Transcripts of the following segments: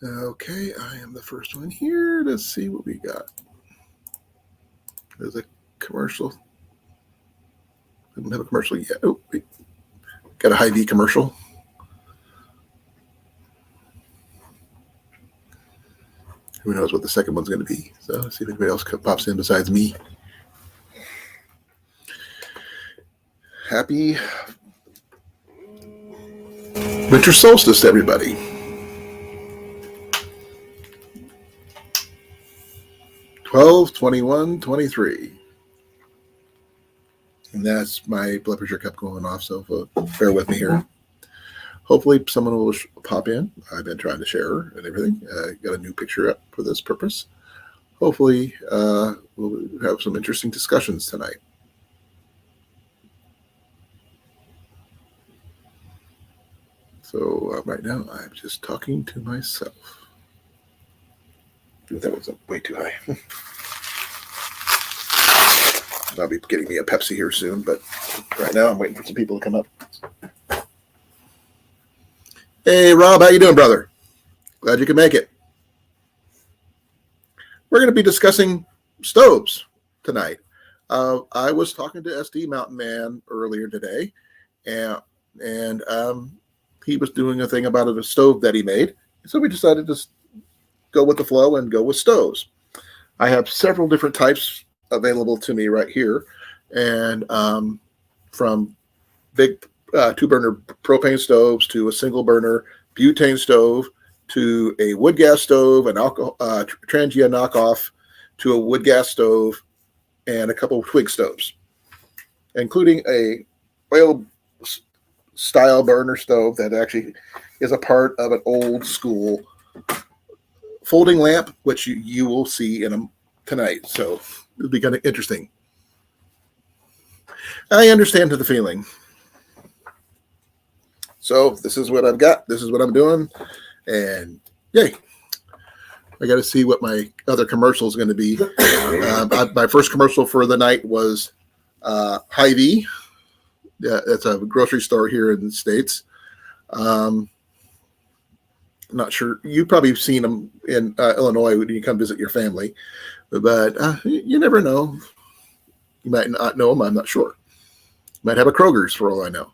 Okay, I am the first one here. Let's see what we got. There's a commercial. I don't have a commercial yet. Oh, wait. Got a Hy-Vee commercial. Who knows what the second one's going to be. So let's see if anybody else pops in besides me. Happy winter solstice, everybody. (12, 21, 23). And that's my blood pressure kept going off, so bear with me here. Hopefully someone will pop in. I've been trying to share and everything. Got a new picture up for this purpose. Hopefully we'll have some interesting discussions tonight. So right now I'm just talking to myself. That was way too high. I'll be getting me a Pepsi here soon, but right now I'm waiting for some people to come up. Hey, Rob, how you doing, brother? Glad you could make it. We're going to be discussing stoves tonight. I was talking to SD Mountain Man earlier today, and he was doing a thing about a stove that he made. So we decided to go with the flow and go with stoves. I have several different types available to me right here, and from big 2-burner propane stoves to a single burner butane stove to a wood gas stove, an alcohol Trangia knockoff to a wood gas stove, and a couple of twig stoves, including a oil style burner stove that actually is a part of an old school folding lamp, which you will see tonight. So it'll be kind of interesting. I understand the feeling. So this is what I've got. This is what I'm doing. And yay. I got to see what my other commercial is going to be. My first commercial for the night was Hy-Vee. It's a grocery store here in the States. I'm not sure. You've probably seen them in Illinois when you come visit your family. But you never know. You might not know them. I'm not sure. You might have a Kroger's for all I know.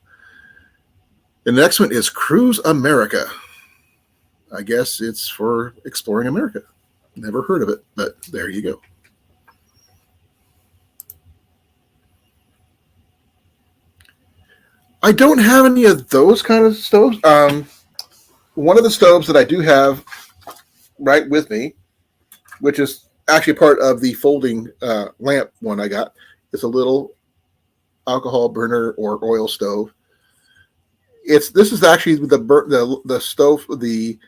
The next one is Cruise America. I guess it's for exploring America. Never heard of it, but there you go. I don't have any of those kind of stoves. One of the stoves that I do have right with me, which is actually part of the folding lamp one I got, is a little alcohol burner or oil stove. This is actually the stove, the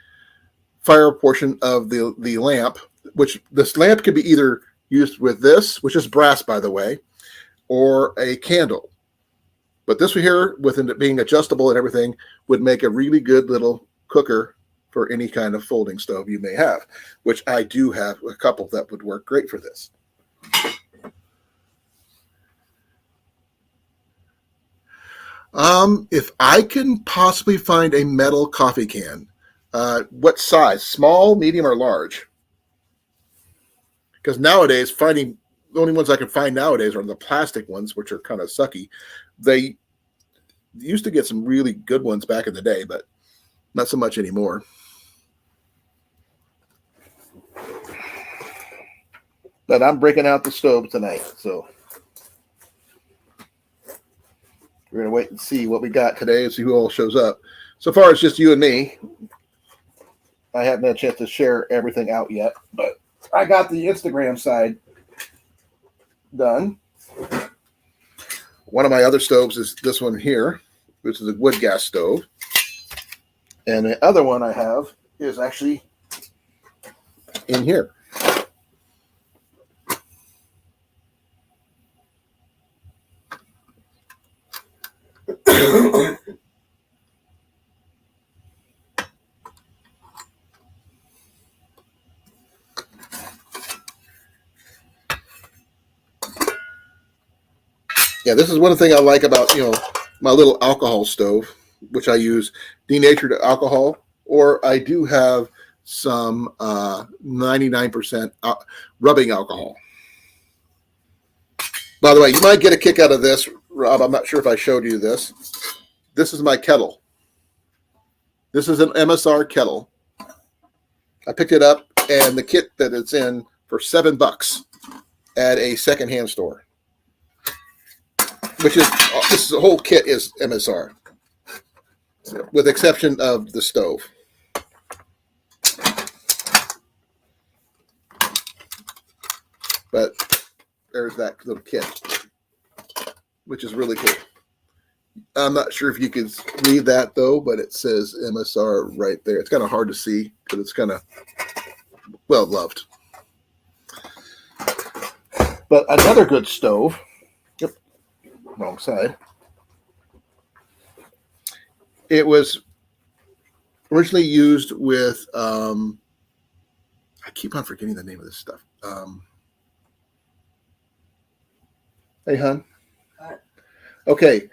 fire portion of the lamp, which this lamp could be either used with this, which is brass, by the way, or a candle. But this one here, with it being adjustable and everything, would make a really good little cooker for any kind of folding stove you may have, which I do have a couple that would work great for this. If I can possibly find a metal coffee can, what size? Small, medium, or large? Because nowadays, the only ones I can find nowadays are the plastic ones, which are kind of sucky. They used to get some really good ones back in the day, but not so much anymore. But I'm breaking out the stove tonight, so we're going to wait and see what we got today and see who all shows up. So far, it's just you and me. I haven't had a chance to share everything out yet, but I got the Instagram side done. One of my other stoves is this one here, which is a wood gas stove. And the other one I have is actually in here. Yeah, this is one thing I like about, my little alcohol stove, which I use denatured alcohol, or I do have some 99% rubbing alcohol. By the way, you might get a kick out of this, Rob. I'm not sure if I showed you this. This is my kettle. This is an MSR kettle. I picked it up, and the kit that it's in for $7 at a secondhand store, which is the whole kit is MSR, with exception of the stove. But there's that little kit, which is really cool. I'm not sure if you can read that, though, but it says MSR right there. It's kind of hard to see because it's kind of well loved. But another good stove, yep, wrong side. It was originally used with, I keep on forgetting the name of this stuff. Hey, hon. Okay.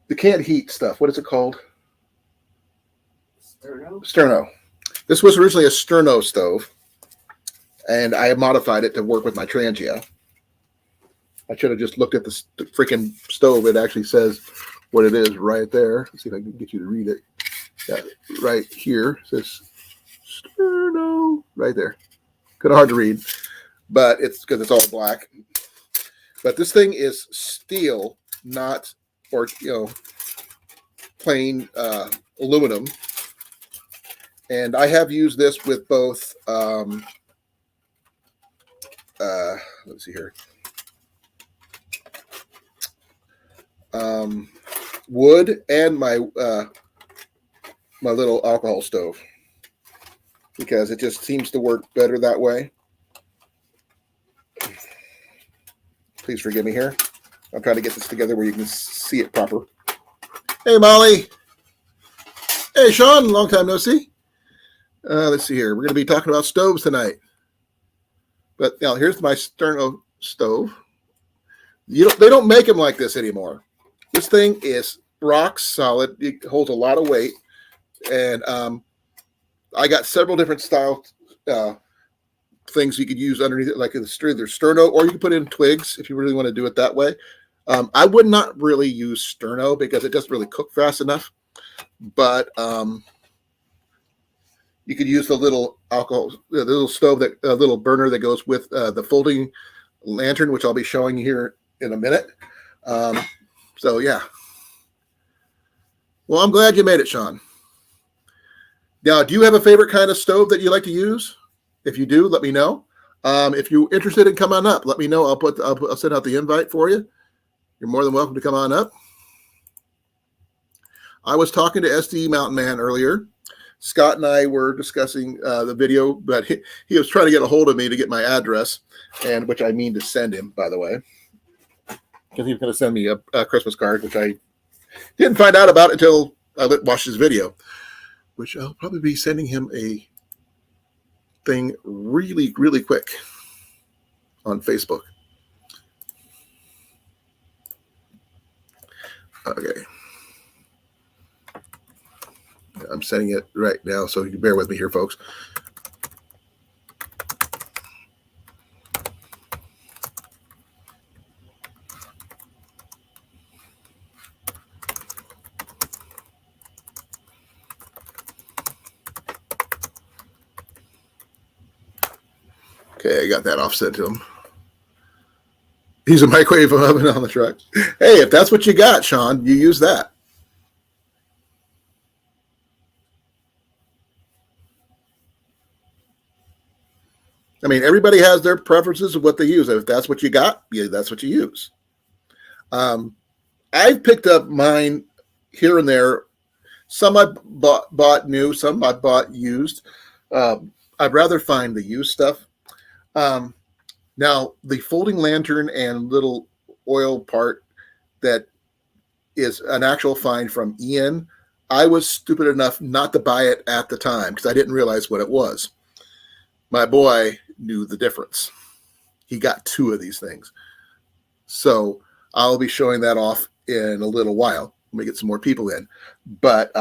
The canned heat stuff. What is it called? Sterno. This was originally a Sterno stove, and I have modified it to work with my Trangia. I should have just looked at the freaking stove. It actually says what it is right there. Let's see if I can get you to read it. Yeah, right here. It says Sterno right there. Kind of hard to read, but it's because it's all black. But this thing is steel, not plain aluminum. And I have used this with both let's see here, wood and my my little alcohol stove, because it just seems to work better that way. Please forgive me here. I'm trying to get this together where you can see it proper. Hey, Molly. Hey, Sean. Long time no see. Let's see here. We're going to be talking about stoves tonight. But now here's my Sterno stove. They don't make them like this anymore. This thing is rock solid. It holds a lot of weight. And I got several different style things you could use underneath it, like either Sterno, or you can put in twigs if you really want to do it that way. I would not really use Sterno because it doesn't really cook fast enough. But you could use the little the little stove, little burner that goes with the folding lantern, which I'll be showing you here in a minute. So yeah. Well, I'm glad you made it, Sean. Now, do you have a favorite kind of stove that you like to use? If you do, let me know. If you're interested in coming up, let me know. I'll send out the invite for you. You're more than welcome to come on up. I was talking to SD Mountain Man earlier. Scott and I were discussing the video, but he was trying to get a hold of me to get my address, and which I mean to send him, by the way, because he was going to send me a Christmas card, which I didn't find out about until I watched his video, which I'll probably be sending him a thing really, really quick on Facebook. Okay. I'm sending it right now, so you can bear with me here, folks. Okay, I got that offset to him. He's a microwave oven on the truck. Hey, if that's what you got, Sean, you use that. I mean, everybody has their preferences of what they use. If that's what you got, yeah, that's what you use. I've picked up mine here and there. Some I bought new, some I bought used. I'd rather find the used stuff. Now, the folding lantern and little oil part that is an actual find from Ian, I was stupid enough not to buy it at the time because I didn't realize what it was. My boy knew the difference. He got 2 of these things. So I'll be showing that off in a little while. Let me get some more people in. But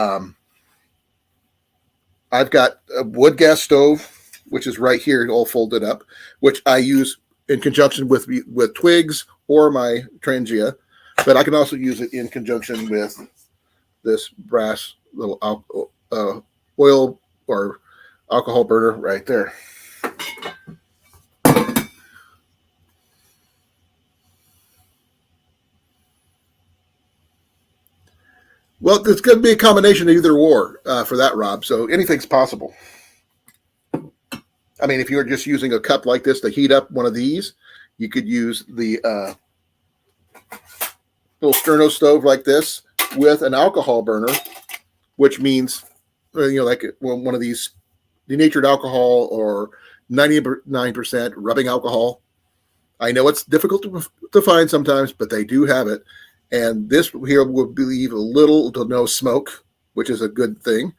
I've got a wood gas stove, which is right here, all folded up, which I use in conjunction with twigs or my Trangia, but I can also use it in conjunction with this brass little oil or alcohol burner right there. Well, it's going to be a combination of either or for that, Rob. So anything's possible. I mean, if you're just using a cup like this to heat up one of these, you could use the little sterno stove like this with an alcohol burner, which means, like one of these denatured alcohol or 99% rubbing alcohol. I know it's difficult to find sometimes, but they do have it. And this here will leave a little to no smoke, which is a good thing.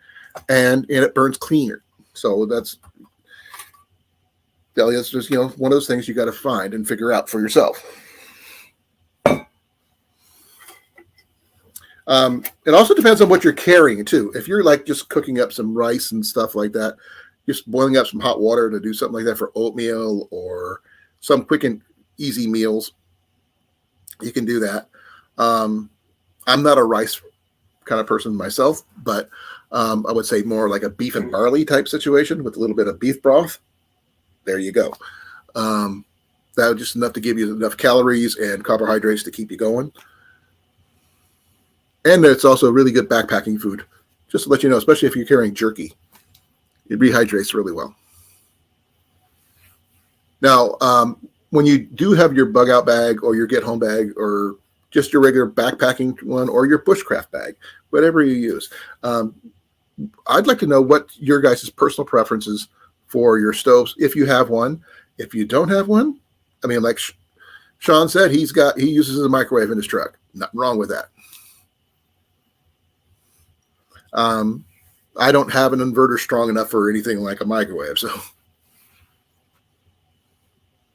And it burns cleaner. So that's just, one of those things you got to find and figure out for yourself. It also depends on what you're carrying too. If you're like just cooking up some rice and stuff like that, just boiling up some hot water to do something like that for oatmeal or some quick and easy meals, you can do that. I'm not a rice kind of person myself, but I would say more like a beef and barley type situation with a little bit of beef broth. There you go. That was just enough to give you enough calories and carbohydrates to keep you going. And it's also really good backpacking food, just to let you know, especially if you're carrying jerky. It rehydrates really well. Now, when you do have your bug out bag or your get home bag or just your regular backpacking one or your bushcraft bag, whatever you use, I'd like to know what your guys' personal preferences for your stoves, if you have one. If you don't have one, I mean, like Sean said, he uses a microwave in his truck. Nothing wrong with that. I don't have an inverter strong enough for anything like a microwave, so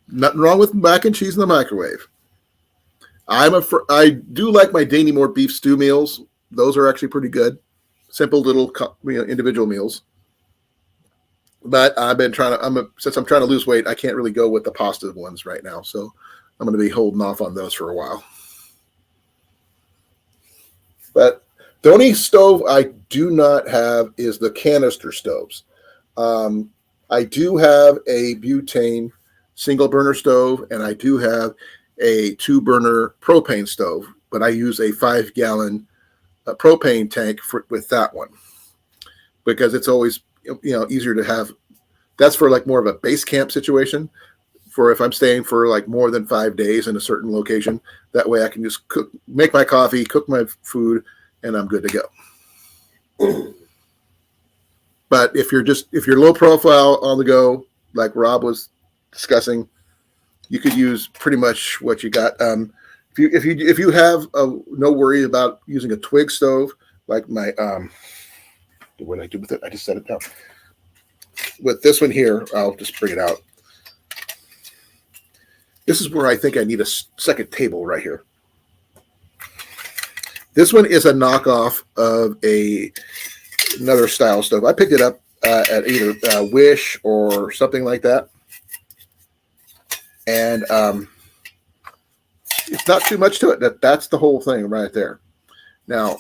nothing wrong with mac and cheese in the microwave. I do like my Danny Moore beef stew meals. Those are actually pretty good. Simple little individual meals. But I've been since I'm trying to lose weight, I can't really go with the pasta ones right now. So I'm going to be holding off on those for a while. But the only stove I do not have is the canister stoves. I do have a butane single burner stove, and I do have a 2-burner propane stove, but I use a 5-gallon propane tank with that one because it's always easier to have. That's for like more of a base camp situation. For if I'm staying for like more than 5 days in a certain location, that way I can just make my coffee, cook my food, and I'm good to go. But if you're low profile on the go, like Rob was discussing, you could use pretty much what you got. If you have no worry about using a twig stove, like my what did I do with it? I just set it down. With this one here, I'll just bring it out. This is where I think I need a second table right here. This one is a knockoff of another style stove. I picked it up at either Wish or something like that. And it's not too much to it. That's the whole thing right there. Now,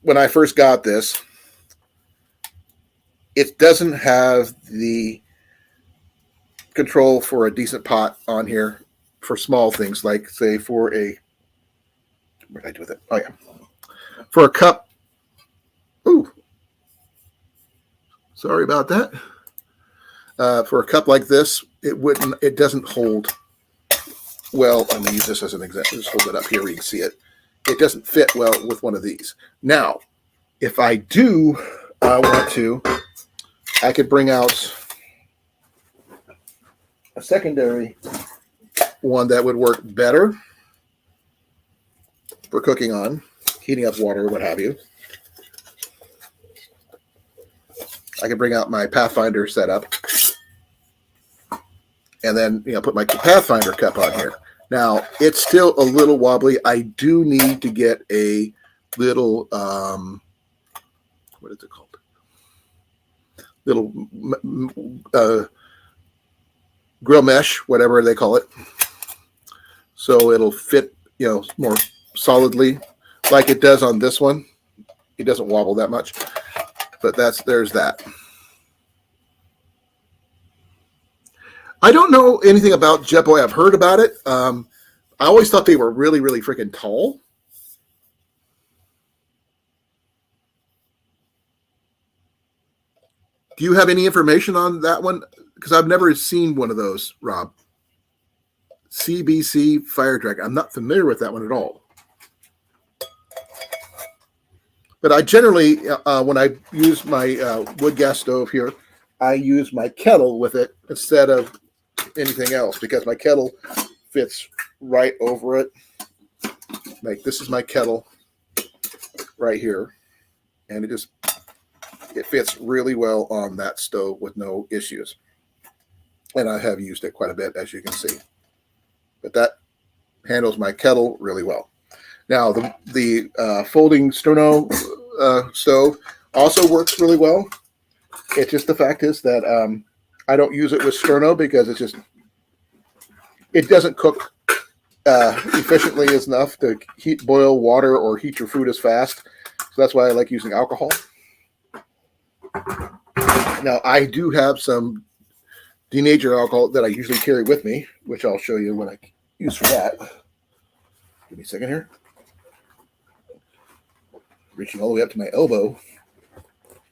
when I first got this, it doesn't have the control for a decent pot on here for small things, like say for a, what did I do with it? Oh yeah, for a cup. Ooh, sorry about that. For a cup like this, it doesn't hold well. I'm gonna use this as an example. Just hold it up here where you can see it. It doesn't fit well with one of these. Now, if I do want to, I could bring out a secondary one that would work better for cooking on, heating up water, what have you. I can bring out my Pathfinder setup and then put my Pathfinder cup on here. Now, it's still a little wobbly. I do need to get a little, what what is it called? Little grill mesh, whatever they call it. So it'll fit, more solidly like it does on this one. It doesn't wobble that much, but there's that. I don't know anything about Jetboil. I've heard about it. I always thought they were really, really freaking tall. Do you have any information on that one? Because I've never seen one of those, Rob. CBC Fire Dragon. I'm not familiar with that one at all. But I generally, when I use my wood gas stove here, I use my kettle with it instead of anything else because my kettle fits right over it. Like this is my kettle right here. And it fits really well on that stove with no issues. And I have used it quite a bit, as you can see. But that handles my kettle really well. Now, the folding sterno stove also works really well. It's just the fact is that I don't use it with sterno because it doesn't cook efficiently enough to boil water or heat your food as fast. So that's why I like using alcohol. Now, I do have some denature alcohol that I usually carry with me, which I'll show you what I use for that. Give me a second here. Reaching all the way up to my elbow.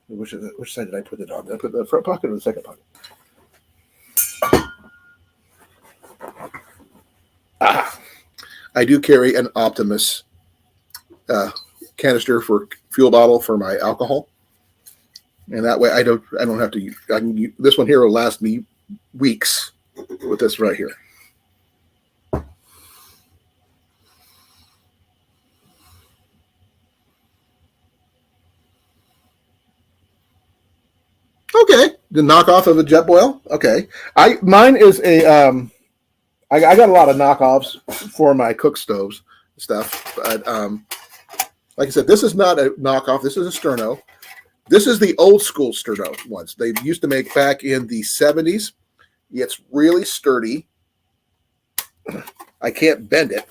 Which side did I put it on? Did I put it in the front pocket or the second pocket? I do carry an Optimus canister for fuel bottle for my alcohol. And that way I don't have to use, this one here will last me weeks with this right here. Okay, the knockoff of a Jetboil. Okay, mine is a I got a lot of knockoffs for my cook stoves and stuff, but like I said, this is not a knockoff. This is a sterno. This is the old school sterno ones they used to make back in the 70s. It's really sturdy. I can't bend it,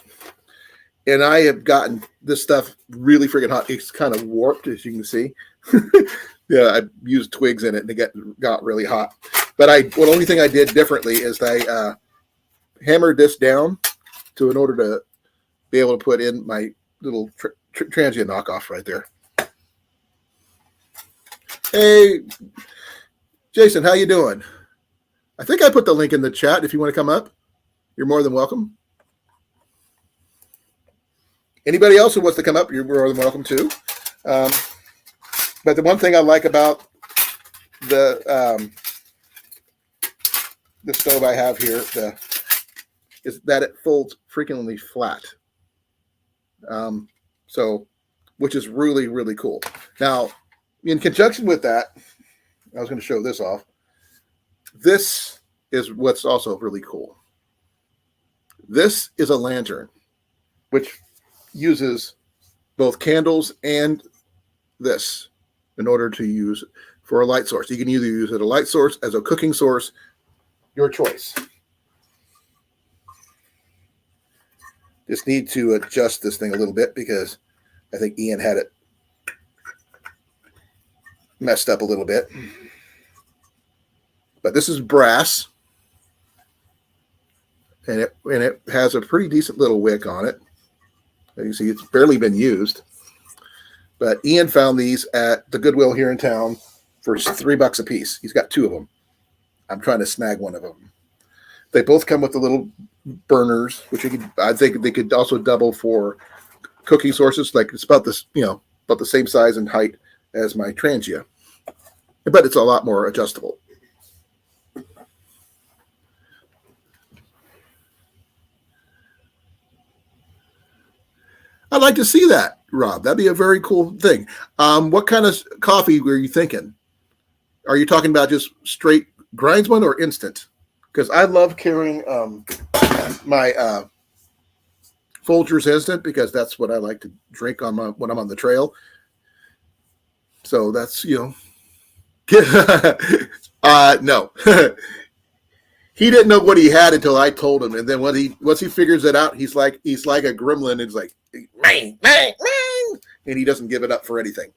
and I have gotten this stuff really freaking hot. It's kind of warped, as you can see. Yeah, I used twigs in it, and it got really hot. But the only thing I did differently is I hammered this down in order to be able to put in my little transient knockoff right there. Hey, Jason, how you doing? I think I put the link in the chat. If you want to come up, you're more than welcome. Anybody else who wants to come up, you're more than welcome to. But the one thing I like about the stove I have here is that it folds frequently flat. Which is really, really cool. Now, in conjunction with that, I was going to show this off. This is what's also really cool. This is a lantern, which uses both candles and this in order to use for a light source. You can either use it as a light source, as a cooking source, your choice. Just need to adjust this thing a little bit because I think Ian had it messed up a little bit. But this is brass, and it has a pretty decent little wick on it. As you can see, it's barely been used. But Ian found these at the Goodwill here in town for $3 a piece. He's got two of them. I'm trying to snag one of them. They both come with the little burners, which I think they could also double for cooking sources. Like it's about this, about the same size and height as my Trangia, but it's a lot more adjustable. I'd like to see that, Rob. That'd be a very cool thing. What kind of coffee were you thinking? Are you talking about just straight Grindsman or instant? Because I love carrying my Folgers instant because that's what I like to drink when I'm on the trail. So that's, no. He didn't know what he had until I told him, and then once he figures it out, he's like a gremlin. It's like, mang, mang, mang, and he doesn't give it up for anything.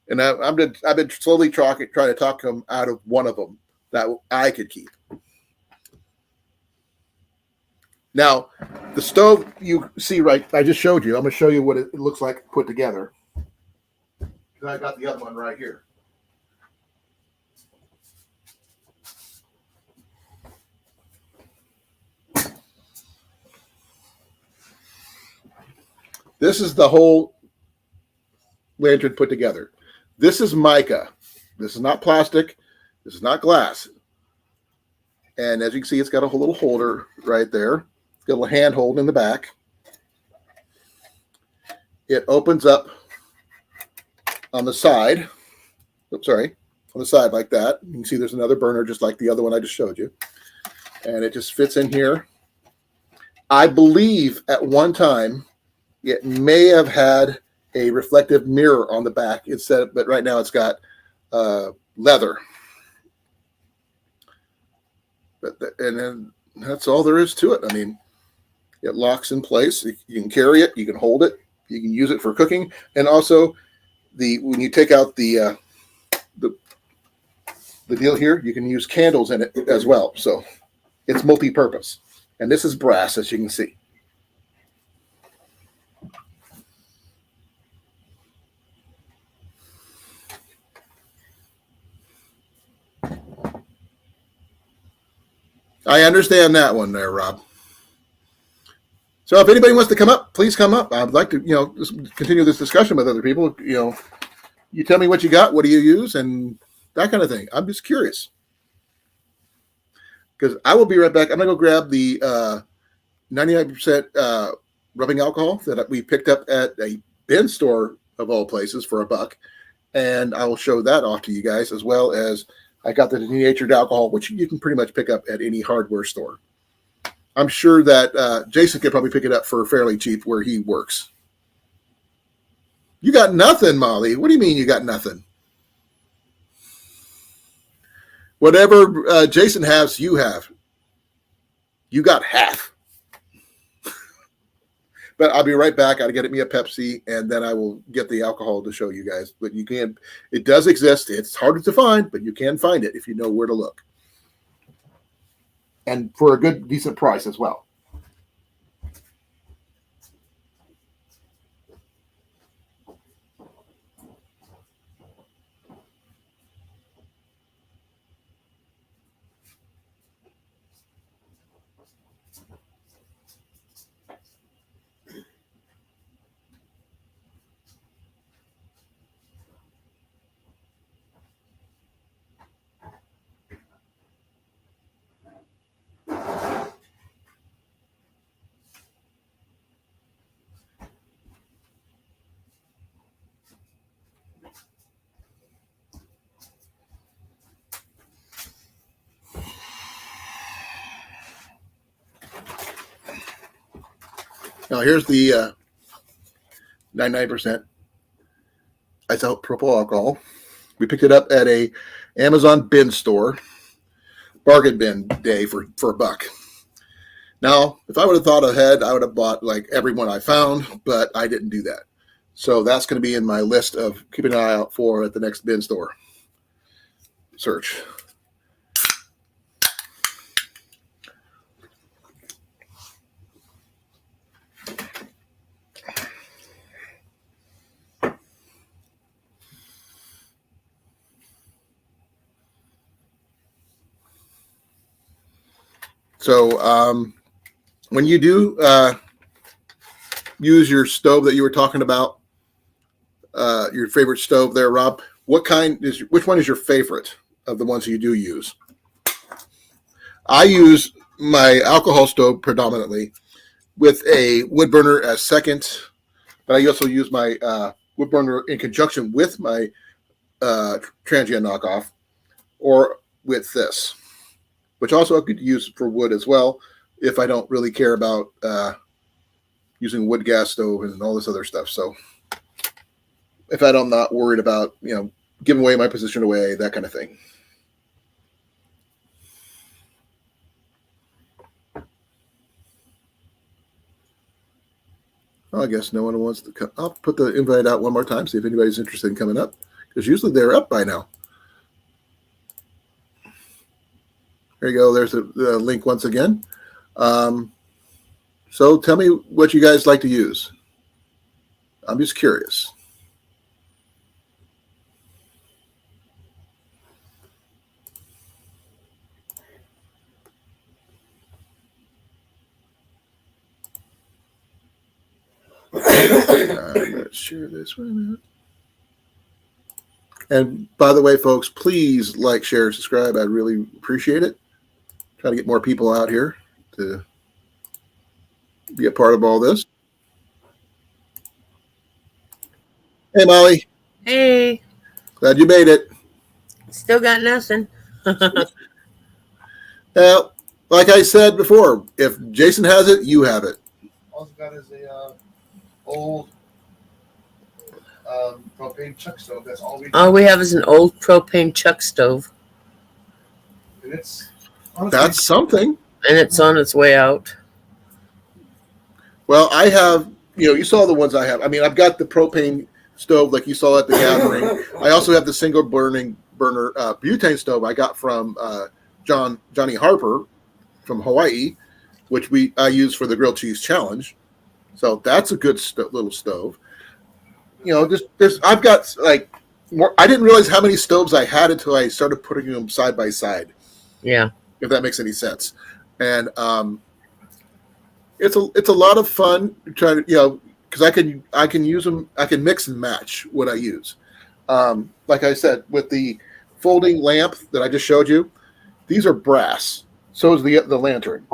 And I've been slowly trying to talk him out of one of them that I could keep. Now, the stove you see right, I just showed you. I'm going to show you what it looks like put together. I got the other one right here. This is the whole lantern put together. This is mica. This is not plastic. This is not glass. And as you can see, it's got a little holder right there. It's got a little handhold in the back. It opens up on the side. Oops, sorry. On the side like that. You can see there's another burner just like the other one I just showed you. And it just fits in here. I believe at one time it may have had a reflective mirror on the back instead, but right now it's got leather. And then that's all there is to it. I mean, it locks in place. You can carry it. You can hold it. You can use it for cooking. And also, when you take out the deal here, you can use candles in it as well. So it's multi-purpose. And this is brass, as you can see. I understand that one there, Rob. So if anybody wants to come up, please come up. I'd like to, continue this discussion with other people. You tell me what you got, what do you use, and that kind of thing. I'm just curious. Because I will be right back. I'm going to go grab the 99% rubbing alcohol that we picked up at a bin store, of all places, for $1. And I will show that off to you guys, as well as I got the denatured alcohol, which you can pretty much pick up at any hardware store. I'm sure that Jason could probably pick it up for fairly cheap where he works. You got nothing, Molly. What do you mean you got nothing? Whatever Jason has, you have. You got half. But I'll be right back. I got to get me a Pepsi, and then I will get the alcohol to show you guys. But you can, it does exist. It's harder to find, but you can find it if you know where to look. And for a good, decent price as well. Now here's the 99% isopropyl alcohol. We picked it up at a Amazon bin store, bargain bin day for $1. Now, if I would have thought ahead, I would have bought like every one I found, but I didn't do that. So that's going to be in my list of keeping an eye out for at the next bin store search. So when you do use your stove that you were talking about, your favorite stove there, Rob, which one is your favorite of the ones you do use? I use my alcohol stove predominantly with a wood burner as second, but I also use my wood burner in conjunction with my transient knockoff, or with this, which also I could use for wood as well if I don't really care about using wood gas stove and all this other stuff. So if I'm not worried about, giving away my position away, that kind of thing. Well, I guess no one wants to come. I'll put the invite out one more time, see if anybody's interested in coming up, because usually they're up by now. There you go. There's the link once again. So tell me what you guys like to use. I'm just curious. Let's share this one. And by the way, folks, please like, share, subscribe. I really appreciate it. Trying to get more people out here to be a part of all this. Hey, Molly. Hey. Glad you made it. Still got nothing. Well, like I said before, if Jason has it, you have it. All I've got is a old propane chuck stove. That's all we. All we have is an old propane chuck stove. And it's honestly, That's something. And it's on its way out. Well, I have, you saw the ones I have. I mean, I've got the propane stove like you saw at the gathering. I also have the single burner butane stove I got from Johnny Harper from Hawaii, which I use for the grilled cheese challenge. So that's a good little stove. I've got like more. I didn't realize how many stoves I had until I started putting them side by side. Yeah. If that makes any sense. And it's a lot of fun trying to, because I can use them. I can mix and match what I use. Like I said, with the folding lamp that I just showed you, these are brass. So is the lantern.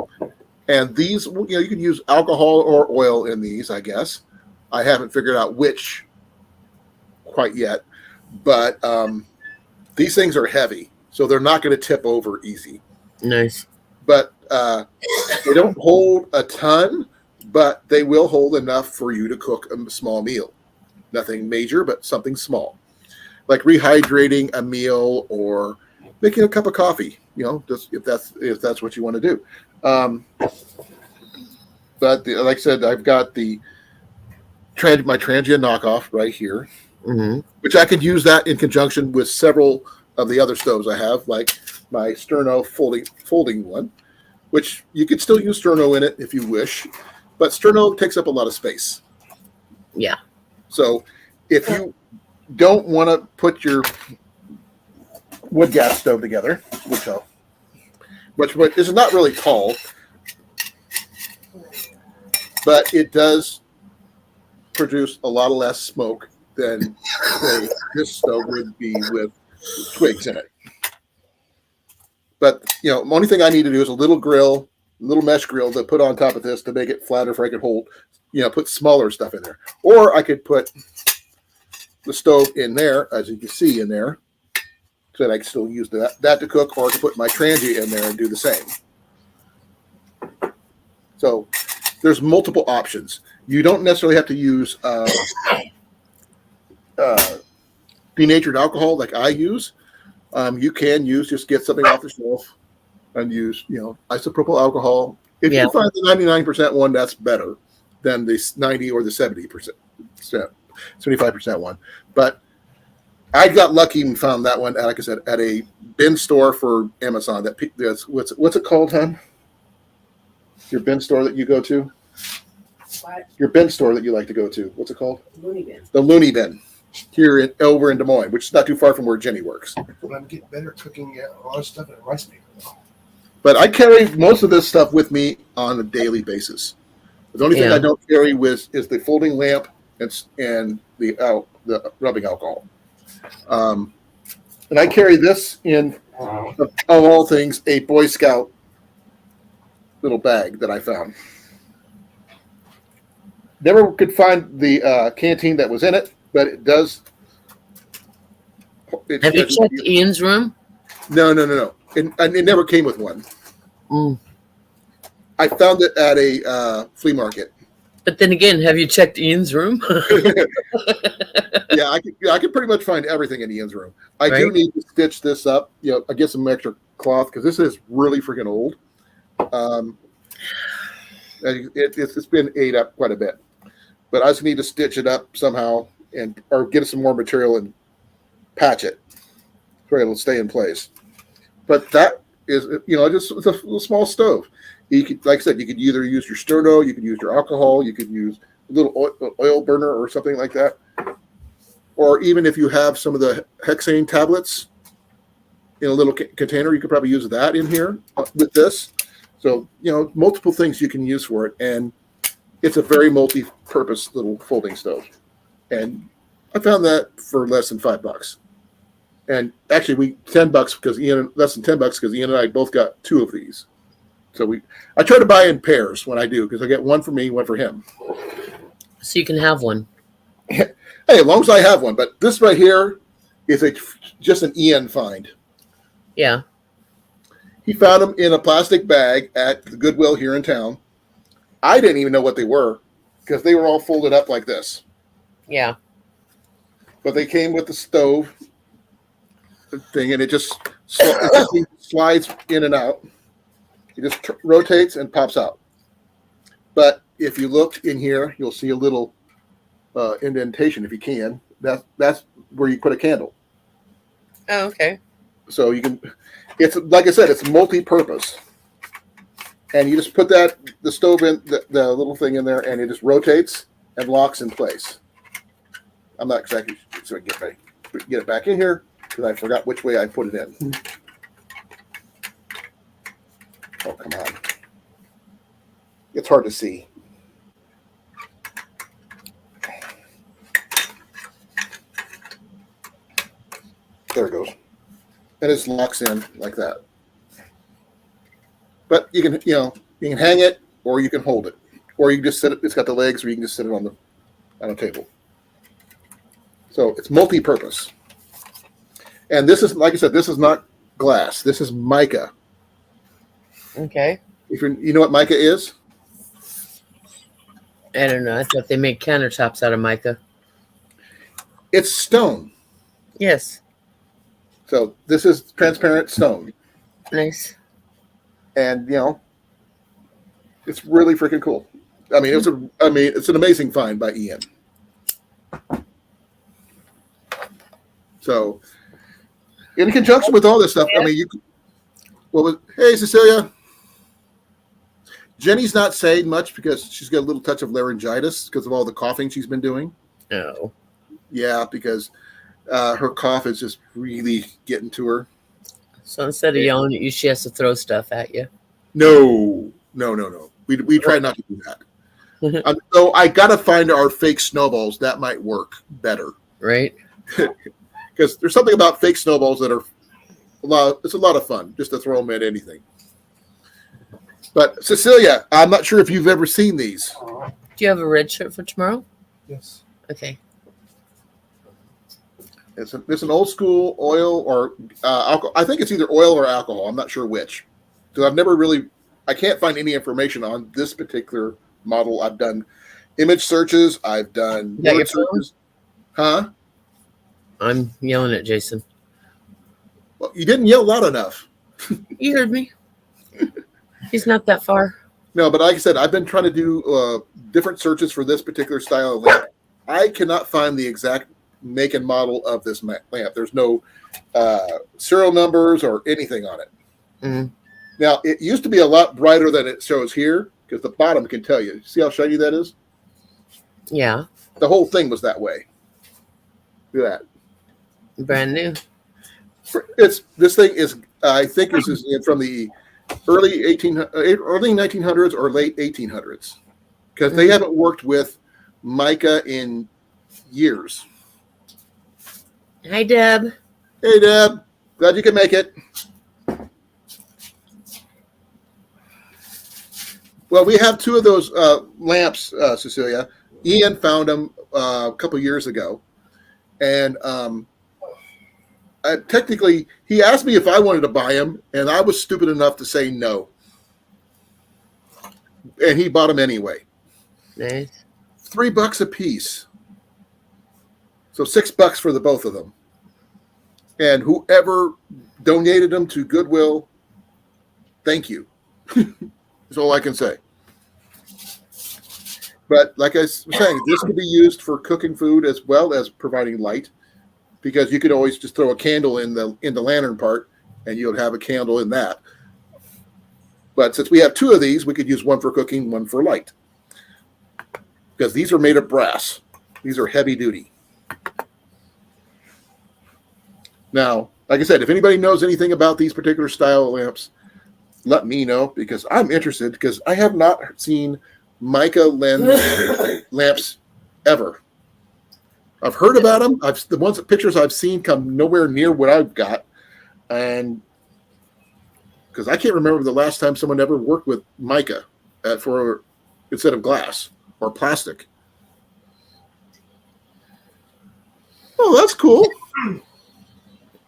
And these, you can use alcohol or oil in these, I guess. I haven't figured out which quite yet. But these things are heavy, so they're not going to tip over easy. Nice. But they don't hold a ton, but they will hold enough for you to cook a small meal. Nothing major, but something small. Like rehydrating a meal or making a cup of coffee, just if that's what you want to do. But like I said, I've got my transient knockoff right here, which I could use that in conjunction with several of the other stoves I have, like my Sterno folding one, which you could still use Sterno in it if you wish, but Sterno takes up a lot of space. Yeah. So if you don't want to put your wood gas stove together, which is not really tall, but it does produce a lot less smoke than say, this stove would be with twigs in it. But the only thing I need to do is a little mesh grill to put on top of this to make it flatter, so I could hold, put smaller stuff in there, or I could put the stove in there, as you can see in there, so that I can still use that to cook, or I can put my transient in there and do the same. So there's multiple options. You don't necessarily have to use denatured alcohol like I use. You can just get something off the shelf and use, isopropyl alcohol. If you find the 99% one, that's better than the 90 or the 70%, 75% one. But I got lucky and found that one, like I said, at a bin store for Amazon. That's what's it called, hon? Your bin store that you go to? What? Your bin store that you like to go to. What's it called? Looney bin. The Looney Bin here over in Des Moines, which is not too far from where Jenny works. But I'm getting better cooking a lot of stuff in a rice maker. But I carry most of this stuff with me on a daily basis. The only thing I don't carry is the folding lamp and the rubbing alcohol. And I carry this in, of all things, a Boy Scout little bag that I found. Never could find the canteen that was in it, but it does. Have you checked Ian's room? No. It never came with one. I found it at a flea market. But then again, have you checked Ian's room? Yeah, I could pretty much find everything in Ian's room. I do Right? need to stitch this up. I get some extra cloth because this is really freaking old. It's been ate up quite a bit, but I just need to stitch it up somehow or get some more material and patch it so it'll stay in place. But that is, just it's a little small stove. You could, like I said, you could either use your sterno, you could use your alcohol, you could use a little oil burner or something like that. Or even if you have some of the hexane tablets in a little container, you could probably use that in here with this. So, multiple things you can use for it. And it's a very multi-purpose little folding stove. And I found that for less than $5. And actually, $10 because less than $10 because Ian and I both got 2 of these. So I try to buy in pairs when I do because I get one for me, one for him. So you can have one. Hey, as long as I have one. But this right here is just an Ian find. Yeah. He found them in a plastic bag at the Goodwill here in town. I didn't even know what they were because they were all folded up like this. Yeah. But they came with the stove thing, and it just slides in and out. It just rotates and pops out. But if you look in here, you'll see a little indentation if you can. That's where you put a candle. Oh, okay. So you can, it's like I said, it's multi-purpose. And you just put the stove in, the little thing in there, and it just rotates and locks in place. I'm not exactly sure. So get it back in here because I forgot which way I put it in. Oh, come on. It's hard to see. There it goes. And it just locks in like that. But you can hang it or you can hold it. Or you can just sit it. It's got the legs or you can just sit it on a table. So it's multi-purpose. And this is, like I said, this is not glass. This is mica. Okay. If you know what mica is? I don't know. I thought they made countertops out of mica. It's stone. Yes. So this is transparent stone. Nice. And it's really freaking cool. I mean, it's an amazing find by Ian. So, in conjunction with all this stuff, I mean, hey Cecilia, Jenny's not saying much because she's got a little touch of laryngitis because of all the coughing she's been doing. Oh. Yeah, because her cough is just really getting to her. So instead of yelling at you, she has to throw stuff at you. No. We try not to do that. So I gotta find our fake snowballs. That might work better, Right? Because there's something about fake snowballs that are it's a lot of fun just to throw them at anything. But Cecilia, I'm not sure if you've ever seen these. Do you have a red shirt for tomorrow? Yes. Okay. It's an old school oil or alcohol. I think it's either oil or alcohol. I'm not sure which. Because I can't find any information on this particular model. I've done image searches. I've done word searches. Huh? I'm yelling at Jason. Well, you didn't yell loud enough. You heard me. He's not that far. No, but like I said, I've been trying to do different searches for this particular style of lamp. I cannot find the exact make and model of this lamp. There's no serial numbers or anything on it. Mm-hmm. Now, it used to be a lot brighter than it shows here because the bottom can tell you. See how shiny that is? Yeah. The whole thing was that way. Look at Brand new. that. This thing is, I think, this is from the early 1900s or late 1800s because they haven't worked with mica in years. Hi, Deb. Hey, Deb. Glad you can make it. Well, we have 2 of those lamps, Cecilia. Ian found them a couple years ago. And technically, he asked me if I wanted to buy them, and I was stupid enough to say no. And he bought them anyway. Nice. $3 a piece. So $6 for the both of them. And whoever donated them to Goodwill, thank you. That's all I can say. But like I was saying, this could be used for cooking food as well as providing light, because you could always just throw a candle in the lantern part, and you'll have a candle in that. But since we have two of these, we could use one for cooking, one for light, because these are made of brass. These are heavy duty. Now, like I said, if anybody knows anything about these particular style lamps, let me know, because I'm interested, because I have not seen mica lens lamps ever. I've heard about them. The pictures I've seen come nowhere near what I've got, and because I can't remember the last time someone ever worked with mica for instead of glass or plastic. Oh, that's cool.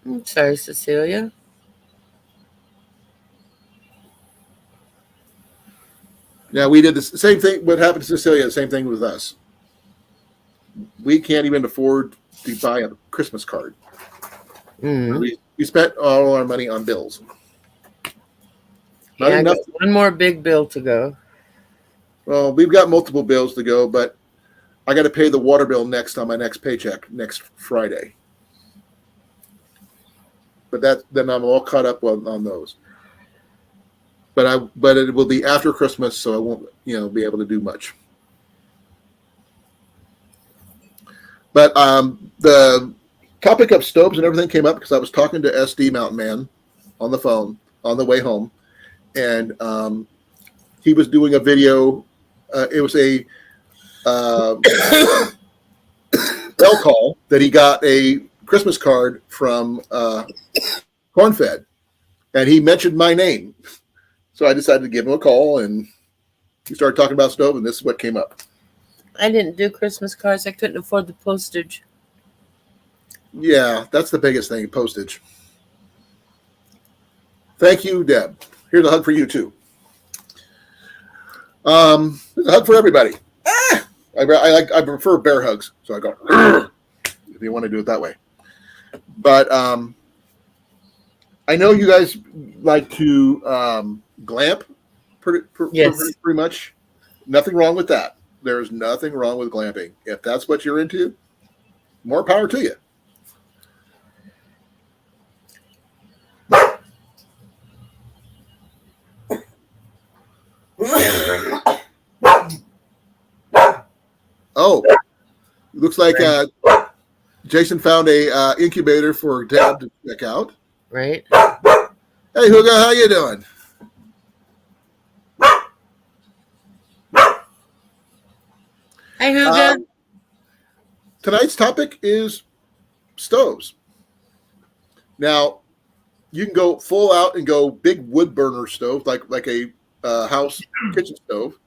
I'm sorry, Cecilia. Now, we did the same thing. What happened to Cecilia, the same thing with us. We can't even afford to buy a Christmas card. Mm. We spent all our money on bills. Not Yeah, I enough. got one more big bill to go. Well, we've got multiple bills to go, but I got to pay the water bill next on my next paycheck next Friday. But then I'm all caught up on those. But it will be after Christmas, so I won't be able to do much. But the topic of stoves and everything came up because I was talking to SD Mountain Man on the phone on the way home, and he was doing a video. It was a bell call that he got a Christmas card from Cornfed, and he mentioned my name. So I decided to give him a call, and he started talking about stove, and this is what came up. I didn't do Christmas cards. I couldn't afford the postage. Yeah, that's the biggest thing, postage. Thank you, Deb. Here's a hug for you, too. Here's a hug for everybody. I prefer bear hugs, so I go, if you want to do it that way. But I know you guys like to glamp pretty much. Nothing wrong with that. There's nothing wrong with glamping. If that's what you're into, more power to you. Oh, looks like Jason found a incubator for Dad to check out. Right. Hey, Huga, how you doing? Hi, Huga. Tonight's topic is stoves. Now, you can go full out and go big wood burner stove, like a house kitchen stove.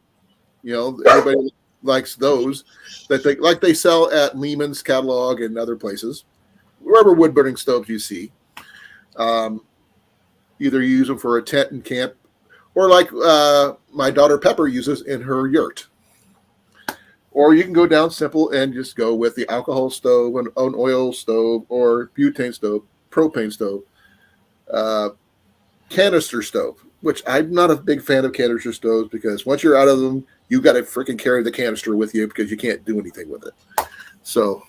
Everybody likes those that they sell at Lehman's catalog and other places. Wherever wood burning stoves you see, either you use them for a tent and camp, or like my daughter Pepper uses in her yurt. Or you can go down simple and just go with the alcohol stove, an oil stove, or butane stove, propane stove, canister stove, which I'm not a big fan of canister stoves because once you're out of them, you got to freaking carry the canister with you because you can't do anything with it. So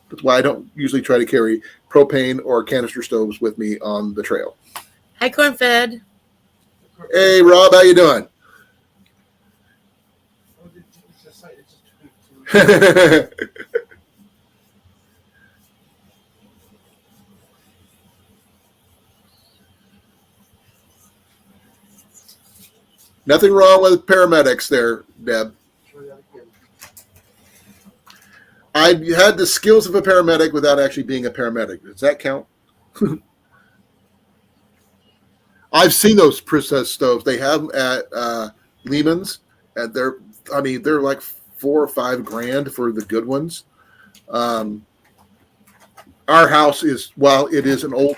that's why I don't usually try to carry propane or canister stoves with me on the trail. Hi, Cornfed. Hey, Rob, how you doing? Nothing wrong with paramedics there, Deb. I had the skills of a paramedic without actually being a paramedic. Does that count? I've seen those processed stoves. They have them at Lehman's, and they're like $4 or $5 grand for the good ones. Our house is, while it is an old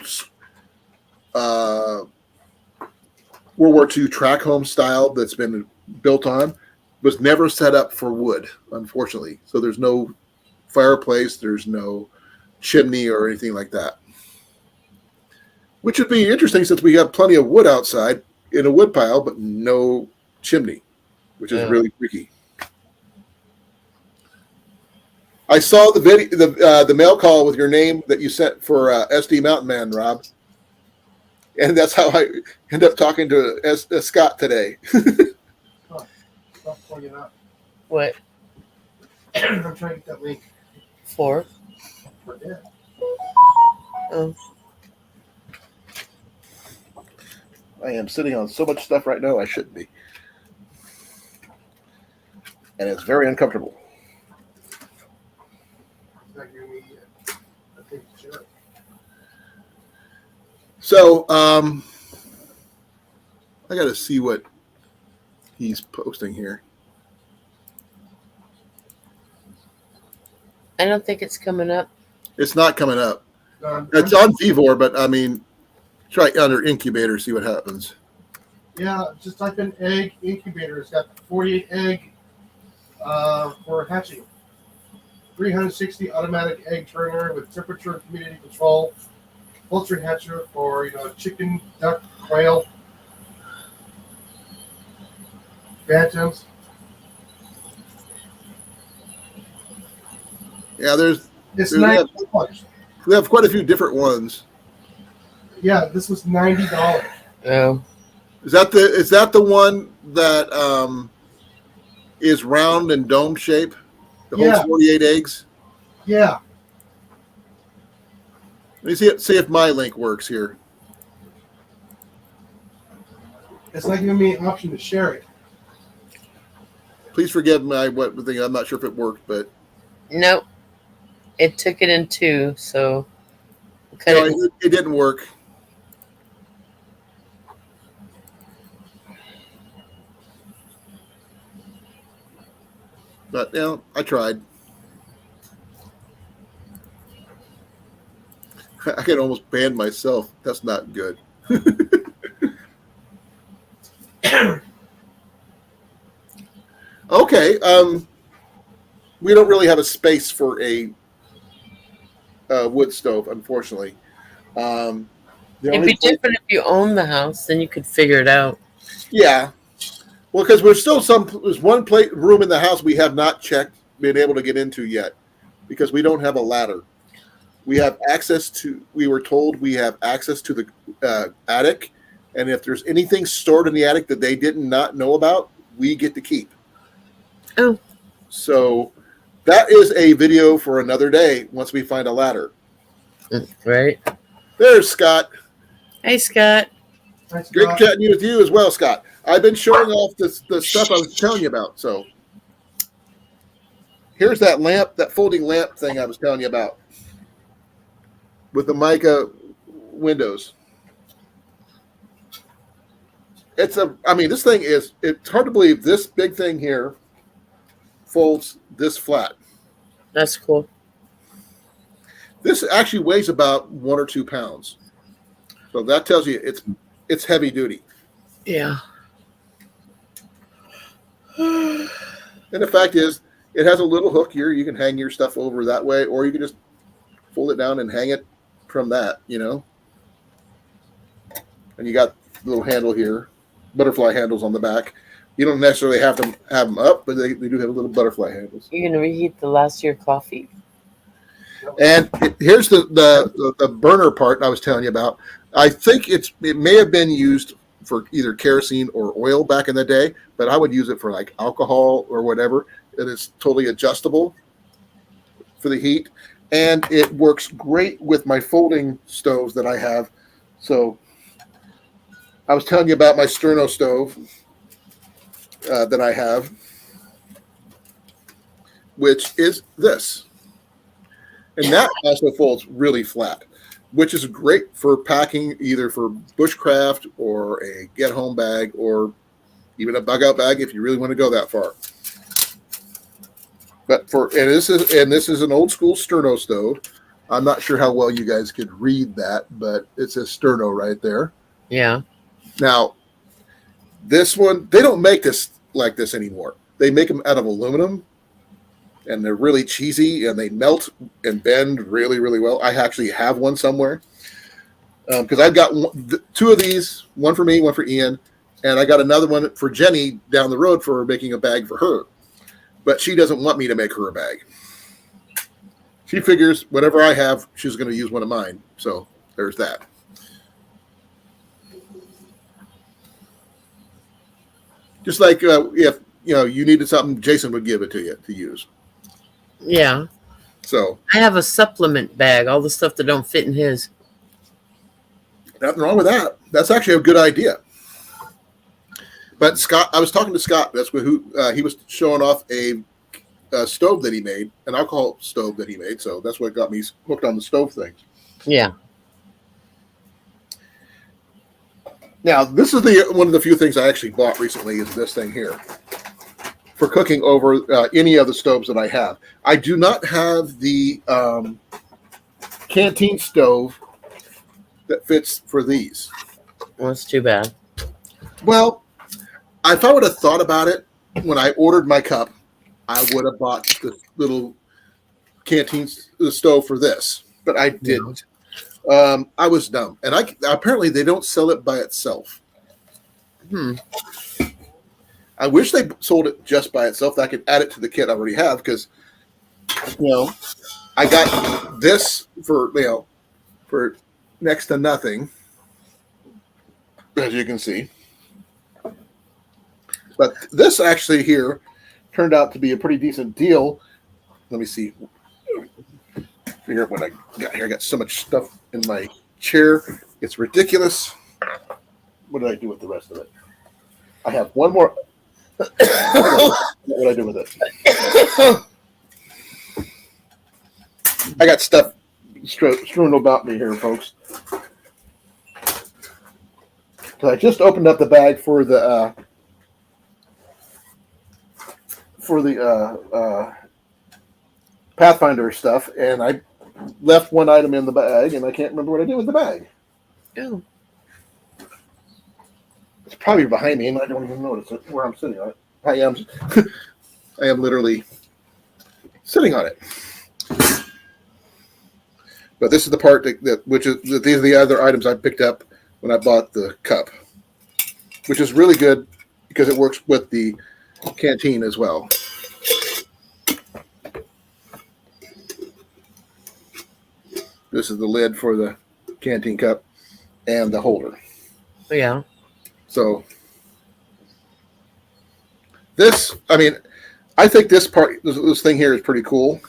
World War II track home style that's been built on, was never set up for wood, unfortunately. So there's no fireplace, there's no chimney or anything like that. Which would be interesting since we have plenty of wood outside in a wood pile, but no chimney, which is really freaky. I saw the video, the mail call with your name that you sent for SD Mountain Man, Rob, and that's how I end up talking to Scott today. Stop pointing out. What? I'm trying to get that link. For? For that. Oh. I am sitting on so much stuff right now I shouldn't be. And it's very uncomfortable. It's not giving me a thing to share. So, I got to see what he's posting here. I don't think it's coming up. It's not coming up. It's on Vivor, but I mean, try under incubator, see what happens. Yeah, just type in egg incubator. It's got 48 egg for hatching. 360 automatic egg turner with temperature and humidity control. Poultry hatcher for chicken, duck, quail, bantams. Yeah, It's $90. we have quite a few different ones. Yeah, this was $90. Oh. Is that the one that is round and dome shape? That holds 48 eggs? Yeah. Let me see if my link works here. It's not giving me an option to share it. Please forgive my what thing. I'm not sure if it worked, but Nope. It took it in two, so no, it didn't work. But I tried. I can almost ban myself. That's not good. Okay. We don't really have a space for a wood stove, unfortunately. It'd be different if you own the house, then you could figure it out. Yeah. Well, because there's one room in the house we have not been able to get into yet, because we don't have a ladder. We have we were told we have access to the attic, and if there's anything stored in the attic that they did not know about, we get to keep. Oh. So that is a video for another day once we find a ladder. Right. There's Scott. Hey, Scott. Thanks, Great Scott. chatting with you as well, Scott. I've been showing off the stuff I was telling you about. So here's that folding lamp thing I was telling you about with the mica windows. This thing it's hard to believe this big thing here folds this flat. That's cool. This actually weighs about 1 or 2 pounds. So that tells you it's heavy duty. Yeah. And the fact is, it has a little hook here. You can hang your stuff over that way, or you can just fold it down and hang it from that, And you got a little handle here, butterfly handles on the back. You don't necessarily have them up, but they do have little butterfly handles. You're gonna reheat the last of your coffee. And here's the burner part I was telling you about. I think it may have been used for either kerosene or oil back in the day, but I would use it for like alcohol or whatever. It is totally adjustable for the heat, and it works great with my folding stoves that I have. So I was telling you about my Sterno stove that I have, which is this. And that also folds really flat, which is great for packing either for bushcraft or a get-home bag or even a bug-out bag if you really want to go that far. But this is an old-school Sterno stove. I'm not sure how well you guys could read that, but it says Sterno right there. Yeah. Now, this one, they don't make this like this anymore. they make them out of aluminum, and they're really cheesy, and they melt and bend really, really well. I actually have one somewhere because I've got two of these, one for me, one for Ian, and I got another one for Jenny down the road for making a bag for her. But she doesn't want me to make her a bag. She figures whatever I have, she's going to use one of mine. So there's that. Just like if you needed something, Jason would give it to you to use. Yeah. So I have a supplement bag, all the stuff that don't fit in his. Nothing wrong with that. That's actually a good idea. But Scott, I was talking to Scott. That's who he was showing off a stove that he made, an alcohol stove that he made. So that's what got me hooked on the stove things. Yeah. Now, this is one of the few things I actually bought recently is this thing here for cooking over any of the stoves that I have. I do not have the canteen stove that fits for these. Well, that's too bad. Well, if I would have thought about it when I ordered my cup, I would have bought the little canteen stove for this, but I didn't. I was dumb, and apparently they don't sell it by itself. I wish they sold it just by itself. That I could add it to the kit I already have because, I got this for next to nothing, as you can see. But this actually here turned out to be a pretty decent deal. Let me see. Figure out what I got here. I got so much stuff in my chair. It's ridiculous. What did I do with the rest of it? I have one more. What did I do with it? I got stuff strewn about me here, folks. So I just opened up the bag for the Pathfinder stuff, and I left one item in the bag, and I can't remember what I did with the bag. Oh. It's probably behind me, and I don't even notice it where I'm sitting on it. I am literally sitting on it. But this is the part these are the other items I picked up when I bought the cup, which is really good because it works with the canteen as well. This is the lid for the canteen cup and the holder. Yeah. So I think this part, this thing here is pretty cool.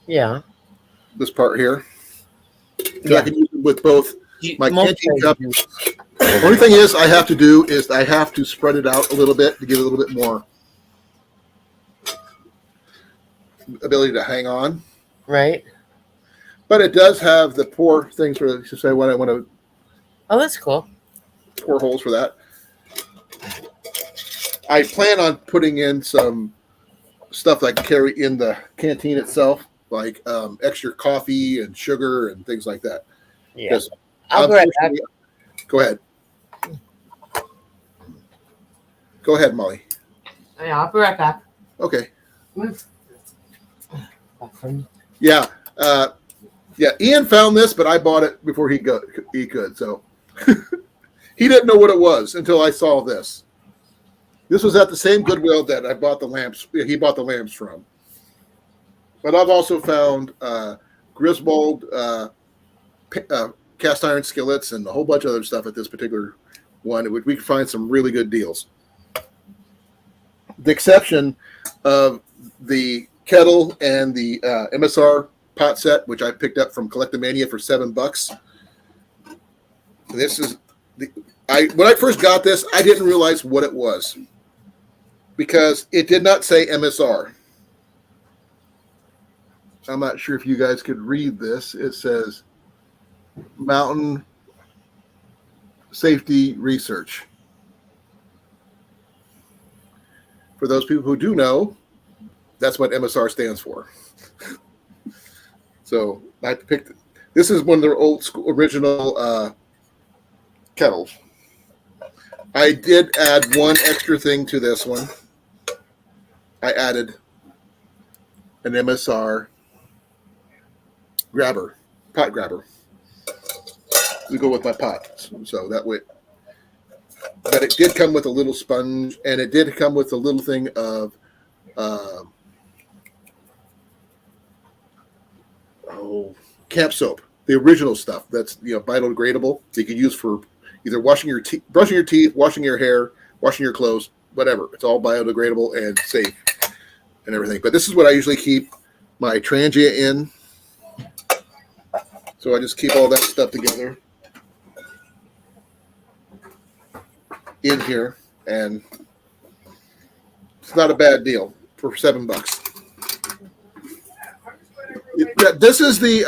Yeah. This part here. Yeah. I can use it with both my canteen cup. You. The only thing I have to do is I have to spread it out a little bit to give it a little bit more ability to hang on. Right. But it does have the pour things for to say when I want to. Oh, that's cool. Pour holes for that. I plan on putting in some stuff that I can carry in the canteen itself, like extra coffee and sugar and things like that. Yeah. I'll be right back. Go ahead. Go ahead, Molly. Yeah, I'll be right back. Okay. Yeah. Yeah. Ian found this, but I bought it before he could. So he didn't know what it was until I saw this. This was at the same Goodwill that I bought the lamps. He bought the lamps from. But I've also found Griswold cast iron skillets and a whole bunch of other stuff at this particular one, which we can find some really good deals. The exception of the kettle and the MSR pot set, which I picked up from Collectomania for $7. This is when I first got this, I didn't realize what it was because it did not say MSR. I'm not sure if you guys could read this. It says Mountain Safety Research. For those people who do know, that's what MSR stands for. So I picked. This is one of their old school original kettles. I did add one extra thing to this one. I added an MSR pot grabber to go with my pot. So that way, but it did come with a little sponge, and it did come with a little thing of camp soap, the original stuff that's biodegradable that you can use for either washing your teeth, brushing your teeth, washing your hair, washing your clothes, whatever. It's all biodegradable and safe and everything. But this is what I usually keep my transient in. So I just keep all that stuff together in here, and it's not a bad deal for $7. This is the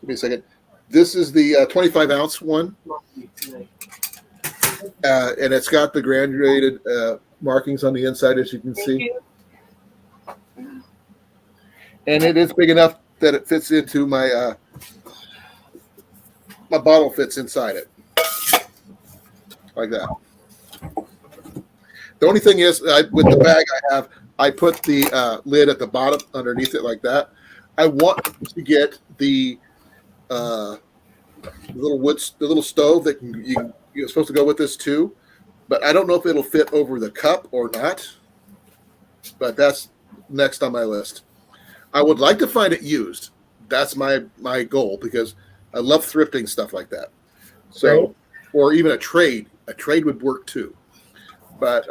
give me a second. This is the 25-ounce one, and it's got the granulated markings on the inside, as you can see, and it is big enough that it fits into my my bottle fits inside it like that. The only thing is, with the bag I put the lid at the bottom underneath it like that. I want to get the little stove that you're supposed to go with this too, but I don't know if it'll fit over the cup or not. But that's next on my list. I would like to find it used. That's my goal, because I love thrifting stuff like that. So, right. Or even a trade. A trade would work too. But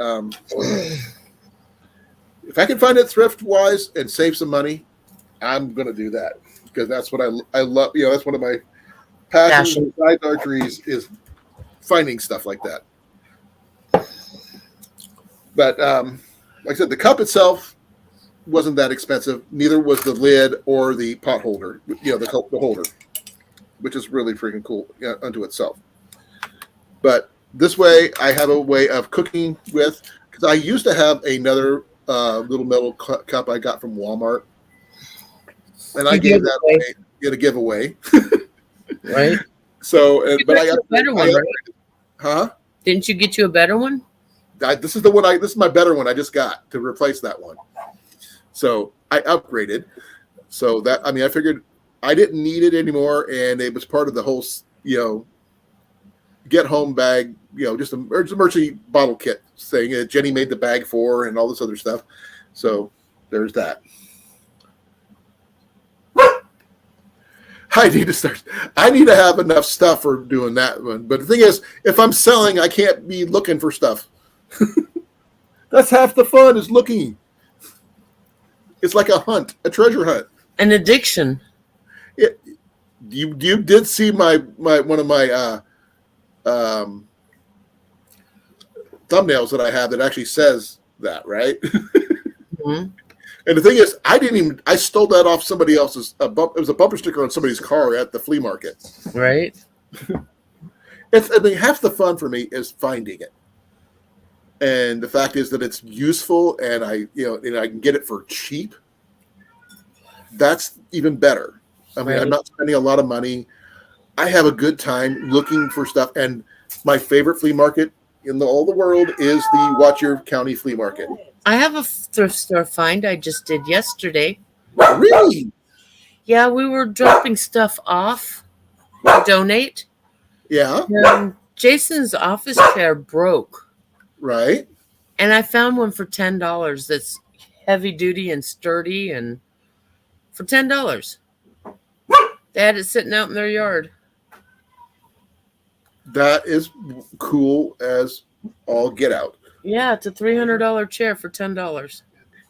if I can find it thrift wise and save some money, I'm going to do that, because that's what I love. That's one of my passions besides archery is finding stuff like that. But like I said, the cup itself wasn't that expensive. Neither was the lid or the pot holder. The holder, which is really freaking cool unto itself. But this way, I have a way of cooking with, because I used to have another little metal cup I got from Walmart, and I gave that away in a giveaway. Right. So, but I got a better one, right? Huh? Didn't you get you a better one? This is the one. This is my better one. I just got to replace that one. So I upgraded. So that, I figured I didn't need it anymore, and it was part of the whole, get home bag, just a emergency bottle kit thing that Jenny made the bag for, and all this other stuff. So there's that. I need to have enough stuff for doing that one. But the thing is, if I'm selling, I can't be looking for stuff. That's half the fun, is looking. It's like a hunt, a treasure hunt. An addiction. You did see my one of my thumbnails that I have that actually says that, right? Mm-hmm. And the thing is, I stole that off somebody else's. It was a bumper sticker on somebody's car at the flea market. Right. Half the fun for me is finding it, and the fact is that it's useful, and I can get it for cheap. That's even better. Right. I'm not spending a lot of money. I have a good time looking for stuff, and my favorite flea market in all the world is the Watch Your County Flea Market. I have a thrift store find I just did yesterday. Really? Yeah, we were dropping stuff off to donate. Yeah. And Jason's office chair broke. Right. And I found one for $10 that's heavy duty and sturdy, and for $10. They had it sitting out in their yard. That is cool as all get out. Yeah, it's a $300 chair for $10.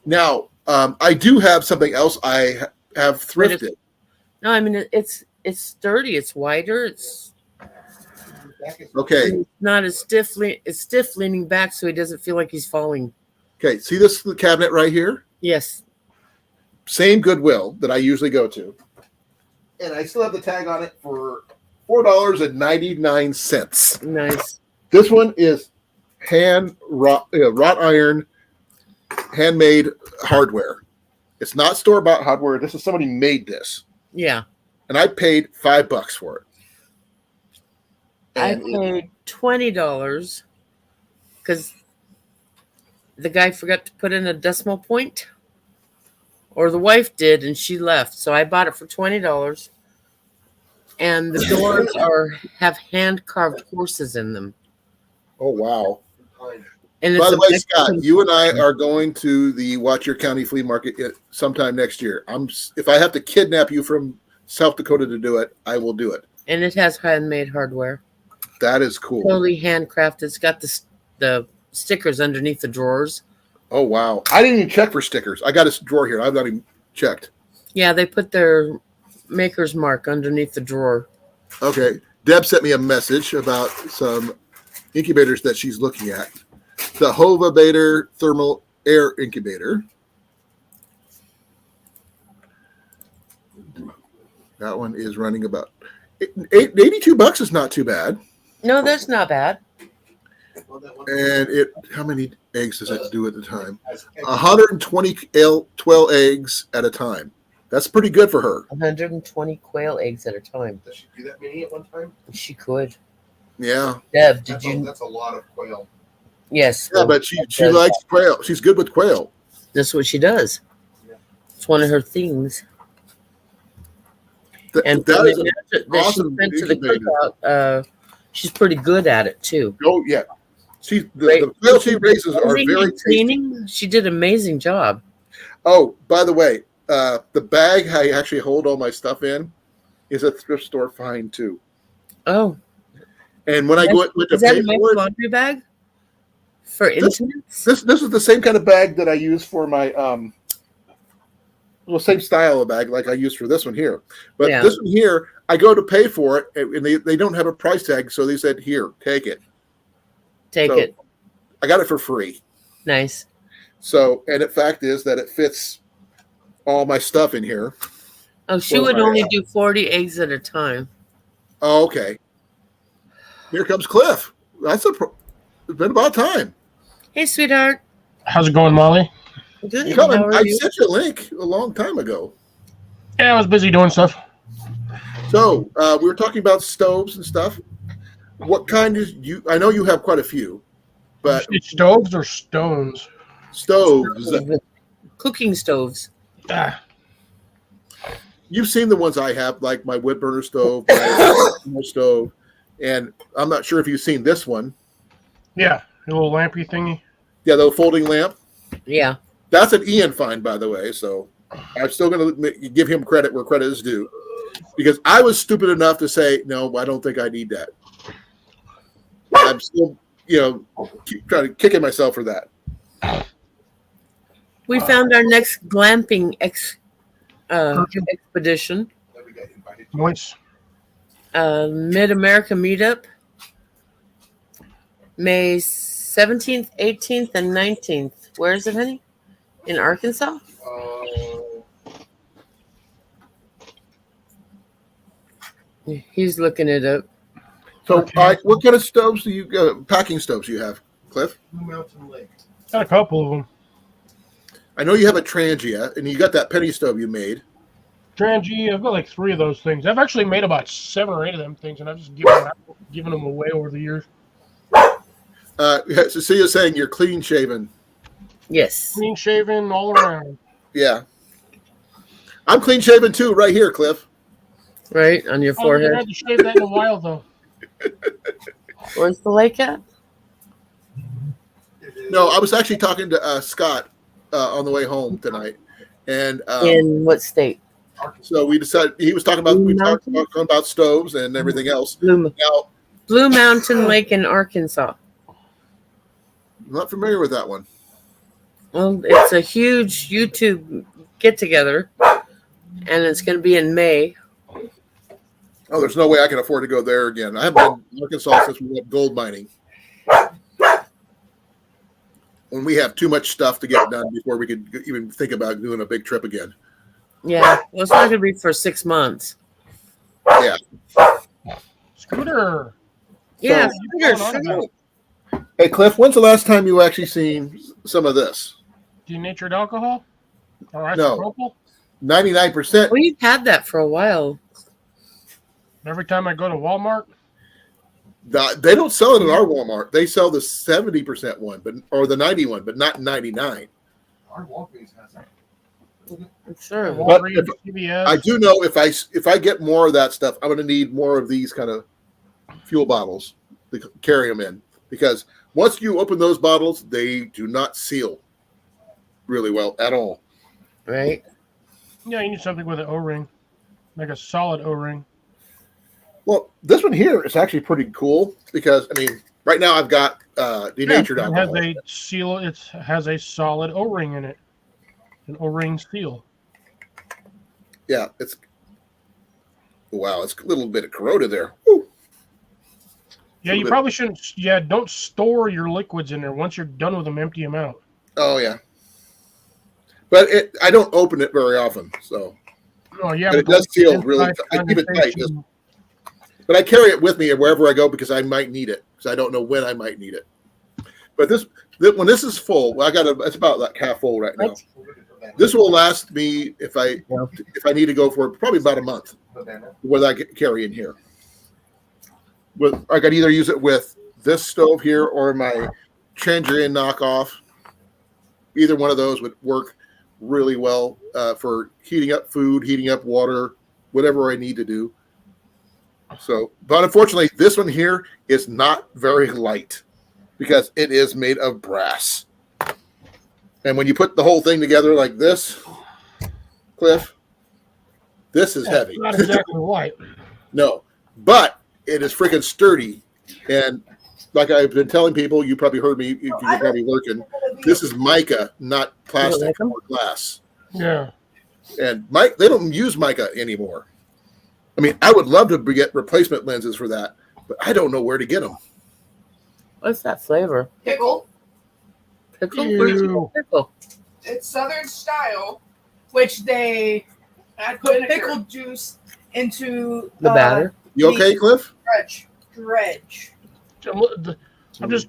Now, I do have something else I have thrifted. No, it's sturdy. It's wider. It's okay. It's not as stiff. It's stiff leaning back, so he doesn't feel like he's falling. Okay, see this cabinet right here? Yes. Same Goodwill that I usually go to, and I still have the tag on it for $4.99. Nice. This one is wrought iron, handmade hardware. It's not store-bought hardware. This is somebody made this. Yeah. And I paid $5 for it. And I paid $20 because the guy forgot to put in a decimal point, or the wife did, and she left. So I bought it for $20, and the doors have hand carved horses in them. Oh wow! And By it's the a way, Mexican- Scott, you and I are going to the Watch Your County Flea Market sometime next year. If I have to kidnap you from South Dakota to do it, I will do it. and it has handmade hardware, That is cool. totally handcrafted. It's got the stickers underneath the drawers. Oh wow! I didn't even check for stickers. I got a drawer here. I've not even checked. Yeah, they put their maker's mark underneath the drawer. Okay. Deb sent me a message about some incubators that she's looking at. The Hova Bader Thermal Air Incubator. That one is running about $82 is not too bad. No, that's not bad. And how many eggs does it do at a time? 120 12 eggs at a time. That's pretty good for her. 120 quail eggs at a time. Does she do that many at one time? She could. Yeah. Deb, That's a lot of quail. Yes. Yeah, but she likes quail. She's good with quail. That's what she does. It's one of her things. And that is that awesome she sent to the incubator. cookout, she's pretty good at it too. Oh yeah, the quail she raises are very tasty. Cleaning. She did an amazing job. Oh, by the way, the bag I actually hold all my stuff in is a thrift store find too. Oh, and when I went to is that pay a nice for it, laundry bag for intimates? this is the same kind of bag that I use for my same style of bag like I use for this one here. But this one here, I go to pay for it, and they don't have a price tag, so they said, "Here, take it." Take it. I got it for free. Nice. So, and the fact is that it fits all my stuff in here. Oh, she would only do 40 eggs at a time. Oh, okay. Here comes Cliff. It's been about time. Hey, sweetheart. How's it going, Molly? Good. How are I you? sent you a link a long time ago. Yeah, I was busy doing stuff. So we were talking about stoves and stuff. What kind is you? I know you have quite a few, but Stoves or stones? Stoves. Cooking stoves. Ah, You've seen the ones I have, like my wood burner stove, my stove, and I'm not sure if you've seen this one. yeah, a little lampy thingy. Yeah, the folding lamp. Yeah. That's an Ian find, by the way. So I'm still going to give him credit where credit is due, because I was stupid enough to say, no, I don't think I need that. I'm still, keep trying to kicking myself for that. We found our next glamping expedition. Moist. Mid-America meetup. May 17th, 18th, and 19th. Where is it, honey? In Arkansas? He's looking it up. So, what kind of stoves do you packing stoves you have, Cliff? Blue Mountain Lake. Got a couple of them. I know you have a Trangia, and you got that penny stove you made. Trangie, I've got like 3 of those things. I've actually made about 7 or 8 of them things, and I've just given them away over the years. So you're saying you're clean shaven. Yes. Clean shaven all around. Yeah. I'm clean shaven too, right here, Cliff. Right on your I forehead. haven't shaved that in a while, though. Where's the lake at? No, I was actually talking to Scott on the way home tonight, and In what state? so we decided he was talking about talking about stoves and everything else. Now, Blue Mountain Lake in Arkansas. I'm not familiar with that one. Well, it's a huge YouTube get-together, and it's going to be in May. Oh, there's no way I can afford to go there again. I haven't been in Arkansas since we went gold mining. When we have too much stuff to get done before we could even think about doing a big trip again. Yeah, well, it's not going to be for 6 months. Yeah. Scooter. Yeah, what's going on about? Hey, Cliff, when's the last time you actually seen some of this? Denatured alcohol? Or No. isopropyl? 99%. We've had that for a while. Every time I go to Walmart, They don't sell it in our Walmart. They sell the 70% one, or the 91, but not 99. Our Walgreens has that. I'm sure. But Walgreens, CVS. I do know if I get more of that stuff, I'm going to need more of these kind of fuel bottles to carry them in, because once you open those bottles, they do not seal really well at all. Right. Yeah, you need something with an O-ring, like a solid O-ring. Well, this one here is actually pretty cool because, I mean, right now I've got denatured alcohol. It has a seal. It has a solid O-ring in it, an O-ring seal. Yeah, it's a little bit of corroded there. Woo. Yeah, you probably shouldn't. Yeah, don't store your liquids in there. Once you're done with them, empty them out. Oh yeah, but I don't open it very often, so. Oh yeah, but it does seal really. I keep it tight, but I carry it with me wherever I go because I might need it, because I don't know when I might need it. But when this is full, it's about like half full right now. This will last me if I need to go for probably about a month with I carry in here. I could either use it with this stove here or my Chandrian knockoff. Either one of those would work really well for heating up food, heating up water, whatever I need to do. So, but unfortunately, this one here is not very light because it is made of brass. And when you put the whole thing together like this, Cliff, this is heavy. Not exactly light. No, but it is freaking sturdy. And like I've been telling people, you probably heard me, if you're probably lurking, this is mica, not plastic or glass. Yeah. And they don't use mica anymore. I mean, I would love to get replacement lenses for that, but I don't know where to get them. What's that flavor? Pickle. Pickle? Ew. What is it? Pickle? It's Southern style, which they put pickle juice into The batter? You okay, Cliff? Dredge. I'm just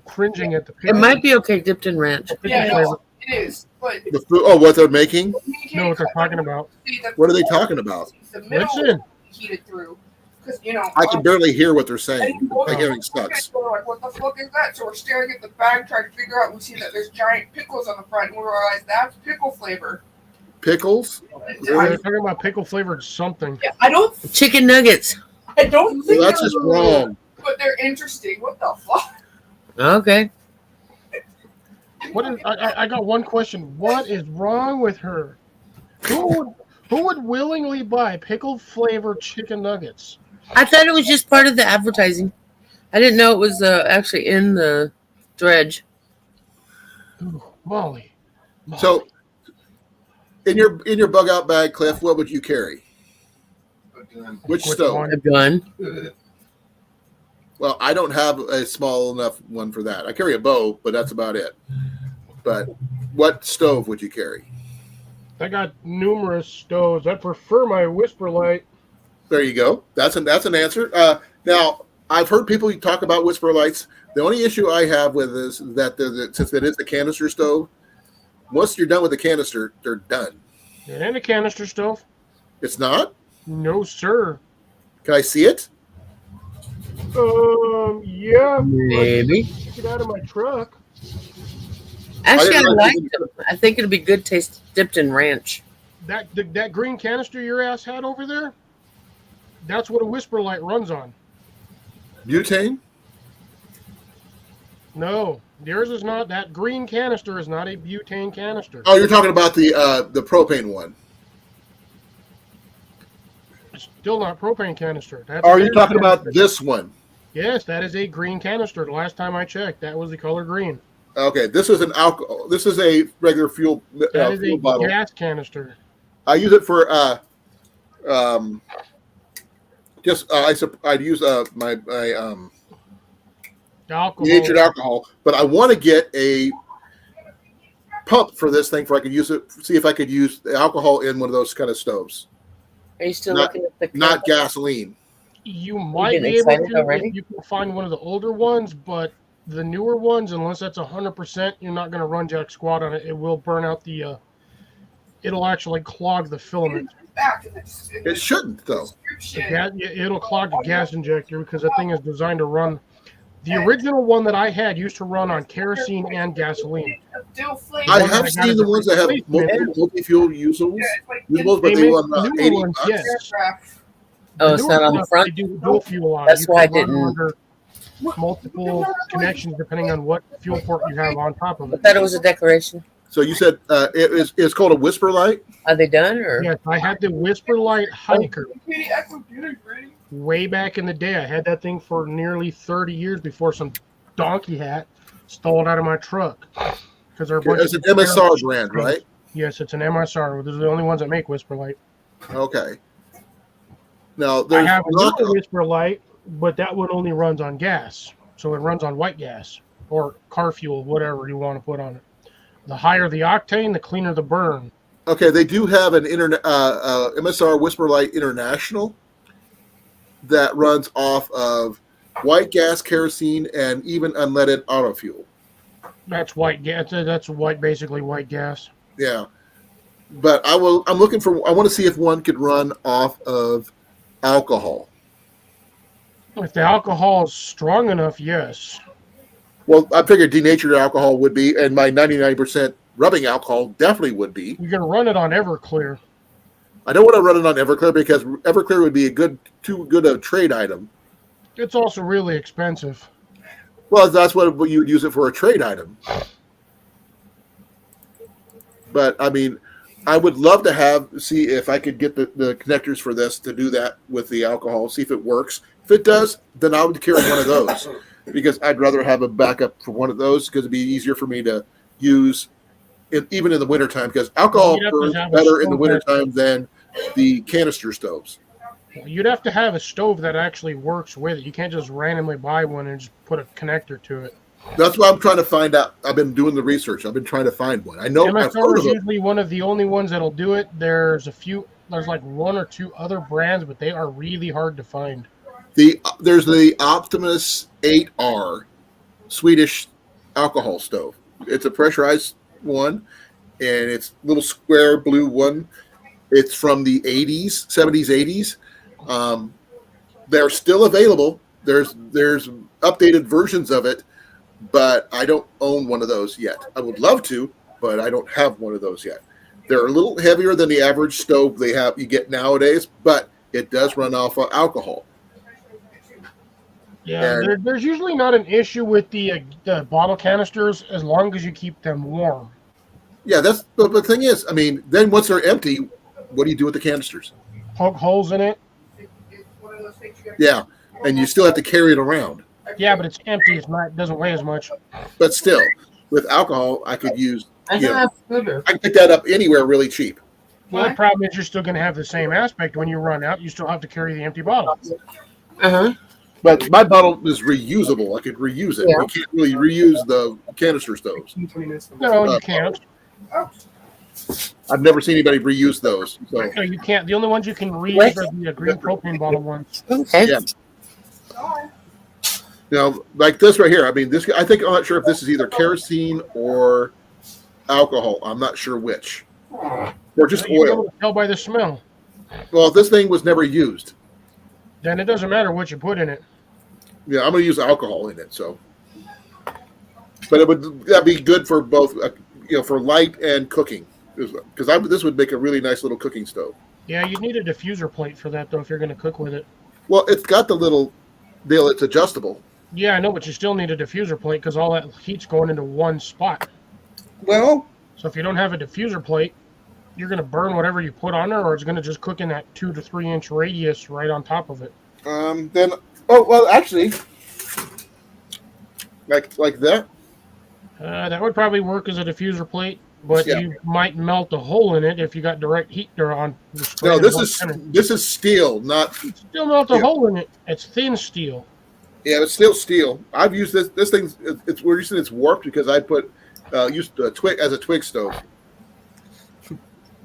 cringing at the pickle. It might be okay dipped in ranch. Yeah, no, it is. But The food, what they're making? know what they're talking about. What are they talking about? The middle Listen. heated through. Because, I can barely hear what they're saying. My hearing sucks. We're like, what the fuck is that? So we're staring at the bag, trying to figure out. We see that there's giant pickles on the front, and we realize that's pickle flavor. Pickles? They're talking about pickle flavored something. Yeah, I don't Chicken nuggets. think Well, that's just wrong. but they're interesting. What the fuck? Okay. I got one question. What is wrong with her? Who would willingly buy pickle flavored chicken nuggets? I thought it was just part of the advertising. I didn't know it was actually in the dredge. Ooh, Molly. So, in your bug out bag, Cliff, what would you carry? Which stove? one? A gun. Well, I don't have a small enough one for that. I carry a bow, but that's about it. But what stove would you carry? I got numerous stoves. I prefer my Whisper Light. There you go. That's an answer. Now, I've heard people talk about Whisper Lights. The only issue I have with this is that since it is a canister stove, once you're done with the canister, they're done. It ain't a canister stove. It's not? No, sir. Can I see it? Yeah. Maybe. Take it out of my truck. Actually, I didn't like like them. I think it'd be good taste dipped in ranch. That green canister your ass had over there, that's what a Whisper Light runs on. Butane? No, yours is not. That green canister is not a butane canister. Oh, you're talking about the propane one. It's still not propane canister. That's Are a you green talking about canister. this one? Yes, that is a green canister. The last time I checked, that was the color green. Okay, this is an alcohol. This is a regular fuel, That is fuel a bottle. gas canister. I use it for I'd use my Alcohol. denatured alcohol, but I want to get a pump for this thing, for I could use it. See if I could use the alcohol in one of those kind of stoves, Are you still Not- looking at the not gasoline. You might getting be able excited to already? if you can find one of the older ones, but the newer ones, unless that's 100%, you're not going to run jack squat on it. It will burn out the. It'll actually clog the filament. back in the It shouldn't, though. description. It'll clog the gas injector because the thing is designed to run. The original one that I had used to run on kerosene and gasoline. I have seen the ones that have multi-fuel usables, but They they make run newer 80 ones, bucks. yes. Oh, it's not on the front? They do dual fuel on. That's You why I can run didn't- under multiple connections depending on what fuel port you have on top of I it. thought it was a decoration. So you said it's called a whisper light? Are they done or? Yes, I had the Whisper Light Hiker Katie, I feel good, ready. way back in the day. I had that thing for nearly 30 years before some donkey hat stole it out of my truck. Because they're a bunch It's an of MSR brand, right? Yes, it's an MSR. Those are the only ones that make Whisper Light. Okay. Now I there's have not, another Whisper Light, but that one only runs on gas. So it runs on white gas or car fuel, whatever you want to put on it. The higher the octane, the cleaner the burn. okay. They do have an MSR Whisper Light International that runs off of white gas, kerosene, and even unleaded auto fuel. That's white gas. That's basically white gas. Yeah, but I'm looking for. I want to see if one could run off of alcohol. If the alcohol is strong enough, yes. Well, I figured denatured alcohol would be, and my 99% rubbing alcohol definitely would be. You can run it on Everclear. I don't want to run it on Everclear because Everclear would be too good a trade item. It's also really expensive. Well, that's what you would use it for, a trade item. But I mean, I would love to see if I could get the connectors for this to do that with the alcohol, see if it works. If it does, then I would carry one of those because I'd rather have a backup for one of those because it'd be easier for me to use even in the wintertime because alcohol burns better in the wintertime than the canister stoves. You'd have to have a stove that actually works with it. You can't just randomly buy one and just put a connector to it. That's what I'm trying to find out. I've been doing the research. I've been trying to find one. I know I've MSR heard is of it. usually one of the only ones that'll do it. There's like one or two other brands, but they are really hard to find. There's the Optimus 8R Swedish alcohol stove. It's a pressurized one, and it's a little square blue one. It's from the 80s, 70s, 80s. They're still available. There's updated versions of it, but I don't own one of those yet. I would love to, but I don't have one of those yet. They're a little heavier than the average stove you get nowadays, but it does run off of alcohol. Yeah, there's usually not an issue with the bottle canisters as long as you keep them warm. Yeah, but the thing is, I mean, then once they're empty, what do you do with the canisters? Poke holes in it. Yeah, and you still have to carry it around. Yeah, but it's empty. It doesn't weigh as much. But still, with alcohol, I could use. I can pick that up anywhere really cheap. Well, the problem is you're still going to have the same aspect when you run out. You still have to carry the empty bottle. Uh-huh. But my bottle is reusable. I could reuse it. Yeah. You can't really reuse the canister stoves. No, you can't. I've never seen anybody reuse those. So No, you can't. The only ones you can reuse are the green propane bottle ones. Okay. yeah. Like this right here. I mean, I'm not sure if this is either kerosene or alcohol. I'm not sure which. Or just You'll be oil. able to tell by the smell. Well, this thing was never used. Then it doesn't matter what you put in it. Yeah, I'm going to use alcohol in it. So, but that'd be good for both, for light and cooking, because this would make a really nice little cooking stove. Yeah, you'd need a diffuser plate for that, though, if you're going to cook with it. Well, it's got the little deal. It's adjustable. Yeah, I know, but you still need a diffuser plate because all that heat's going into one spot. Well, So if you don't have a diffuser plate, you're going to burn whatever you put on there, or it's going to just cook in that 2 to 3 inch radius right on top of it. Actually, like that. That would probably work as a diffuser plate, but Yeah. you might melt a hole in it if you got direct heat there on. No, this is steel, not. Still melt a hole in it. It's thin steel. Yeah, it's still steel. I've used this. This thing. We're using it's warped because I used a twig as a twig stove.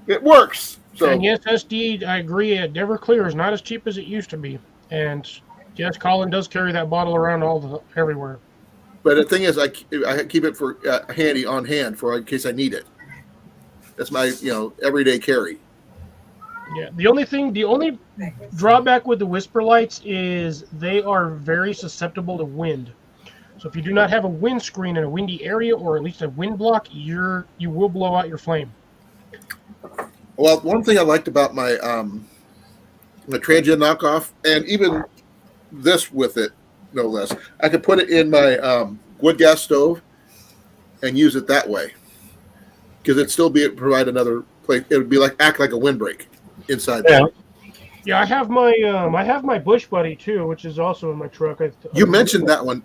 It works. So And yes, SD, I agree. Everclear is not as cheap as it used to be. And yes, Colin does carry that bottle around everywhere. but the thing is, I keep it for on hand for in case I need it. That's my everyday carry. Yeah. The only drawback with the whisper lights is they are very susceptible to wind. So if you do not have a windscreen in a windy area or at least a wind block, you will blow out your flame. Well, one thing I liked about my transient knockoff, and even this with it, no less, I could put it in my wood gas stove and use it that way because it'd still provide another place. It would be act like a windbreak inside there. Yeah, I have my Bush Buddy too, which is also in my truck. You mentioned that one.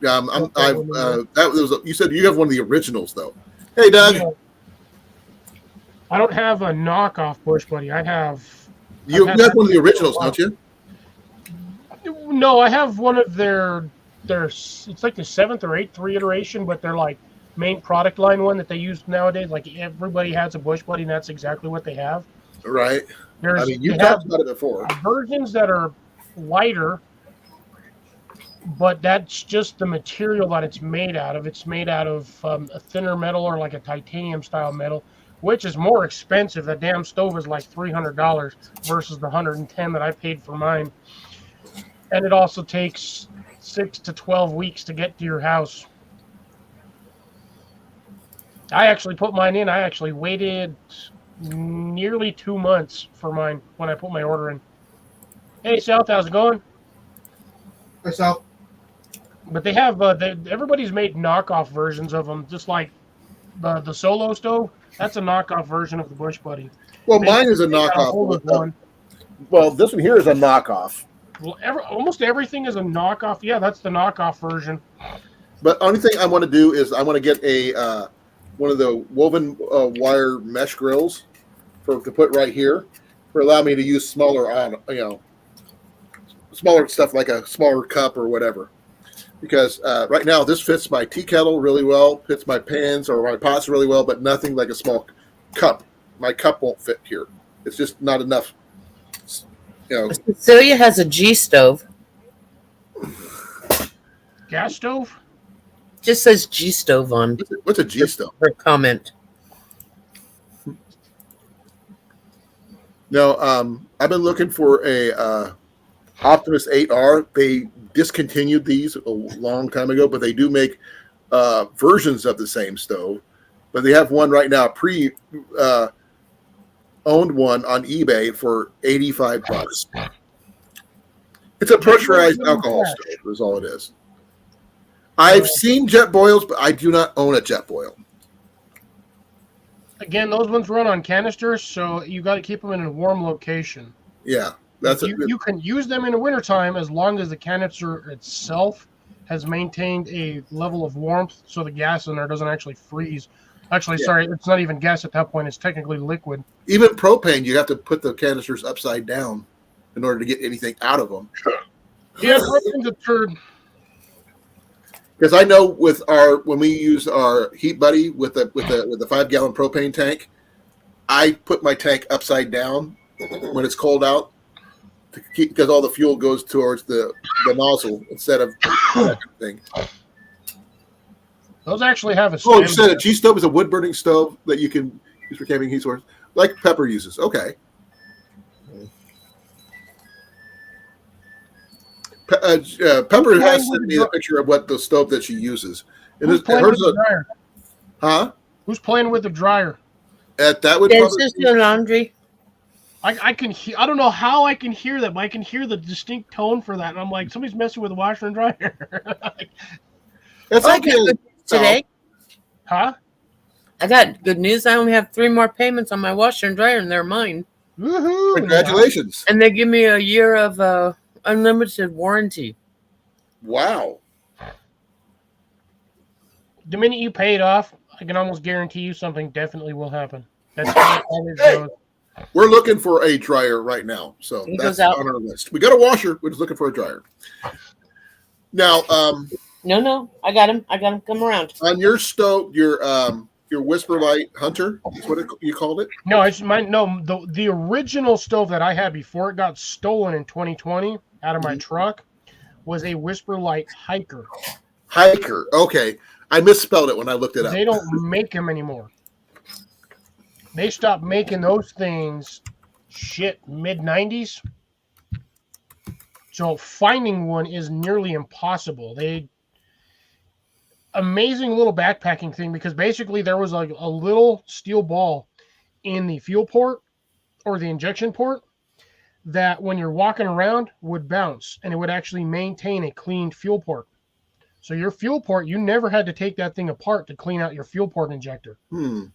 You said you have one of the originals though. Hey, Doug. Yeah. I don't have a knockoff Bush Buddy. You have one of the originals, don't you? No, I have one of their. It's like the 7th or 8th reiteration, but they're like main product line one that they use nowadays. Like everybody has a Bush Buddy, and that's exactly what they have. Right. You've talked about it before. Versions that are lighter, but that's just the material that it's made out of. It's made out of a thinner metal or like a titanium style metal, which is more expensive. That damn stove is like $300 versus the $110 that I paid for mine. And it also takes 6 to 12 weeks to get to your house. I actually put mine in. I actually waited nearly 2 months for mine when I put my order in. Hey, South, how's it going? Hey, South. But they have everybody's made knockoff versions of them, just like the Solo stove. That's a knockoff version of the Bush Buddy. Well, mine is a knockoff. Well, this one here is a knockoff. Well, almost everything is a knockoff. Yeah, that's the knockoff version. But only thing I want to do is I want to get a one of the woven wire mesh grills to put right here for allow me to use smaller smaller stuff like a smaller cup or whatever. Because right now this fits my tea kettle really well, fits my pans or my pots really well, but nothing like a small cup. My cup won't fit here. It's just not enough. Cecilia has a G stove. Gas stove? Just says G stove on. What's a G stove? Her comment. No, I've been looking for a Optimus 8R. They discontinued these a long time ago, but they do make versions of the same stove. But they have one right now, owned one on eBay for $85. It's a pressurized alcohol stove, is all it is. I've seen jet boils, but I do not own a jet boil. Again, those ones run on canisters, so you got to keep them in a warm location. Yeah, you can use them in the wintertime as long as the canister itself has maintained a level of warmth, so the gas in there doesn't actually freeze. Actually, sorry, it's not even gas at that point. It's technically liquid. Even propane, you have to put the canisters upside down in order to get anything out of them. Yeah, propane's a turd. Because I know when we use our Heat Buddy with the 5-gallon propane tank, I put my tank upside down when it's cold out because all the fuel goes towards the nozzle instead of that thing. Those actually have a. Oh, you said a G stove is a wood burning stove that you can use for camping heat source, like Pepper uses. Okay. Pepper has sent me a picture of what the stove that she uses. Who's playing with the dryer? Huh? Who's playing with the dryer? That would probably just your laundry. I can hear. I don't know how I can hear that, but I can hear the distinct tone for that, and I'm like, somebody's messing with the washer and dryer. It's okay. Today? Huh? I got good news. I only have 3 more payments on my washer and dryer, and they're mine. Woohoo! Congratulations! And they give me a year of unlimited warranty. Wow! The minute you pay it off, I can almost guarantee you something definitely will happen. That's how it always goes. We're looking for a dryer right now, so that's on our list. We got a washer. We're just looking for a dryer. Now, No, I got him. Come around. On your stove, your Whisper Light Hunter is what you called it? No, it's mine. No, the original stove that I had before it got stolen in 2020 out of my truck was a Whisper Light Hiker. Hiker. Okay, I misspelled it when I looked it up. They don't make them anymore. They stopped making those things mid 90s. So finding one is nearly impossible. Amazing little backpacking thing, because basically there was like a little steel ball in the fuel port or the injection port that when you're walking around would bounce, and it would actually maintain a clean fuel port. So your fuel port, you never had to take that thing apart to clean out your fuel port injector. And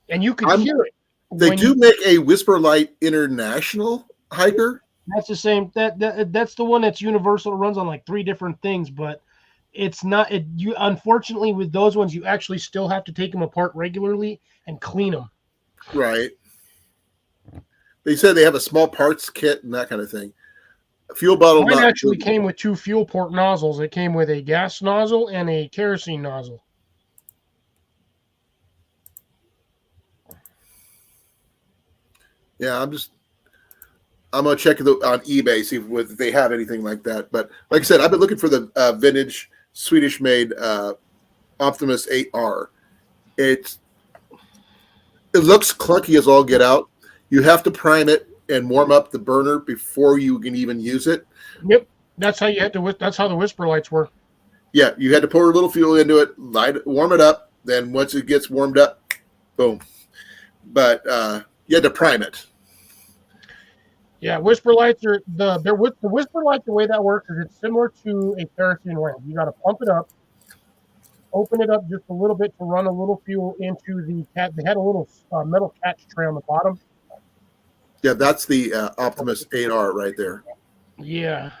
you could hear it. They do make a Whisper Light International hiker. That's the same. That's the one that's universal. It runs on like 3 different things, but it's not. You unfortunately with those ones, you actually still have to take them apart regularly and clean them. Right. They said they have a small parts kit and that kind of thing. A fuel bottle. Mine actually came with 2 fuel port nozzles. It came with a gas nozzle and a kerosene nozzle. Yeah, I'm gonna check on eBay, see if they have anything like that. But like I said, I've been looking for the vintage Swedish-made Optimus 8R. It looks clunky as all get out. You have to prime it and warm up the burner before you can even use it. Yep, that's how you had to. That's how the Whisper Lights were. Yeah, you had to pour a little fuel into it, warm it up. Then once it gets warmed up, boom. But you had to prime it. Yeah, Whisper Lights are the Whisper Light. The way that works is it's similar to a kerosene lamp. You got to pump it up, open it up just a little bit to run a little fuel into the cat. They had a little metal catch tray on the bottom. Yeah, that's the Optimus 8R right there. Yeah.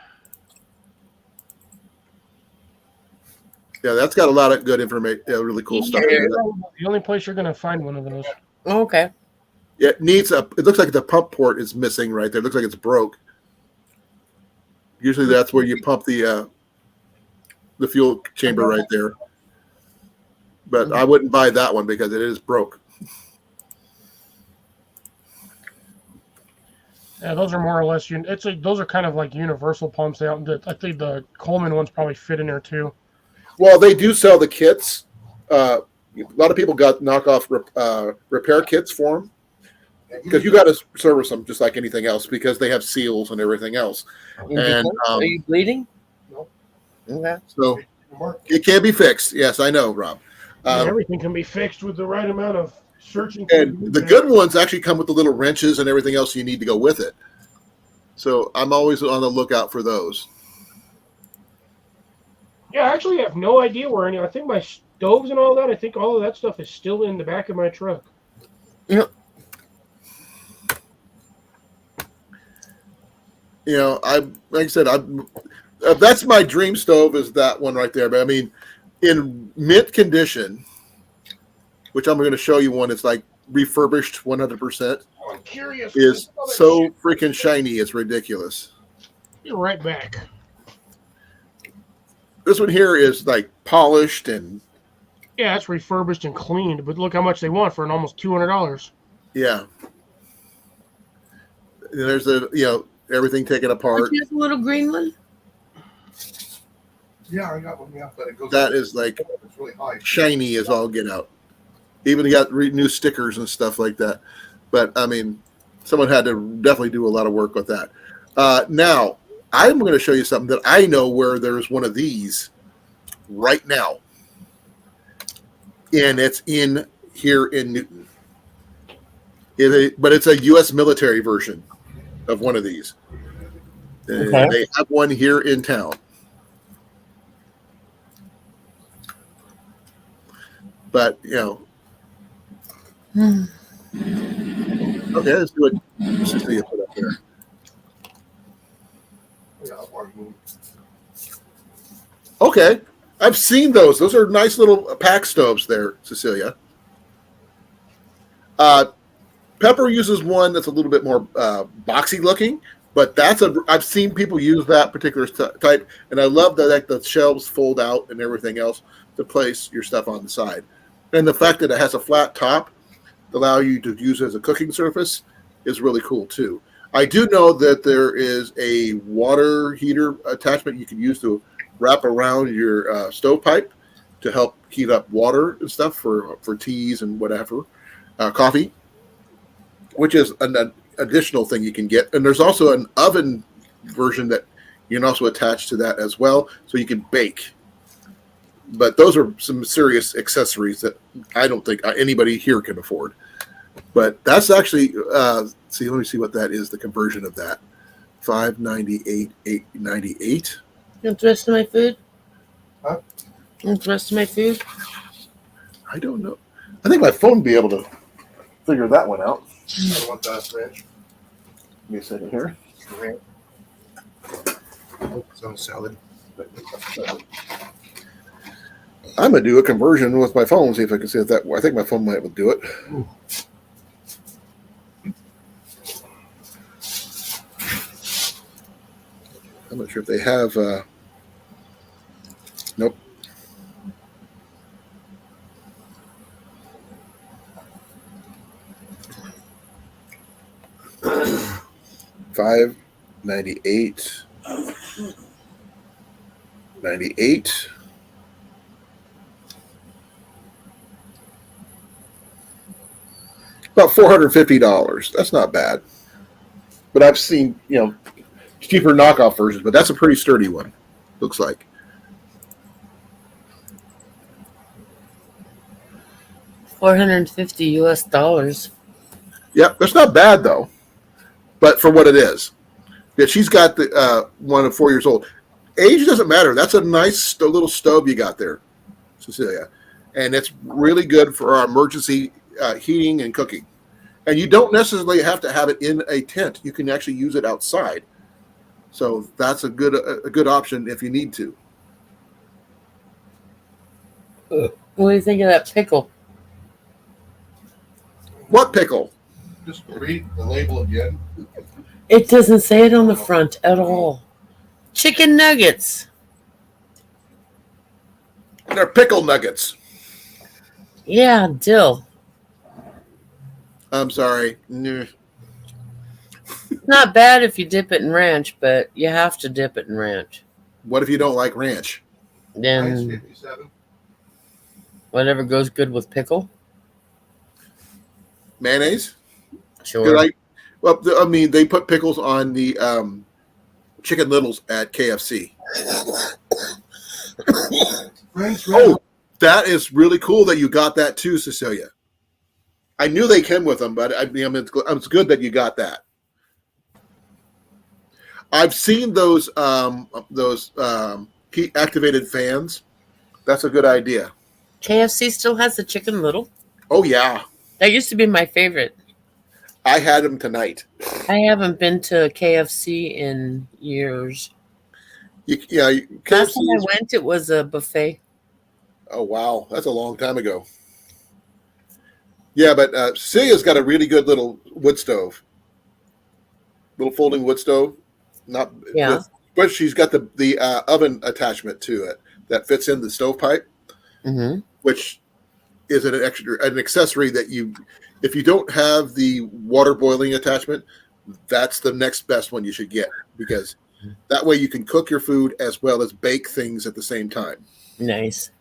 Yeah, that's got a lot of good information, really cool stuff. The only place you're going to find one of those. Okay. It needs it looks like the pump port is missing right there. It looks like it's broke. Usually that's where you pump the fuel chamber right there. But I wouldn't buy that one because it is broke. Yeah, those are more or less. Those are kind of like universal pumps out. I think the Coleman ones probably fit in there too. Well, they do sell the kits. A lot of people got knockoff repair kits for them because you got to service them just like anything else because they have seals and everything else. And are you bleeding? No. Okay. So it can be fixed. Yes, I know, Rob. Everything can be fixed with the right amount of searching. And the good ones actually come with the little wrenches and everything else you need to go with it. So I'm always on the lookout for those. Yeah, I actually have no idea where any. I think my stoves and all that. I think all of that stuff is still in the back of my truck. Yep. You know, like I said, that's my dream stove is that one right there. But I mean, in mint condition, which I'm going to show you one. It's like refurbished 100%. I'm curious. Is so freaking shiny. It's ridiculous. You're right back. This one here is like polished and. Yeah, it's refurbished and cleaned, but look how much they want for an almost $200. Yeah. And there's everything taken apart. Did you have a little green one? Yeah, I got one. Yeah, but it goes. That is like it's really high. shiny as all get out. Even got new stickers and stuff like that. But I mean, someone had to definitely do a lot of work with that. Now, I'm going to show you something that I know where there's one of these right now. And it's in here in Newton. But it's a U.S. military version of one of these. Okay. They have one here in town. But, okay, let's do it. Let's just see it put up there. Okay, I've seen those. Those are nice little pack stoves there, Cecilia. Pepper uses one that's a little bit more boxy looking, but I've seen people use that particular type, and I love that the shelves fold out and everything else to place your stuff on the side. And the fact that it has a flat top to allow you to use it as a cooking surface is really cool too. I do know that there is a water heater attachment you can use to wrap around your stovepipe to help heat up water and stuff for teas and whatever, coffee. which is an additional thing you can get. And there's also an oven version that you can also attach to that as well, so you can bake. But those are some serious accessories that I don't think anybody here can afford. But that's actually, see, let me see what that is, the conversion of that. $598, $898. You want the rest of my food? Huh? You want the rest of my food? I don't know. I think my phone would be able to figure that one out. I don't want that ranch. Give me a second here. Oh, it's on salad. I'm going to do a conversion with my phone, see if I can see if that. I think my phone might be able to do it. Ooh. I'm not sure if they have. Nope. $598. 98. About $450. That's not bad. But I've seen, cheaper knockoff versions, but that's a pretty sturdy one, looks like. $450. Yeah, that's not bad though, but for what it is. Yeah, she's got the one of 4 years old. Age doesn't matter. That's a nice little stove you got there, Cecilia, and it's really good for our emergency heating and cooking. And you don't necessarily have to have it in a tent. You can actually use it outside. So that's a good option if you need to. What do you think of that pickle? What pickle? Just read the label again. It doesn't say it on the front at all. Chicken nuggets. They're pickle nuggets. Yeah, dill. I'm sorry. Nah. Not bad if you dip it in ranch, but you have to dip it in ranch. What if you don't like ranch? Nice, Then 57. whatever goes good with pickle. Mayonnaise? Sure. They put pickles on the Chicken Littles at KFC. French Oh, that is really cool that you got that too, Cecilia. I knew they came with them, but it's good that you got that. I've seen those heat activated fans. That's a good idea. KFC still has the Chicken Little. Oh yeah, That used to be my favorite. I had them tonight. I haven't been to KFC in years. Last Last time I went, it was a buffet. Oh wow, that's a long time ago. Yeah, but Cecilia's got a really good little wood stove, little folding wood stove. Yeah. But she's got the oven attachment to it that fits in the stovepipe, Mm-hmm. which is an accessory that if you don't have the water boiling attachment, that's the next best one you should get, because that way you can cook your food as well as bake things at the same time. Nice.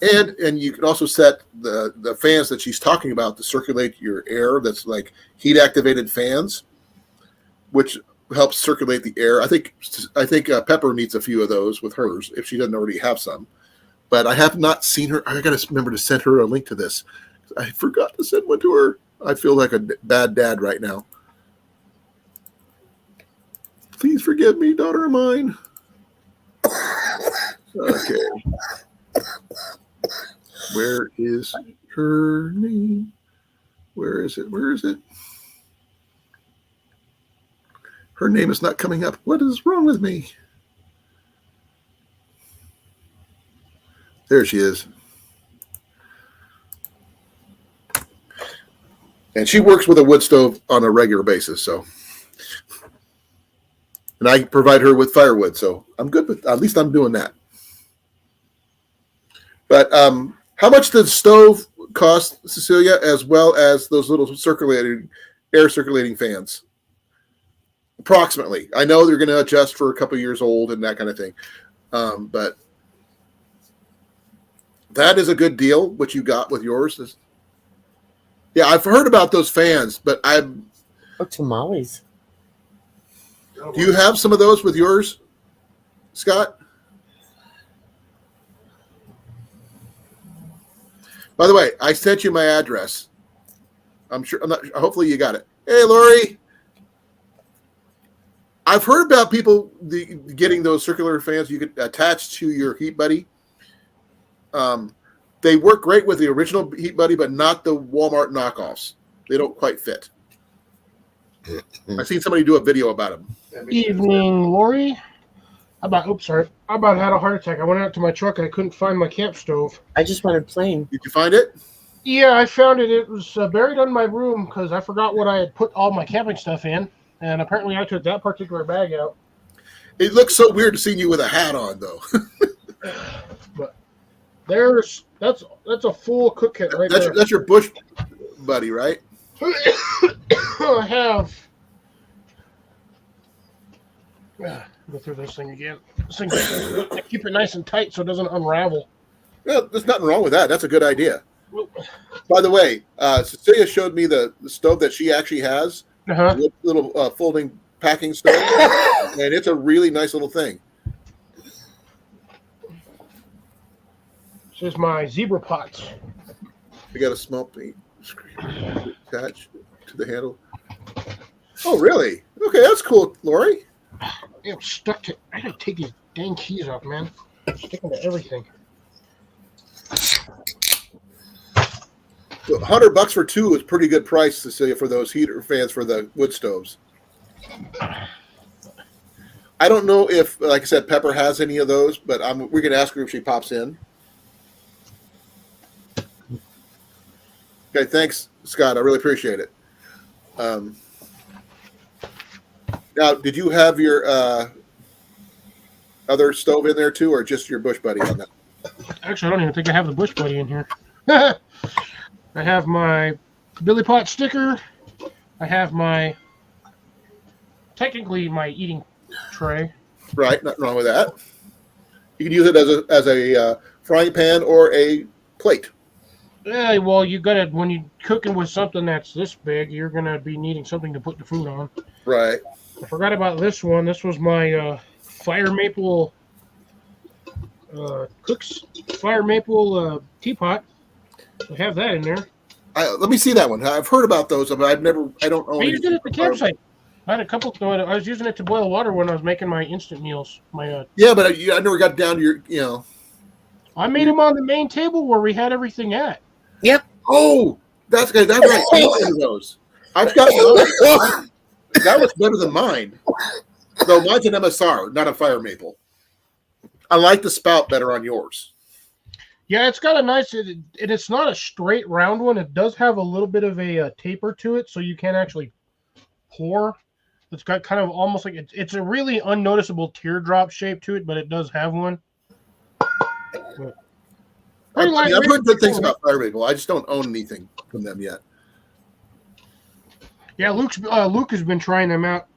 And you can also set the fans that she's talking about to circulate your air. That's like heat activated fans, which helps circulate the air. I think Pepper needs a few of those with hers if she doesn't already have some. But I have not seen her. I got to remember to send her a link to this. I forgot to send one to her. I feel like a bad dad right now. Please forgive me, daughter of mine. Okay. Where is her name? Where is it? Where is it? Her name is not coming up. What is wrong with me? There she is. And she works with a wood stove on a regular basis, so. And I provide her with firewood, so I'm good with, at least I'm doing that. But how much does the stove cost, Cecilia, as well as those little air circulating fans? Approximately. I know they're going to adjust for a couple of years old and that kind of thing. But that is a good deal, what you got with yours. Yeah, I've heard about those fans, but Or tamales. do you have some of those with yours, Scott? By the way, I sent you my address. I'm not. Hopefully, you got it. Hey, Lori. I've heard about people getting those circular fans you could attach to your Heat Buddy. They work great with the original Heat Buddy, but not the Walmart knockoffs. They don't quite fit. I've seen somebody do a video about them. Evening, Lori. I about had a heart attack. I went out to my truck and I couldn't find my camp stove. I just wanted plain. Did you find it? Yeah, I found it. It was buried in my room because I forgot what I had put all my camping stuff in, and apparently I took that particular bag out. It looks so weird to see you with a hat on, though. But that's a full cook kit right there. That's your Bush Buddy, right? I have. Go through this thing again. I keep it nice and tight so it doesn't unravel. Well, there's nothing wrong with that. That's a good idea. By the way, Cecilia showed me the stove that she actually has, little folding packing stove, and it's a really nice little thing. This is my zebra pot. I got a small paint screen attached to the handle. Oh, really? Okay, that's cool, Lori. I'm stuck to. I gotta take these dang keys off, man. I'm sticking to everything. $100 for two is pretty good price, Cecilia, for those heater fans for the wood stoves. I don't know if, like I said, Pepper has any of those, but we're going to ask her if she pops in. Okay, thanks, Scott. I really appreciate it. Now, did you have your other stove in there too, or just your Bush Buddy on that? Actually, I don't even think I have the Bush Buddy in here. I have my Billy Pot sticker. I have technically my eating tray. Right, nothing wrong with that. You can use it as a frying pan or a plate. Yeah, well, you gotta, when you're cooking with something that's this big, you're gonna be needing something to put the food on. Right. I forgot about this one. This was my fire maple teapot. I have that in there. Let me see that one. I've heard about those, but I don't own. I used it at the campsite. I had a couple. I was using it to boil water when I was making my instant meals. Yeah, but I never got down to your. I made them on the main table where we had everything at. Yep. Oh, that's good. That's right. One of those. I've got those. That was better than mine. Though mine's an MSR, not a fire maple. I like the spout better on yours. Yeah, it's got a nice, and it's not a straight round one. It does have a little bit of a taper to it, so you can actually pour. It's got kind of almost like it's a really unnoticeable teardrop shape to it, but it does have one. I've heard good things about fire maple. I just don't own anything from them yet. Yeah, Luke has been trying them out,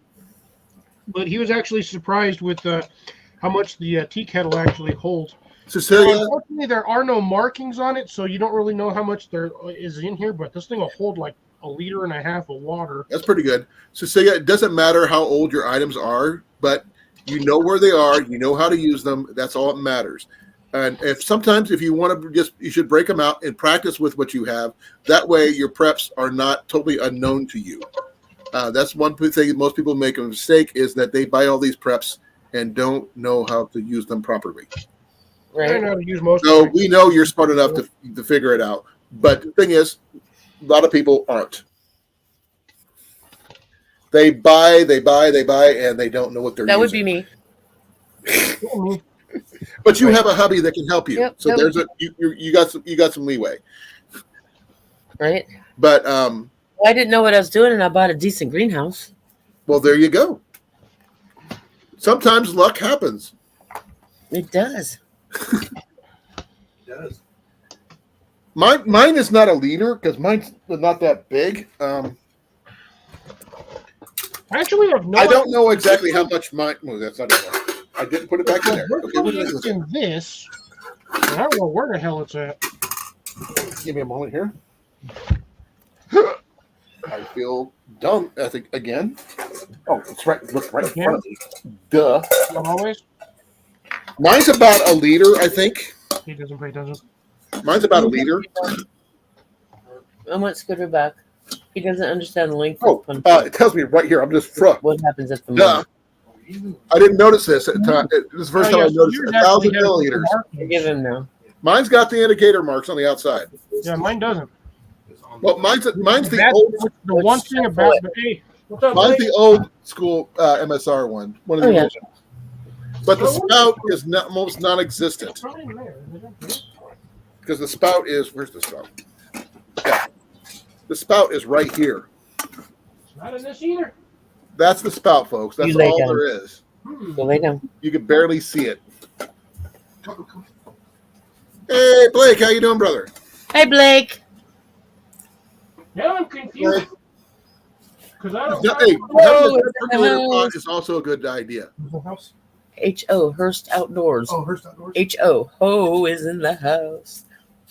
but he was actually surprised with how much the tea kettle actually holds. Cecilia, unfortunately, there are no markings on it, so you don't really know how much there is in here. But this thing will hold like 1.5 liters of water. That's pretty good. Cecilia, it doesn't matter how old your items are, but you know where they are. You know how to use them. That's all that matters. And if you want to you should break them out and practice with what you have. That way, your preps are not totally unknown to you. That's one thing most people make a mistake is that they buy all these preps and don't know how to use them properly. Right. I know how to use most. So we know you're smart enough to figure it out. But the thing is, a lot of people aren't. They buy, and they don't know what they're using. That would be me. But you have a hubby that can help you. Yep, so there's you got some leeway. Right. But I didn't know what I was doing, and I bought a decent greenhouse. Well, there you go. Sometimes luck happens. It does. It does. Mine is not a liter because mine's not that big. Actually, I don't know exactly how much mine. Well, that's not enough. I didn't put it back in there. It's in this. I don't know where the hell it's at. Give me a moment here. I feel dumb. I think again. Oh, it's right. Look right in front of me. Duh. Not always. Mine's about a liter, I think. He doesn't pay attention. Mine's about a liter. I want Scooter back. He doesn't understand the length Oh, of punch. it tells me right here. I'm just What happens at the duh. moment. I didn't notice this at the time. This is the first time I noticed it. 1,000 milliliters. Forgive him now. Mine's got the indicator marks on the outside. Yeah, mine doesn't. Well, mine's the That's old. the one thing about the hey, what's up, Mine's buddy? the old school MSR one. One of the originals. But the spout is almost non-existent because the spout is where's the spout? Yeah, the spout is right here. It's not in this either. That's the spout, folks. That's You lay all down. there is. Go lay down. You can barely see it. Hey, Blake, how you doing, brother? Hey, Blake. Now I'm confused. Because I don't Hey, Whoa, having a it's in the percolator pot house. is also a good idea. House. H.O. Hurst Outdoors. Oh, Hearst Outdoors. H.O. Ho is in the house.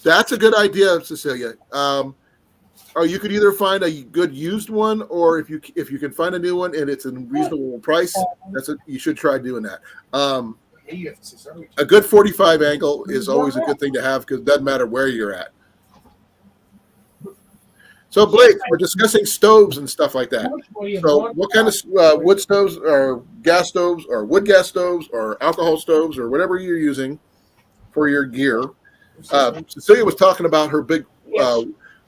That's a good idea, Cecilia. Or you could either find a good used one, or if you can find a new one and it's a reasonable price, you should try doing that. A good 45 angle is always a good thing to have because it doesn't matter where you're at. So Blake, we're discussing stoves and stuff like that. So what kind of wood stoves or gas stoves or wood gas stoves or alcohol stoves or whatever you're using for your gear? Cecilia was talking about her big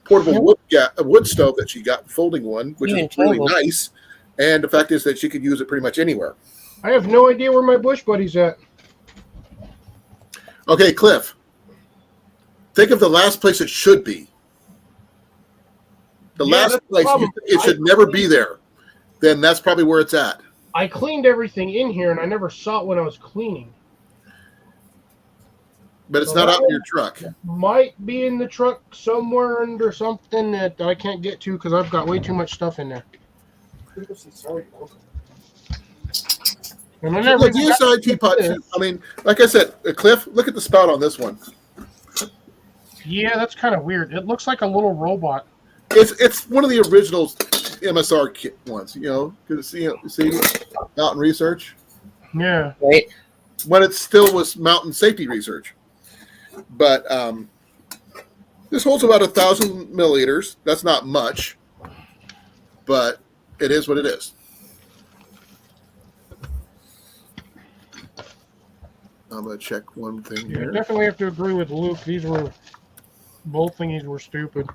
portable wood stove that she got, folding one, which is really nice. And the fact is that she could use it pretty much anywhere. I have no idea where my bush buddy's at. Okay, Cliff. Think of the last place it should be. The Yeah, last that's the place problem. it should never be there. Then that's probably where it's at. I cleaned everything in here, and I never saw it when I was cleaning. But it's not out in your truck. Might be in the truck somewhere under something that I can't get to because I've got way too much stuff in there. And I never The DSI teapot. I mean, like I said, Cliff, look at the spout on this one. Yeah, that's kind of weird. It looks like a little robot. It's one of the original MSR kit ones. You know, because see Mountain Research. Yeah. Right. When it still was Mountain Safety Research. But this holds about 1,000 milliliters. That's not much, but it is what it is. I'm gonna check one thing Yeah, here. definitely have to agree with Luke. These were both thingies were stupid.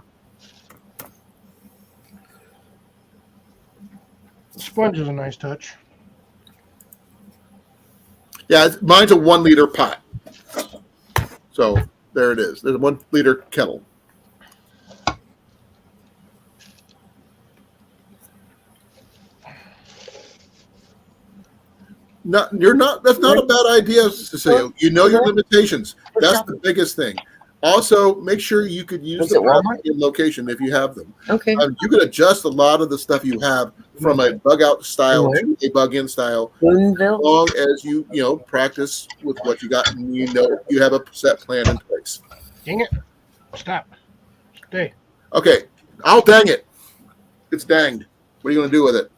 Sponge is a nice touch. Yeah, mine's a 1 liter pot. So there it is. There's a 1 liter kettle. That's not a bad idea, Cecilia. You know your limitations. That's the biggest thing. Also, make sure you could use Was the it Walmart? in location if you have them. Okay. You can adjust a lot of the stuff you have from a bug out style to a bug in style, as Boonville. long as you practice with what you got and you have a set plan in place. Dang it. Stop. Stay. Okay. Oh, dang it. It's danged. What are you going to do with it?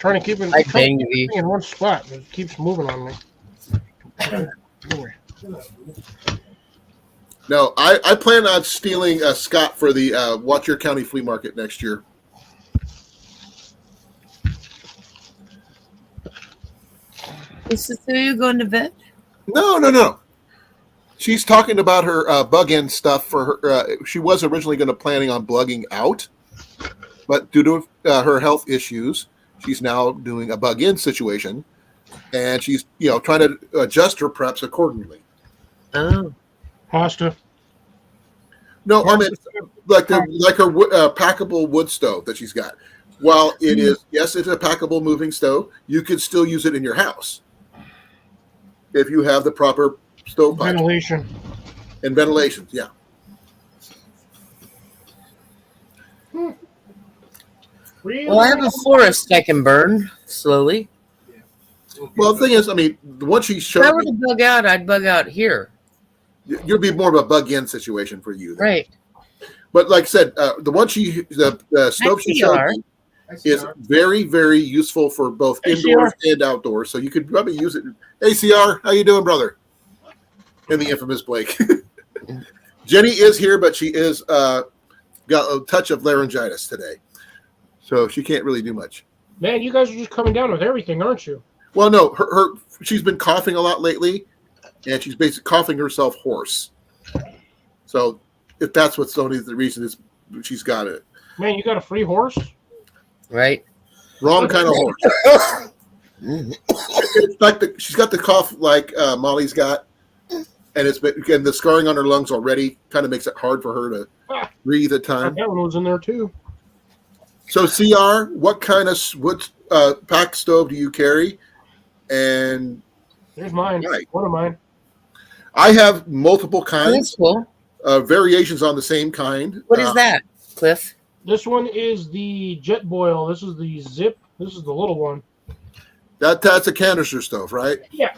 Trying to keep it I banged thee. in one spot. It keeps moving on me. No, I plan on stealing Scott for the Watch Your County Flea Market next year. Is Cecilia going to bed? No. She's talking about her bug-in stuff for her. She was originally going to planning on bugging out, but due to her health issues, she's now doing a bug-in situation, and she's trying to adjust her preps accordingly. Oh. Pasta. No, I mean like her packable wood stove that she's got. While it is, yes, it's a packable moving stove, you could still use it in your house if you have the proper stove pipe Ventilation. and ventilation. Yeah. Really? Well, I have a forest I can burn slowly. Well, the thing is, I mean, once she If showed I were me, to bug out, I'd bug out here. you'll be more of a bug-in situation for you. Then. Right. But like I said, the one the stove she showed CR. me is very, very useful for both Hey, indoors CR. and outdoors. So you could probably use it. Hey, CR, how you doing, brother? And the infamous Blake. Jenny is here, but she is got a touch of laryngitis today, so she can't really do much. Man, you guys are just coming down with everything, aren't you? Well, no, she's been coughing a lot lately, and she's basically coughing herself hoarse. So if that's what's only the reason is she's got it. Man, you got a free horse? Right. Wrong kind of horse. It's like she's got the cough like Molly's got, and the scarring on her lungs already kind of makes it hard for her to breathe at times. That one was in there too. So CR, what kind of pack stove do you carry? And There's mine. Right. One of mine. I have multiple Oh, kinds, that's cool. variations on the same kind. What is that, Cliff? This one is the Jet Boil. This is the Zip. This is the little one. That's a canister stove, right? Yeah.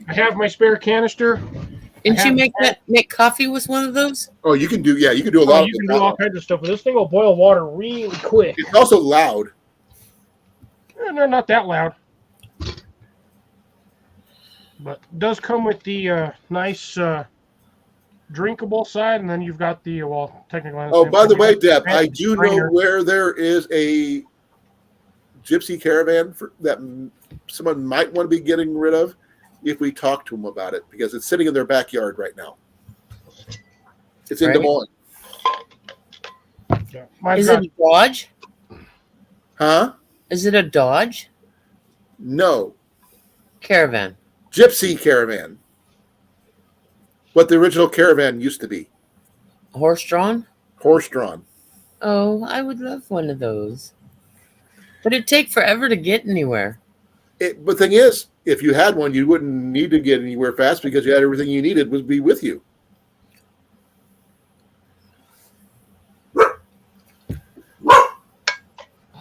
I have my spare canister. Didn't you make coffee with one of those? Oh, you can do a lot of You can it. do all kinds of stuff, but this thing will boil water really quick. It's also loud. And they're not that loud. But it does come with the nice drinkable side, and then you've got the, technically. Oh, by the way, Deb, I fancy do know strainer. where there is a gypsy caravan that someone might want to be getting rid of if we talk to them about it, because it's sitting in their backyard right now. It's in Right. Des Moines. Yeah. Mine's Is got- it a Dodge? Huh? Is it a Dodge No. Caravan? Gypsy caravan. What the original caravan used to be. Horse-drawn? Horse-drawn. Oh, I would love one of those. But it'd take forever to get anywhere. But the thing is, if you had one, you wouldn't need to get anywhere fast because you had everything you needed would be with you.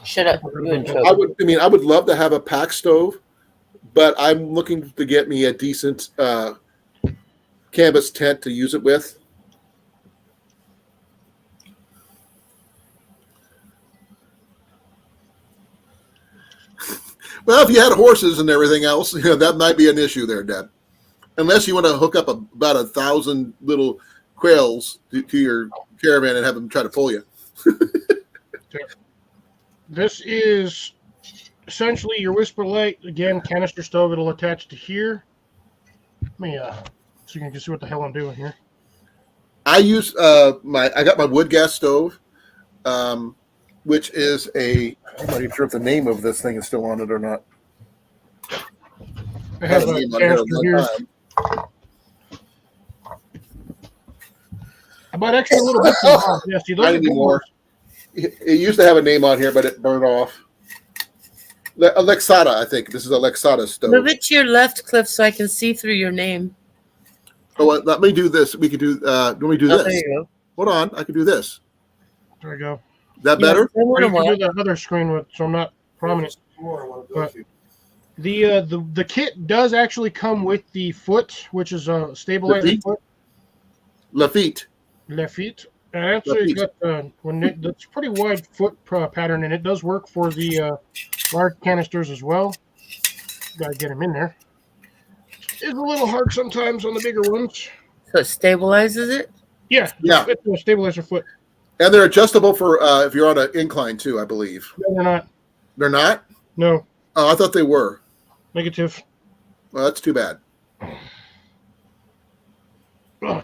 Shut up. You in trouble. I would love to have a pack stove, but I'm looking to get me a decent canvas tent to use it with. Well, if you had horses and everything else, that might be an issue there, Deb. Unless you want to hook up about 1,000 little quails to your caravan and have them try to pull you. This is essentially your Whisper Light. Again, canister stove. It'll attach to here. Let me, so you can see what the hell I'm doing here. I use I got my wood gas stove, which is I'm not even sure if the name of this thing is still on it or not. I have a name on here at canister one here. time. I bought extra little bits of box. Yeah, see, those Not are good anymore. ones. It used to have a name on here, but it burned off. Alexata, I think. This is Alexata stove. Move it to your left, Cliff, so I can see through your name. Oh, let me do this. We could do. Let me do Oh, this. there you go. Hold on. I can do this. There we go. Is that Yeah, better? I Or wonder you can why. do the other screen with, so I'm not prominent. But the kit does actually come with the foot, which is a stabilizer feet? foot. Lafitte. Lafitte. And actually, it's got that's pretty wide foot pattern, and it does work for the large canisters as well. Got to get them in there. It's a little hard sometimes on the bigger ones. So it stabilizes it? Yeah, Yeah. it's a stabilizer foot. And they're adjustable for if you're on an incline too, I believe. No, they're not. They're not? No, Oh, I thought they were. negative. Well, that's too bad.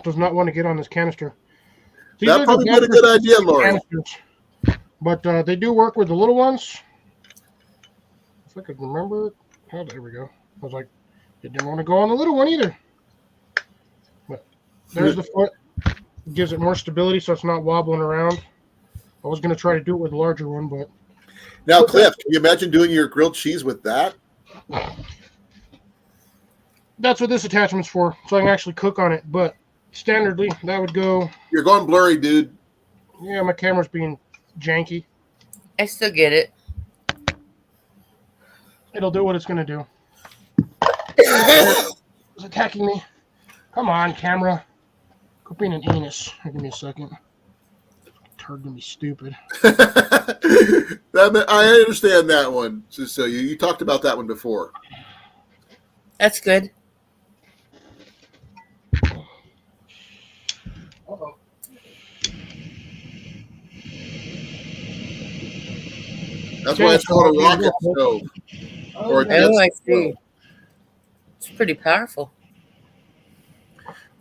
Does not want to get on this canister. These That are probably been a designed for good idea, Lori. canisters. But they do work with the little ones. If I could remember. Oh, there we go. I was like, it didn't want to go on the little one either. But there's the foot. It gives it more stability so it's not wobbling around. I was going to try to do it with a larger one, but Now, Cliff, can you imagine doing your grilled cheese with that? that's what this attachment's for. So I can actually cook on it. But standardly, that would go. You're going blurry, dude. Yeah, my camera's being janky. I still get it. It'll do what it's going to do. It's attacking me. Come on, camera. Quit being an anus. Give me a second. turd gonna be stupid. I understand that one. So you talked about that one before. That's good. Uh-oh. That's why it's called a rocket stove. Or a jet Oh, I stove. see. It's pretty powerful.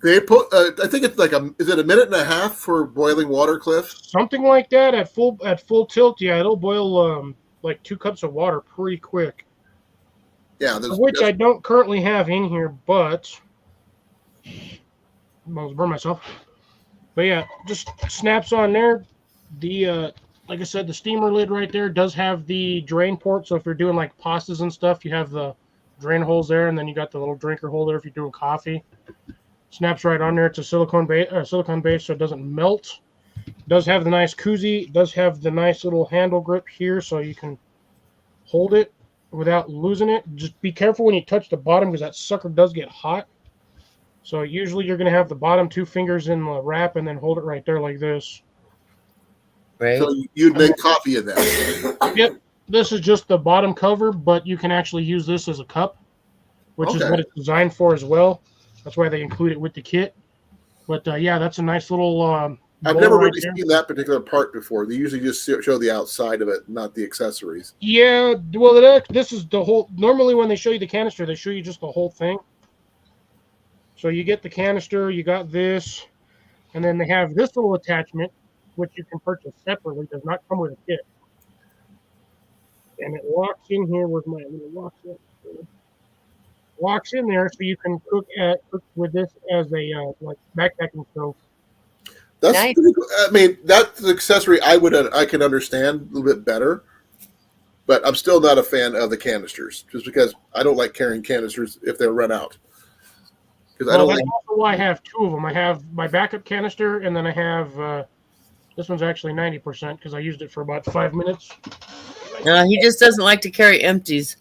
They put. I think it's like is it a minute and a half for boiling water, Cliff? Something like that at full tilt. Yeah, it'll boil like 2 cups of water pretty quick. Yeah, Which I don't currently have in here, but I'm almost burn myself. But yeah, just snaps on there. The like I said, the steamer lid right there does have the drain port. So if you're doing like pastas and stuff, you have the drain holes there, and then you got the little drinker holder if you're doing coffee. Snaps right on there. It's a silicone base, so it doesn't melt. Does have the nice koozie. Does have the nice little handle grip here, so you can hold it without losing it. Just be careful when you touch the bottom because that sucker does get hot. So usually you're going to have the bottom 2 fingers in the wrap and then hold it right there like this. Right. So you'd make coffee in that. Yep. This is just the bottom cover, but you can actually use this as a cup, which is Okay. what it's designed for as well. That's why they include it with the kit. But yeah, that's a nice little I've bowl never right really there. seen that particular part before. They usually just show the outside of it, not the accessories. Yeah, well, this is the whole. Normally, when they show you the canister, they show you just the whole thing. So you get the canister, you got this, and then they have this little attachment, which you can purchase separately. Does not come with a kit, and it locks in here with my little locks in there, so you can cook with this as a like backpacking stove. That's Nice. pretty cool. I mean, that's the accessory I can understand a little bit better, but I'm still not a fan of the canisters, just because I don't like carrying canisters if they run out. Because Well, that's also why I have 2 of them. I have my backup canister, and then I have this one's actually 90% because I used it for about 5 minutes. He just doesn't like to carry empties.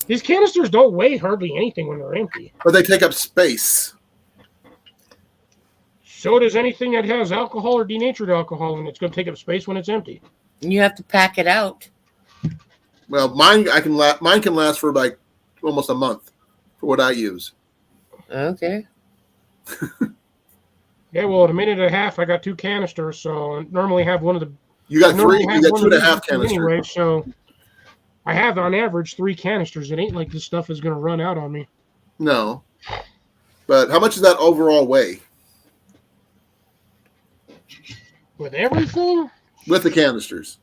These canisters don't weigh hardly anything when they're empty. But they take up space. So does anything that has alcohol or denatured alcohol, and it's going to take up space when it's empty. You have to pack it out. Well, mine can last for like almost a month for what I use. Okay. Yeah, well, in a minute and a half, I got 2 canisters, so I normally have one of the. You got I normally 3. have You got one 2 of and a these half canisters. anyway, so I have on average 3 canisters. It ain't like this stuff is going to run out on me. No. But how much does that overall weigh With everything, with the canisters?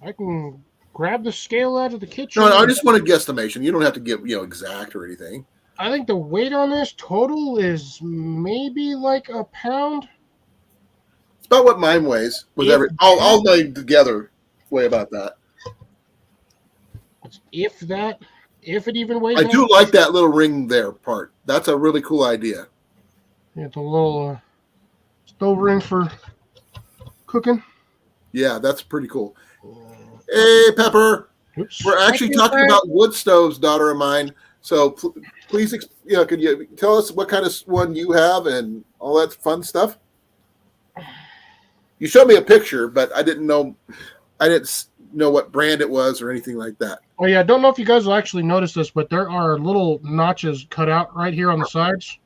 I can grab the scale out of the kitchen. No, I just want a guesstimation. You don't have to give exact or anything. I think the weight on this total is maybe like a pound. It's about what mine weighs. With all mine together weigh about that. If it even weighs. I do like that little ring there part. That's a really cool idea. It's a little stove ring for cooking. Yeah, that's pretty cool. Hey, Pepper. Oops. We're actually Thank you, talking sir. about wood stoves, daughter of mine. So please, could you tell us what kind of one you have and all that fun stuff? You showed me a picture, but I didn't know what brand it was or anything like that. Oh yeah, I don't know if you guys will actually notice this, but there are little notches cut out right here on the sides.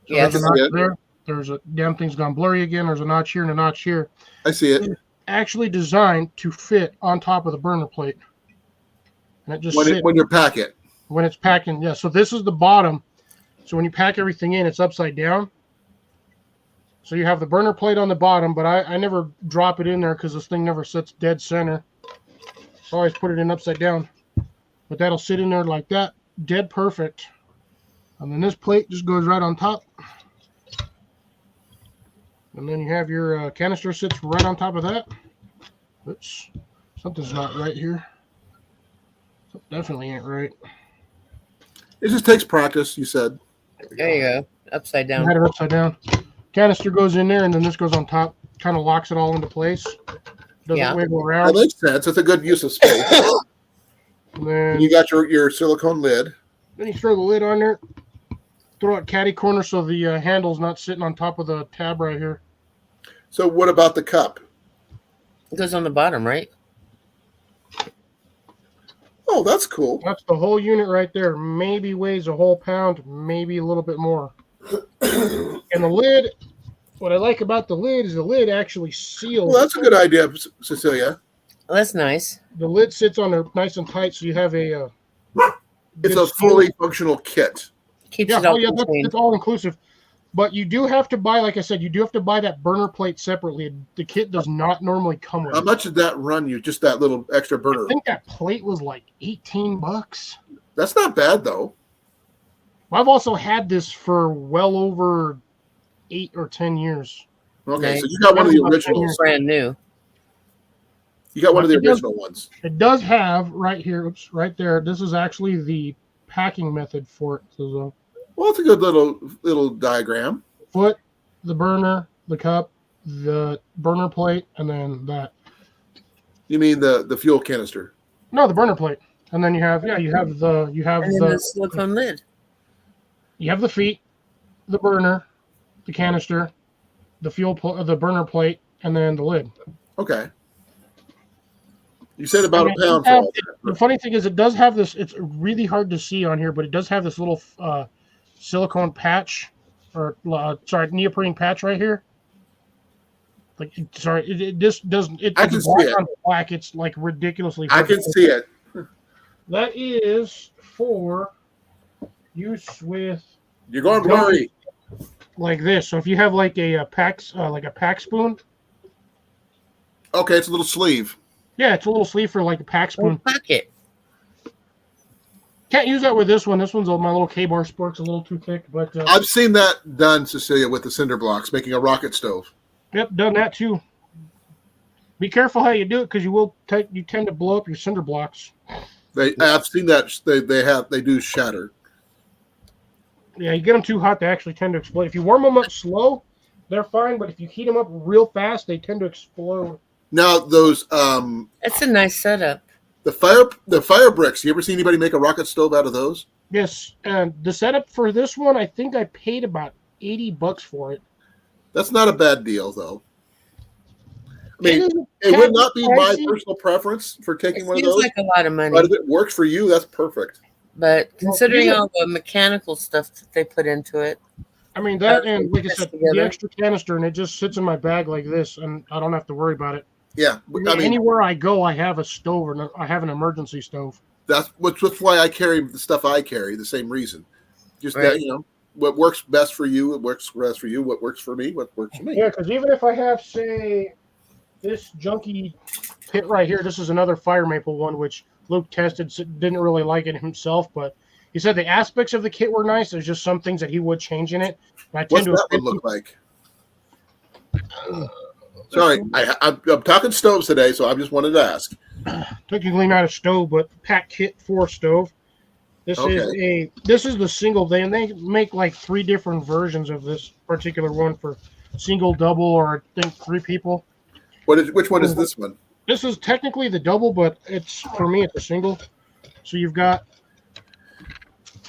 So Yes. there's a notch there. There's a damn thing's gone blurry again. There's a notch here and a notch here. I see it. Actually designed to fit on top of the burner plate. And it just sits When you pack it. when it's packing. Yeah, so this is the bottom. So when you pack everything in, it's upside down. So you have the burner plate on the bottom, but I never drop it in there because this thing never sits dead center. So I always put it in upside down. But that'll sit in there like that, dead perfect. And then this plate just goes right on top. And then you have your canister sits right on top of that. Oops, something's not right here. Something definitely ain't right. It just takes practice, you said. There you go. Upside I down. had it upside down. Canister goes in there, and then this goes on top. Kind of locks it all into place. Doesn't Yeah. wiggle That around. makes sense. It's a good use of space. And then, You got your silicone lid. then you throw the lid on there. Throw it catty corner so the handle's not sitting on top of the tab right here. So what about the cup? It goes on the bottom, right? Oh, that's cool. That's the whole unit right there. Maybe weighs a whole pound, maybe a little bit more. And the lid, what I like about the lid is the lid actually seals. Well, that's a good idea, Cecilia. Well, that's nice. The lid sits on there nice and tight, so you have a. It's good a fully functional kit. Keeps Yeah, it all that's contained. all inclusive. But you do have to buy, like I said, you do have to buy that burner plate separately. The kit does not normally come with How it. much did that run you? Just that little extra burner? I think that plate was like $18. That's not bad though. I've also had this for well over 8 or 10 years. Okay, Nice. so you got one of the originals. It's brand new. You got one of the It does- original ones. It does have right here, oops, right there. This is actually the packing method for it. So Well, it's a good little diagram. foot, the burner, the cup, the burner plate, and then that. You mean the fuel canister? No, the burner plate, and then you have And then the silicone lid. you have the feet, the burner, the canister, the burner plate, and then the lid. Okay. You said about a And it pound does have- for The funny thing is, it does have this. It's really hard to see on here, but it does have this little silicone patch, or neoprene patch right here. It just doesn't. It's I can see black it. on black. It's like ridiculously. I hard can to see it. That is for use with You're going blurry. like this. So if you have like a pack spoon, Okay, it's a little sleeve. yeah, it's a little sleeve for like a pack spoon. Pocket. Can't use that with this one. This one's my little K-bar spork's a little too thick, but I've seen that done, Cecilia, with the cinder blocks, making a rocket stove. yep, done that too. Be careful how you do it because you tend to blow up your cinder blocks. I've seen that they do shatter. Yeah, you get them too hot, they actually tend to explode. If you warm them up slow, they're fine, but if you heat them up real fast, they tend to explode. Now those That's a nice setup. the fire bricks. You ever see anybody make a rocket stove out of those? Yes, and the setup for this one, I think I paid about $80 for it. That's not a bad deal, though. I mean, is it would not be my pricey. personal preference for taking It one of seems those, like a lot of money, but if it works for you, that's perfect. but considering yeah. all the mechanical stuff that they put into it, I mean, that and like I That's said, the together. extra canister, and it just sits in my bag like this, and I don't have to worry about it. Yeah, I mean, Anywhere I go, I have a stove, or I have an emergency stove. that's why I carry the stuff I carry. The same reason, just Right. that what works best for you, it works best for you. What works for me, what works for me. Yeah, because even if I have, say, this junky pit right here, this is another fire maple one, which Luke tested, didn't really like it himself, but he said the aspects of the kit were nice. There's just some things that he would change in it. And I What's tend that to one look like? Sorry, I'm talking stoves today, so I just wanted to ask. technically not a stove, but pack kit for stove. This is the single thing, and they make like 3 different versions of this particular one for single, double, or I think 3 people. Which one is this one? This is technically the double, but for me it's a single. So you got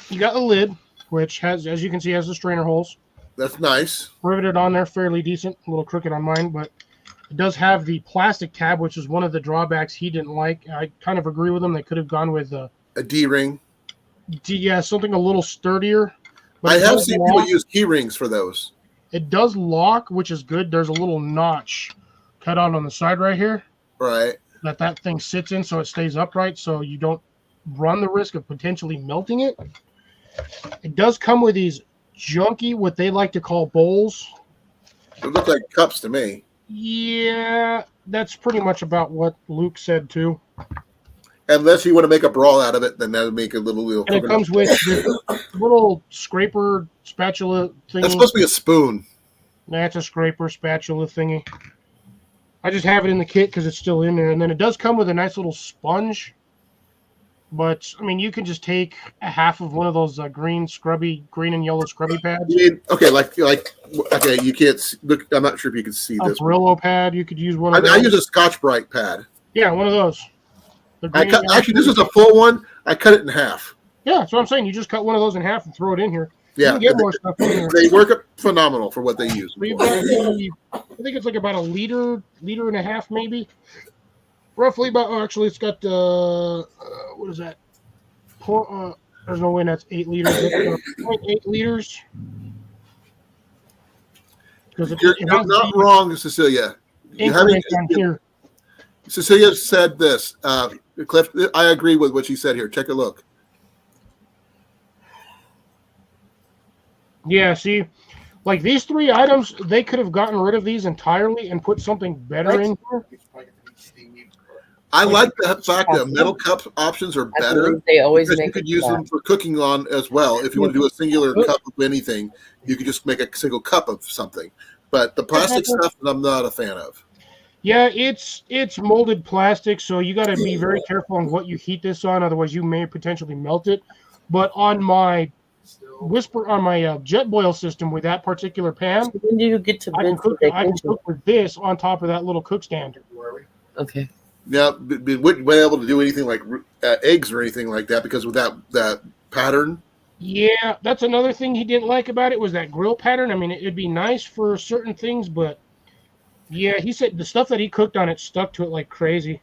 the lid, which has, as you can see, has the strainer holes That's nice. riveted on there, fairly decent. A little crooked on mine, but it does have the plastic tab, which is one of the drawbacks he didn't like. I kind of agree with him. They could have gone with A D-ring. something a little sturdier. But I it have does seen lock. people use key rings for those. It does lock, which is good. There's a little notch cut out on the side right here Right. that thing sits in, so it stays upright, so you don't run the risk of potentially melting it. It does come with these junky, what they like to call bowls. It look like cups to me. Yeah, that's pretty much about what Luke said too. Unless you want to make a brawl out of it, then that would make a little. And it comes with this little scraper spatula thingy. That's supposed to be a spoon. That's a scraper spatula thingy. I just have it in the kit because it's still in there. And then it does come with a nice little sponge. But, I mean, you can just take a half of one of those green and yellow scrubby pads. You mean, okay, okay, you can't look. I'm not sure if you can see A this. Brillo pad, you could use one of I those. use a Scotch-Brite pad. Yeah, one of those. The green and yellow Actually, this is a full one. I cut it in half. Yeah, that's what I'm saying. You just cut one of those in half and throw it in here. Yeah, You can get more stuff in here. they work. phenomenal for what they use. We've got the, I think it's like about a liter and a half, maybe. Roughly about. Oh, actually, it's got what is that? There's no way that's 8 liters. It's 0.8 liters. Because You're not wrong, Cecilia. Here. Cecilia said this. Cliff, I agree with what she said here. Take a look. Yeah, see, like these 3 items, they could have gotten rid of these entirely and put something better in here. I like the fact that metal cup options are better. They always because make you could use them for cooking on as well. If you want to do a singular cup of anything, you could just make a single cup of something. But the plastic stuff, I'm not a fan of. Yeah, it's molded plastic, so you got to be very careful on what you heat this on. Otherwise, you may potentially melt it. But on my jet boil system with that particular pan, when do you get to I can cook with this on top of that little cook stand. Okay. Now, we wouldn't be able to do anything like eggs or anything like that because with that pattern. Yeah, that's another thing he didn't like about it was that grill pattern. I mean, it'd be nice for certain things, but yeah, he said the stuff that he cooked on it stuck to it like crazy.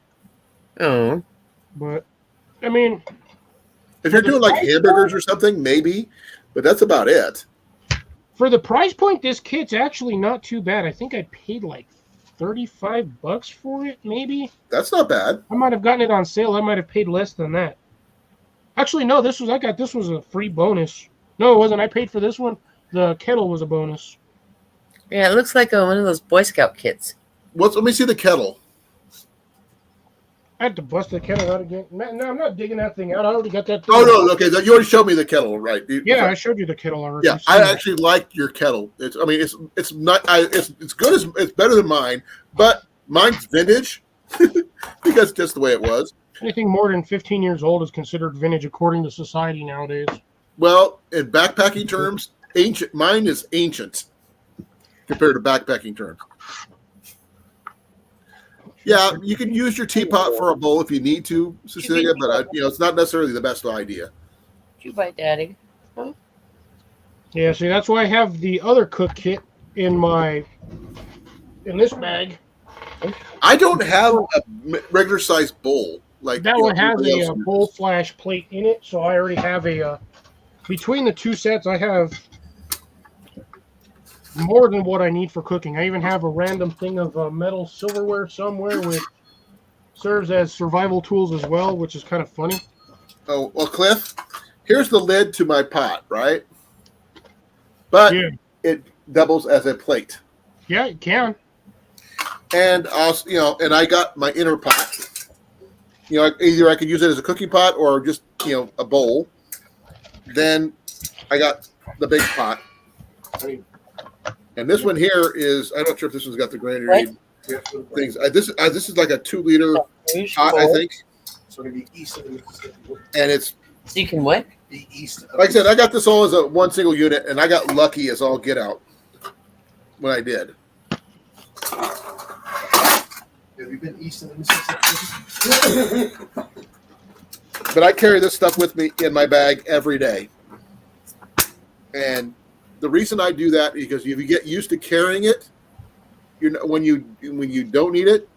Oh. But, I mean... If you're doing like hamburgers or something, maybe, but that's about it. For the price point, this kit's actually not too bad. I think I paid like $35 for it, maybe. That's not bad. I might have gotten it on sale. I might have paid less than that. Actually, no, this was a free bonus. No, it wasn't. I paid for this one. The kettle was a bonus. Yeah, it looks like one of those Boy Scout kits. Let me see the kettle. I had to bust the kettle out again. No, I'm not digging that thing out. I already got that thing. Oh, no, okay. You already showed me the kettle, right? Yeah, I showed you the kettle already. Yeah, I actually like your kettle. It's not. It's good as it's better than mine, but mine's vintage because it's just the way it was. Anything more than 15 years old is considered vintage according to society nowadays. Well, in backpacking terms, ancient. Mine is ancient compared to backpacking terms. Yeah, you can use your teapot for a bowl if you need to, Cecilia, but it's not necessarily the best idea. Did you buy Daddy? Yeah, see, that's why I have the other cook kit in this bag. I don't have a regular sized bowl like that one has a bowl / plate in it, so I already have a. Between the 2 sets, I have more than what I need for cooking. I even have a random thing of metal silverware somewhere which serves as survival tools as well, which is kind of funny. Oh, well, Cliff, here's the lid to my pot, right? But it doubles as a plate. Yeah, it can. And also, and I got my inner pot. Either I could use it as a cooking pot or just, a bowl. Then I got the big pot. And this one here is, I'm not sure if this one's got the granary things. This is like a 2 liter pot, I think. So it'll be east of the Mississippi. And it's. So you can what? The east. Like I said, I got this all as one single unit, and I got lucky as all get out when I did. Have you been east of the Mississippi? But I carry this stuff with me in my bag every day. And the reason I do that is because if you get used to carrying it, when you don't need it,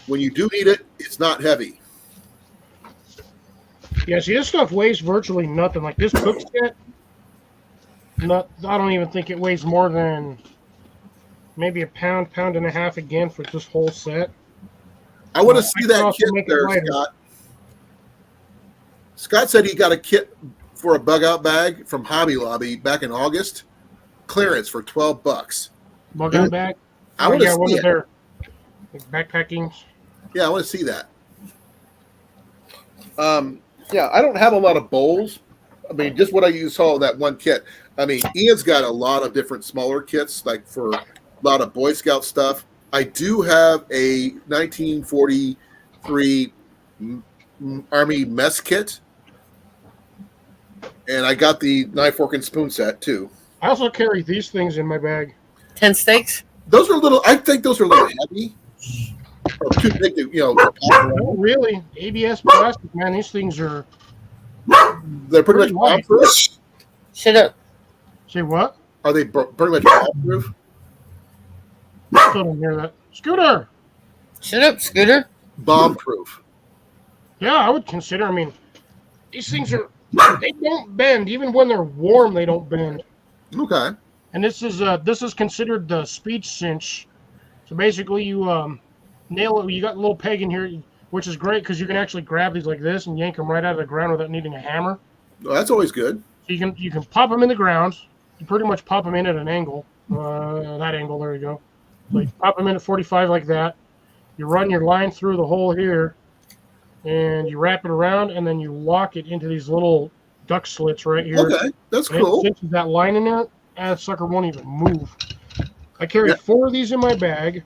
when you do need it, it's not heavy. Yeah, see, this stuff weighs virtually nothing. Like this cook set, I don't even think it weighs more than maybe a pound and a half again for this whole set. I want to see that kit there, Scott. Scott said he got a kit for a bug out bag from Hobby Lobby back in August. Clearance for $12. Bug out bag? I want to see it. Their backpacking. Yeah, I want to see that. Yeah, I don't have a lot of bowls. I mean, just what I saw in that one kit. I mean, Ian's got a lot of different smaller kits, like for a lot of Boy Scout stuff. I do have a 1943 Army mess kit. And I got the knife, fork, and spoon set, too. I also carry these things in my bag. 10 steaks? Those are a little, I think those are a little heavy. Or too big to, No, really. ABS plastic, man. These things they're pretty much bomb-proof. Shut up. Say what? Are they pretty much bomb-proof? Still don't hear that. Scooter! Shut up, Scooter. Bomb-proof. Yeah, I would consider. I mean, these things they don't bend. Even when they're warm, they don't bend. Okay. And this is considered the speed cinch. So basically, you nail it. You got a little peg in here, which is great because you can actually grab these like this and yank them right out of the ground without needing a hammer. Well, that's always good. So you can pop them in the ground. You pretty much pop them in at an angle. That angle, there you go. So you pop them in at 45 like that. You run your line through the hole here, and you wrap it around, and then you lock it into these little duck slits right here. Okay, that's And cool. it cinches that line in there, that sucker won't even move. I carry 4 of these in my bag.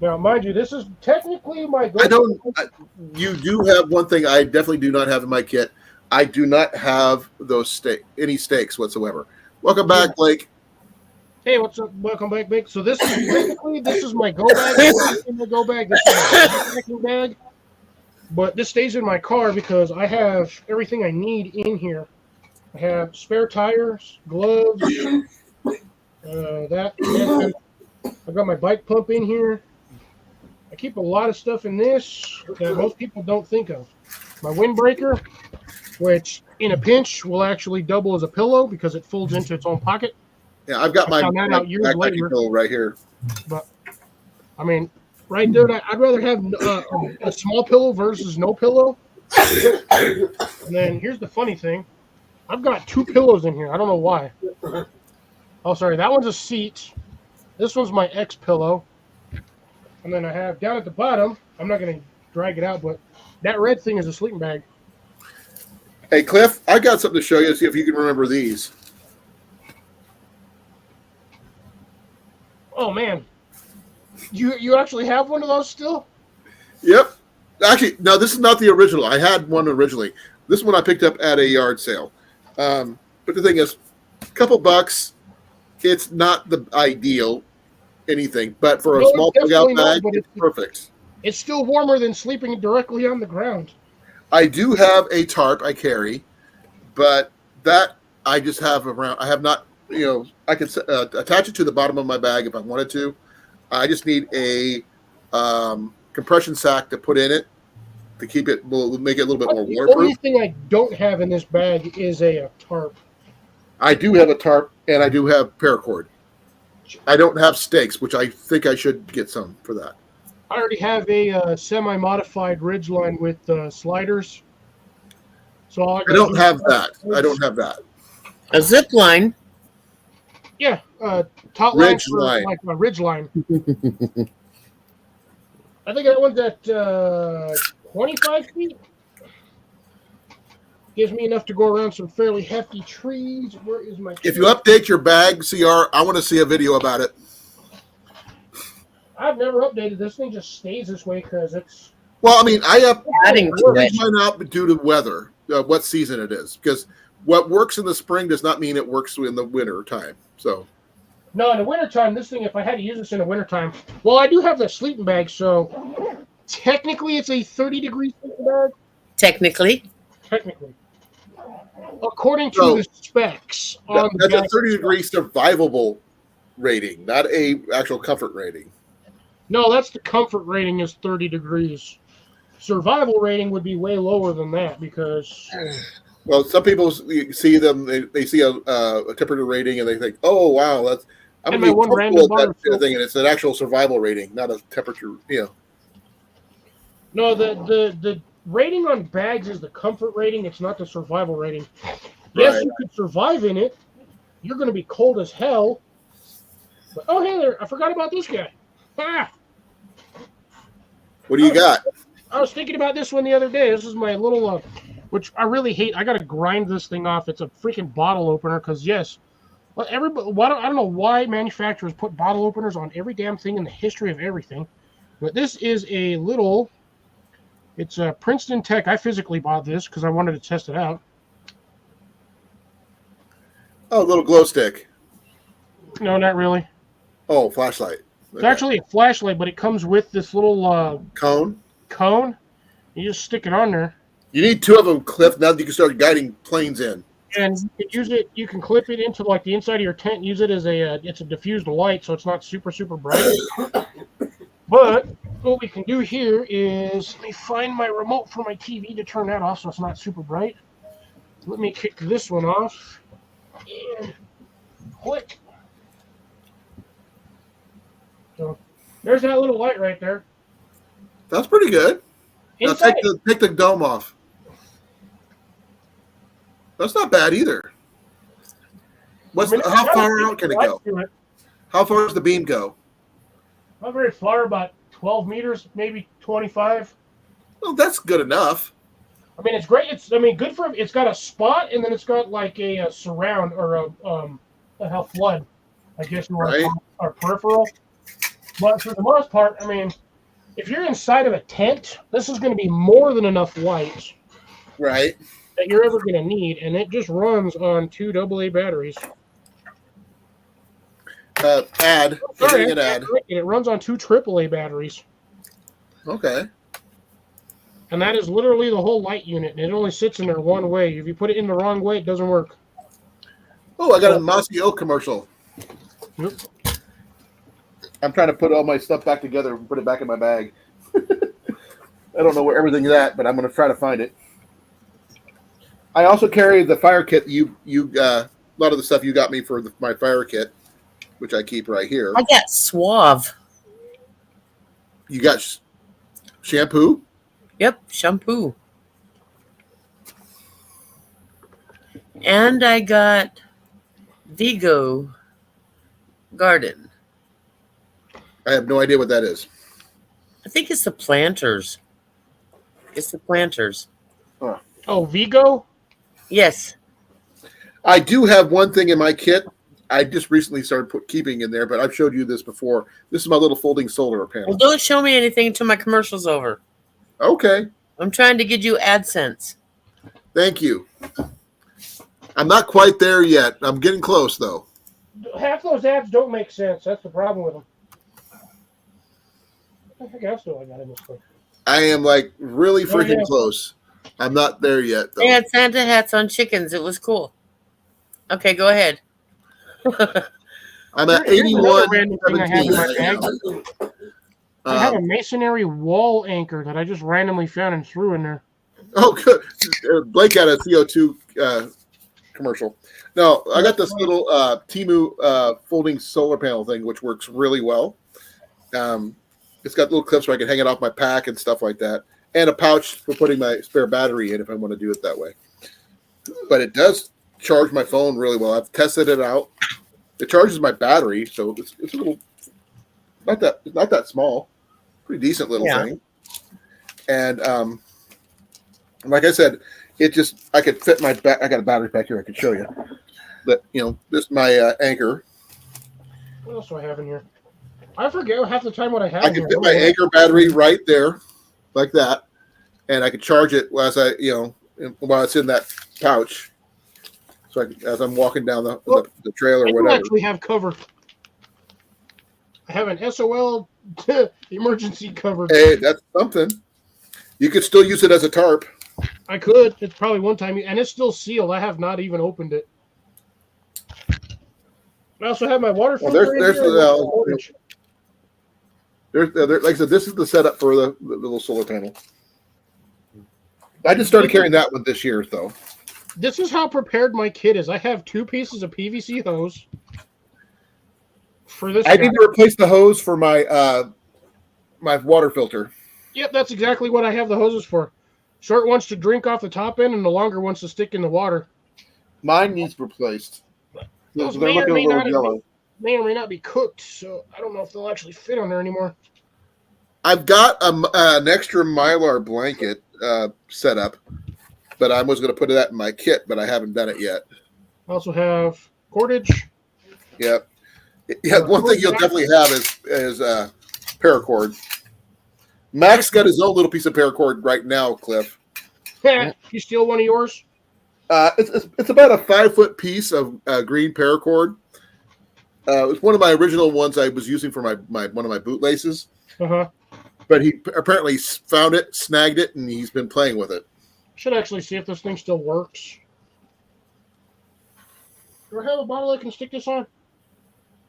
Now, mind you, this is technically my go-to. You do have one thing I definitely do not have in my kit. I do not have those any stakes whatsoever. Welcome back, Blake. Hey, what's up? Welcome back, Vic. So this is my go bag. This is my backpacking bag. But this stays in my car because I have everything I need in here. I have spare tires, gloves, that. I've got my bike pump in here. I keep a lot of stuff in this that most people don't think of. My windbreaker, which in a pinch will actually double as a pillow because it folds into its own pocket. Yeah, I've got my backpacking pillow right here. But I mean, right there, I'd rather have a small pillow versus no pillow. And then here's the funny thing: I've got 2 pillows in here. I don't know why. Oh, sorry, that one's a seat. This one's my X pillow. And then I have down at the bottom. I'm not going to drag it out, but that red thing is a sleeping bag. Hey, Cliff, I got something to show you. See if you can remember these. Oh man, you actually have one of those still? Yep. Actually, no, this is not the original. I had one originally. This one I picked up at a yard sale. But the thing is, a couple bucks. It's not the ideal anything, but for a small bug-out bag, it's perfect. It's still warmer than sleeping directly on the ground. I do have a tarp I carry, but that I just have around. I have not, I could attach it to the bottom of my bag if I wanted to. I just need a compression sack to put in it to keep it, make it a little bit more waterproof. The only thing I don't have in this bag is a tarp. I do have a tarp, and I do have paracord. I don't have stakes, which I think I should get some for that. I already have a semi-modified ridgeline with sliders. So I don't have that. I don't have that. A zip line. Yeah, top line Ridge line. like a ridge line. I think that one's at 25 feet. Gives me enough to go around some fairly hefty trees. Where is my? If you update your bag, CR, I want to see a video about it. I've never updated this thing. Just stays this way because it's. Well, I mean, I have Adding to it. mine out due to weather, what season it is, because what works in the spring does not mean it works in the winter time. So. No, in the wintertime, this thing, if I had to use this in the wintertime, well, I do have the sleeping bag, so technically it's a 30-degree sleeping bag. Technically. According to the specs. That's a 30-degree survivable rating, not a actual comfort rating. No, that's the comfort rating is 30 degrees. Survival rating would be way lower than that because... Well, some people see them, they see a temperature rating and they think, oh, wow, that's... I'm going to be comfortable with that thing, and it's an actual survival rating, not a temperature, No, the rating on bags is the comfort rating. It's not the survival rating. Yes, right. You could survive in it. You're going to be cold as hell. But, oh, hey there, I forgot about this guy. Ah! What do you got? I was thinking about this one the other day. This is my little, which I really hate. I got to grind this thing off. It's a freaking bottle opener because, yes, well, everybody. I don't know why manufacturers put bottle openers on every damn thing in the history of everything. But this is a little, it's a Princeton Tech. I physically bought this because I wanted to test it out. Oh, a little glow stick. No, not really. Oh, flashlight. It's actually a flashlight, but it comes with this little cone. You just stick it on there. You need 2 of them, Cliff. Now that you can start guiding planes in. And you could use it. You can clip it into like the inside of your tent. Use it as it's a diffused light, so it's not super bright. But what we can do here is let me find my remote for my TV to turn that off, so it's not super bright. Let me kick this one off and click. So there's that little light right there. That's pretty good. Now Inside, take the dome off. That's not bad either. How far out can it go? How far does the beam go? Not very far, about 12 meters, maybe 25. Well, that's good enough. I mean, it's great. Good for. It's got a spot, and then it's got like a surround or a flood, I guess you want to call it, or peripheral. But for the most part, I mean, if you're inside of a tent, this is going to be more than enough light. Right. That you're ever going to need, and it just runs on 2 AA batteries. Add. Sorry, an ad. It runs on 2 AAA batteries. Okay. And that is literally the whole light unit, and it only sits in there one way. If you put it in the wrong way, it doesn't work. Oh, I got a Mossy Oak commercial. Yep. I'm trying to put all my stuff back together and put it back in my bag. I don't know where everything's at, but I'm going to try to find it. I also carry the fire kit. You a lot of the stuff you got me for my fire kit, which I keep right here. I got Suave. You got shampoo? Yep, shampoo. And I got Vigo Garden. I have no idea what that is. I think it's the planters. It's the planters. Oh, Vigo? Yes. I do have one thing in my kit. I just recently started keeping in there, but I've showed you this before. This is my little folding solar panel. Well, don't show me anything until my commercial's over. Okay. I'm trying to get you AdSense. Thank you. I'm not quite there yet. I'm getting close, though. Half those ads don't make sense. That's the problem with them. What the heck else do I got in this thing? I am like really freaking close. I'm not there yet, though. They had Santa hats on chickens. It was cool. Okay, go ahead. I'm at Here's another random thing I have in my 81.17 bag. I have a masonry wall anchor that I just randomly found and threw in there. Oh, good. Blake had a CO2 commercial. No, I got this little Temu folding solar panel thing, which works really well. It's got little clips where I can hang it off my pack and stuff like that, and a pouch for putting my spare battery in if I want to do it that way. But it does charge my phone really well. I've tested it out. It charges my battery, so it's a little not that small, pretty decent little thing. And like I said, I could fit my I got a battery pack here. I could show you that. This is my anchor. What else do I have in here? I forget half the time what I have. I can fit my anchor battery right there, like that, and I can charge it while it's in that pouch. So as I'm walking down the trail or whatever. I actually have cover. I have an SOL emergency cover. Hey, that's something. You could still use it as a tarp. I could. It's probably one time, and it's still sealed. I have not even opened it. I also have my water filter. Like I said, this is the setup for the little solar panel. I just started carrying that one this year, though. This is how prepared my kit is. I have 2 pieces of PVC hose for this. I need to replace the hose for my my water filter. Yep, that's exactly what I have the hoses for. Short ones to drink off the top end, and the longer ones to stick in the water. Mine needs replaced. Those They're looking a little yellow. May or may not be cooked, so I don't know if they'll actually fit on there anymore. I've got an extra Mylar blanket set up, but I was going to put that in my kit, but I haven't done it yet. I also have cordage. Yep. Yeah, one thing you'll definitely have is paracord. Max got his own little piece of paracord right now, Cliff. You steal one of yours? It's about a 5-foot piece of green paracord. It was one of my original ones I was using for my one of my bootlaces. But he apparently found it, snagged it, and he's been playing with it. Should actually see if this thing still works. Do I have a bottle I can stick this on?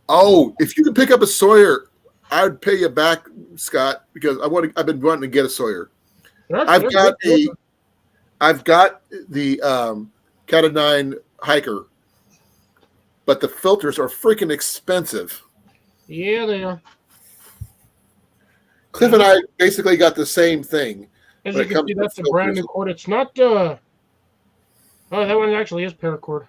Oh, if you could pick up a Sawyer, I would pay you back, Scott, because I've been wanting to get a Sawyer. I've got the Cat of 9 hiker, but the filters are freaking expensive. Yeah, they are. Cliff and I basically got the same thing. As when you it can comes see, to that's a brand new filters. cord. It's not. Oh, that one actually is paracord.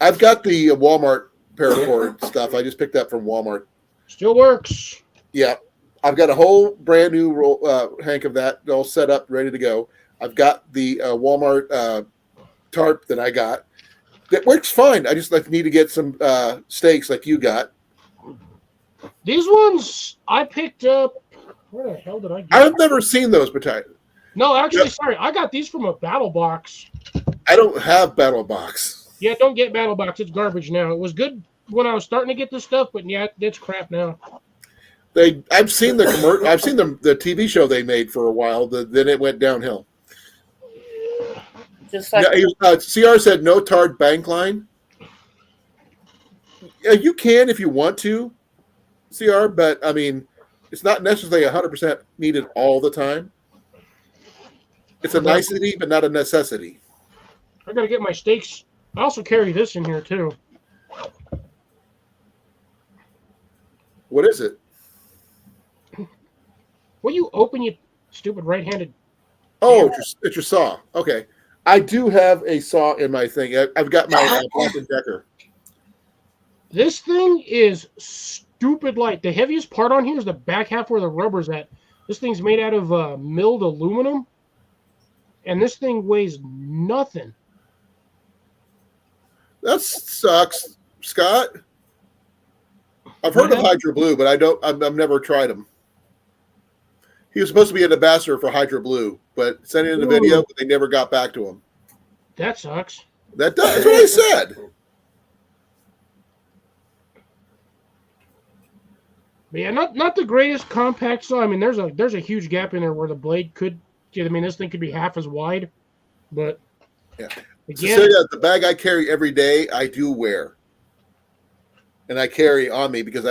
I've got the Walmart paracord stuff. I just picked that from Walmart. Still works. Yeah, I've got a whole brand new hank of that all set up, ready to go. I've got the Walmart tarp that I got. That works fine. I just need to get some stakes like you got. These ones I picked up. Where the hell did I get? I've never seen those, but No, actually, sorry. I got these from a battle box. I don't have Battle Box. Yeah, don't get battle box. It's garbage now. It was good when I was starting to get this stuff, but yeah, it's crap now. I've seen the I've seen the TV show they made for a while. Then it went downhill. Just like CR said no tarred bank line. Yeah, you can if you want to, CR, but I mean, it's not necessarily 100% needed all the time. It's a nicety, but not a necessity. I gotta get my stakes. I also carry this in here too. What is it? Will you open, you stupid right-handed? Oh, it's your saw. Okay. I do have a saw in my thing. I've got my Black & Decker. This thing is stupid light. The heaviest part on here is the back half where the rubber's at. This thing's made out of milled aluminum, and this thing weighs nothing. That sucks, Scott. I've heard of Hydro Blue, but I've never tried them. He was supposed to be an ambassador for Hydro Blue, but sent in the video, but they never got back to him. That sucks. That's what I said. But yeah, not the greatest compact saw. I mean, there's a huge gap in there where the blade could. I mean, this thing could be half as wide, but yeah. Again, Cecilia, the bag I carry every day, I do wear, and I carry on me because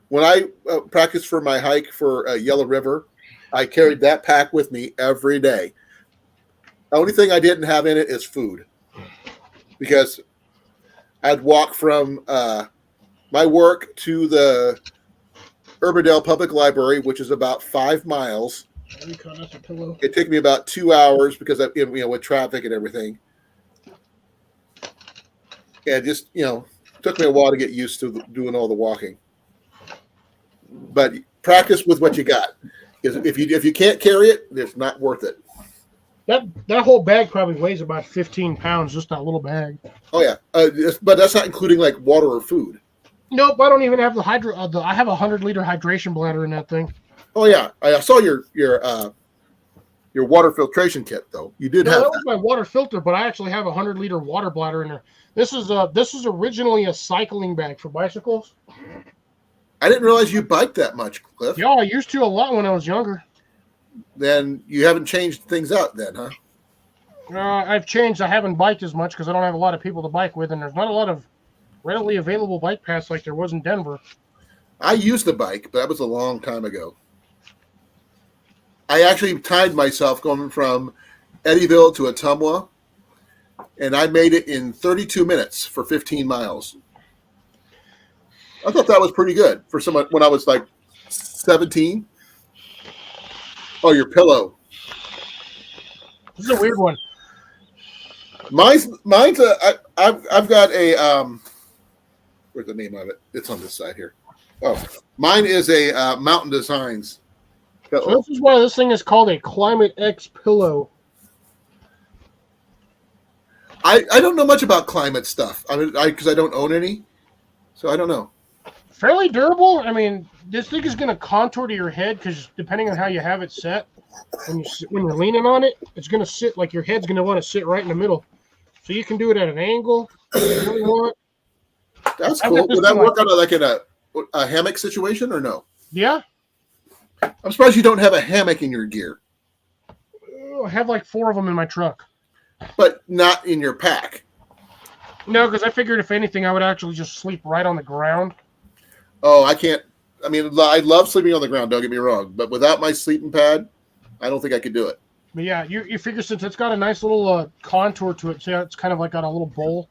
when I practice for my hike for Yellow River, I carried that pack with me every day. The only thing I didn't have in it is food, because I'd walk from my work to the Urbandale Public Library, which is about 5 miles. It took me about 2 hours because with traffic and everything. And just, took me a while to get used to doing all the walking. But practice with what you got. Because if you can't carry it, it's not worth it. That whole bag probably weighs about 15 pounds, just that little bag. Oh yeah, but that's not including like water or food. Nope, I don't even have the hydro. I have a 100-liter hydration bladder in that thing. Oh yeah, I saw your water filtration kit though. You did have that was my water filter, but I actually have a 100-liter water bladder in there. This is originally a cycling bag for bicycles. I didn't realize you biked that much, Cliff. Yeah, I used to a lot when I was younger. Then you haven't changed things out then, huh? I've changed. I haven't biked as much because I don't have a lot of people to bike with, and there's not a lot of readily available bike paths like there was in Denver. I used the bike, but that was a long time ago. I actually timed myself going from Eddyville to Ottumwa, and I made it in 32 minutes for 15 miles. I thought that was pretty good for someone when I was like 17. Oh, your pillow. This is a weird one. Mine's I've got a where's the name of it? It's on this side here. Oh, mine is a Mountain Designs. So this is why this thing is called a Climate X pillow. I don't know much about climate stuff. Because I don't own any, so I don't know. Fairly durable. I mean, this thing is going to contour to your head because depending on how you have it set, when you're leaning on it, it's going to sit like your head's going to want to sit right in the middle. So you can do it at an angle if you really want. That's cool. Would that work on a hammock situation or no? Yeah. I'm surprised you don't have a hammock in your gear. I have like 4 of them in my truck. But not in your pack. No, because I figured if anything, I would actually just sleep right on the ground. Oh, I can't. I mean, I love sleeping on the ground. Don't get me wrong, but without my sleeping pad, I don't think I could do it. But yeah, you figure since it's got a nice little contour to it, so it's kind of like got a little bowl.